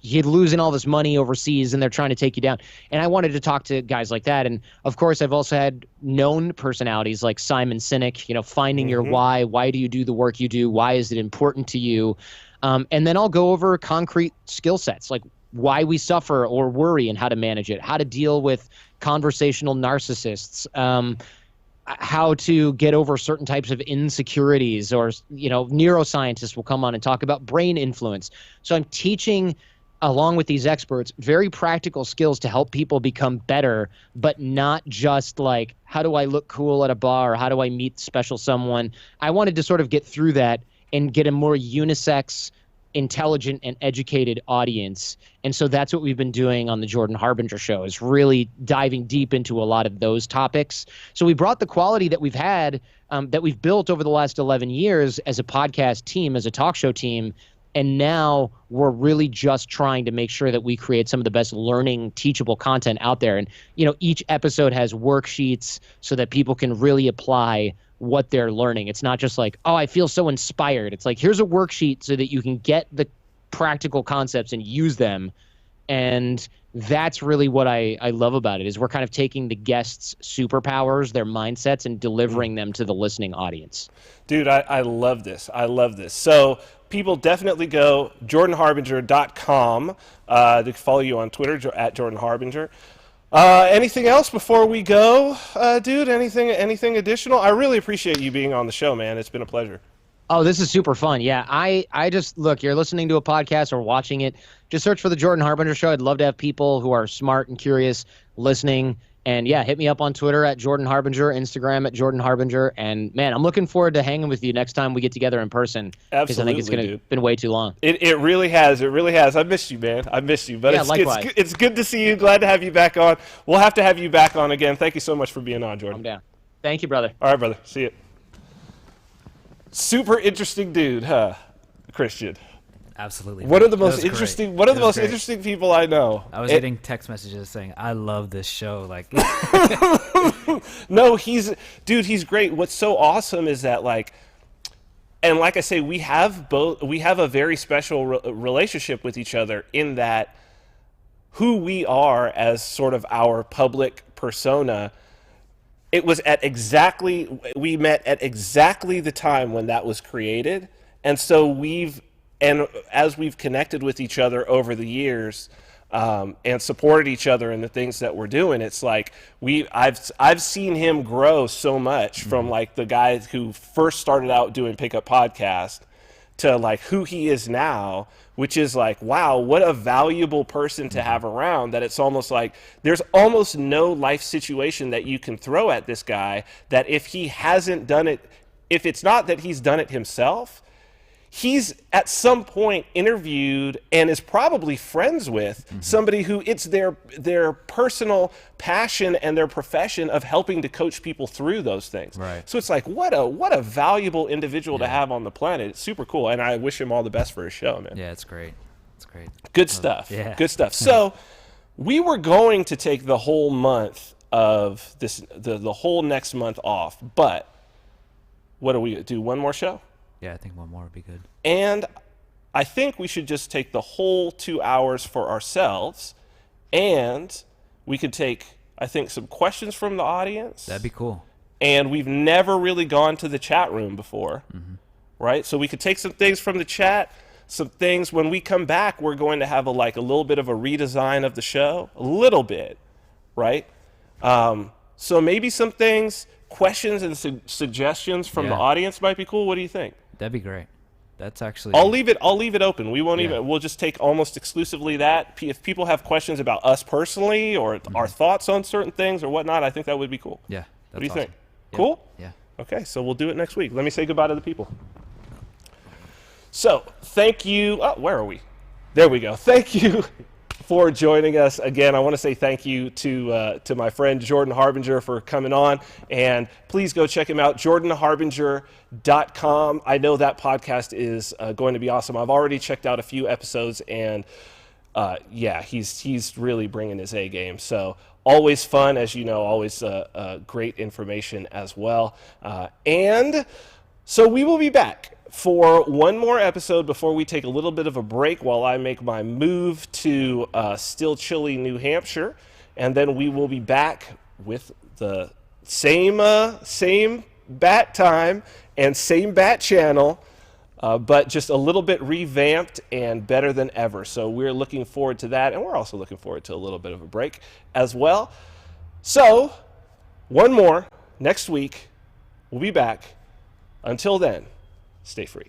S6: losing all this money overseas and they're trying to take you down. And I wanted to talk to guys like that. And of course, I've also had known personalities like Simon Sinek, you know, finding your why. Why do you do the work you do? Why is it important to you? And then I'll go over concrete skill sets, like why we suffer or worry and how to manage it, how to deal with conversational narcissists, how to get over certain types of insecurities, or, you know, neuroscientists will come on and talk about brain influence. So I'm teaching, along with these experts, very practical skills to help people become better, but not just like, how do I look cool at a bar? Or how do I meet special someone? I wanted to sort of get through that and get a more unisex, intelligent, and educated audience. And so that's what we've been doing on the Jordan Harbinger show, is really diving deep into a lot of those topics. So we brought the quality that we've had, that we've built over the last 11 years as a podcast team, as a talk show team. And now we're really just trying to make sure that we create some of the best learning, teachable content out there. And, you know, each episode has worksheets so that people can really apply what they're learning. It's not just like, oh, I feel so inspired. It's like, here's a worksheet so that you can get the practical concepts and use them. And that's really what I love about it, is we're kind of taking the guests' superpowers, their mindsets, and delivering them to the listening audience.
S1: Dude, I love this. I love this. So people definitely go jordanharbinger.com to follow you on Twitter at Jordan Harbinger. Anything else before we go, dude? Anything additional? I really appreciate you being on the show, man. It's been a pleasure.
S6: Oh, this is super fun. Yeah, I just, look, you're listening to a podcast or watching it, just search for the Jordan Harbinger Show. I'd love to have people who are smart and curious listening. And yeah, hit me up on Twitter at Jordan Harbinger, Instagram at Jordan Harbinger. And man, I'm looking forward to hanging with you next time we get together in person.
S1: Absolutely,
S6: because I think it's going to been way too long.
S1: It really has. It really has. I missed you, man. I missed you. But
S6: yeah, likewise.
S1: It's good to see you. Glad to have you back on. We'll have to have you back on again. Thank you so much for being on, Jordan.
S6: I'm down. Thank you, brother.
S1: All right, brother. See you. Super interesting dude, huh, Christian?
S2: Absolutely.
S1: One of the most interesting. One of the most interesting people I know.
S2: I was getting text messages saying, "I love this show." Like,
S1: no, he's great. What's so awesome is that, like, and like I say, we have a very special relationship with each other, in that who we are as sort of our public persona. We met at exactly the time when that was created, and so as we've connected with each other over the years, and supported each other in the things that we're doing, it's like I've seen him grow so much from like the guy who first started out doing Pickup Podcast to like who he is now, which is like, wow, what a valuable person to have around, that it's almost like there's almost no life situation that you can throw at this guy that if he hasn't done it, if it's not that he's done it himself, he's at some point interviewed and is probably friends with somebody who it's their personal passion and their profession of helping to coach people through those things.
S2: Right.
S1: So it's like, what a valuable individual to have on the planet. It's super cool. And I wish him all the best for his show, man.
S2: yeah, it's great. It's great.
S1: Good stuff.
S2: Yeah.
S1: Good stuff. So we were going to take the whole month of this, the whole next month off, but what do we do? One more show?
S2: Yeah, I think one more would be good.
S1: And I think we should just take the whole 2 hours for ourselves, and we could take, I think, some questions from the audience.
S2: That'd be cool.
S1: And we've never really gone to the chat room before, right? So we could take some things from the chat, some things. When we come back, we're going to have a little bit of a redesign of the show, a little bit, right? So maybe some things, questions and suggestions from the audience might be cool. What do you think?
S2: That'd be great. That's actually.
S1: I'll leave it open. We won't even. We'll just take almost exclusively that. If people have questions about us personally or our thoughts on certain things or whatnot, I think that would be cool.
S2: Yeah.
S1: What do you
S2: awesome.
S1: think? Cool.
S2: Yeah.
S1: Okay, so we'll do it next week. Let me say goodbye to the people. So thank you. Oh, where are we? There we go. Thank you for joining us again. I want to say thank you to my friend Jordan Harbinger for coming on, and please go check him out, jordanharbinger.com. I know that podcast is going to be awesome. I've already checked out a few episodes, and yeah, he's really bringing his A game. So always fun, as you know, always great information as well. And so we will be back for one more episode before we take a little bit of a break while I make my move to still chilly New Hampshire, and then we will be back with the same bat time and same bat channel, but just a little bit revamped and better than ever. So we're looking forward to that, and we're also looking forward to a little bit of a break as well. So one more next week. We'll be back. Until then, stay free.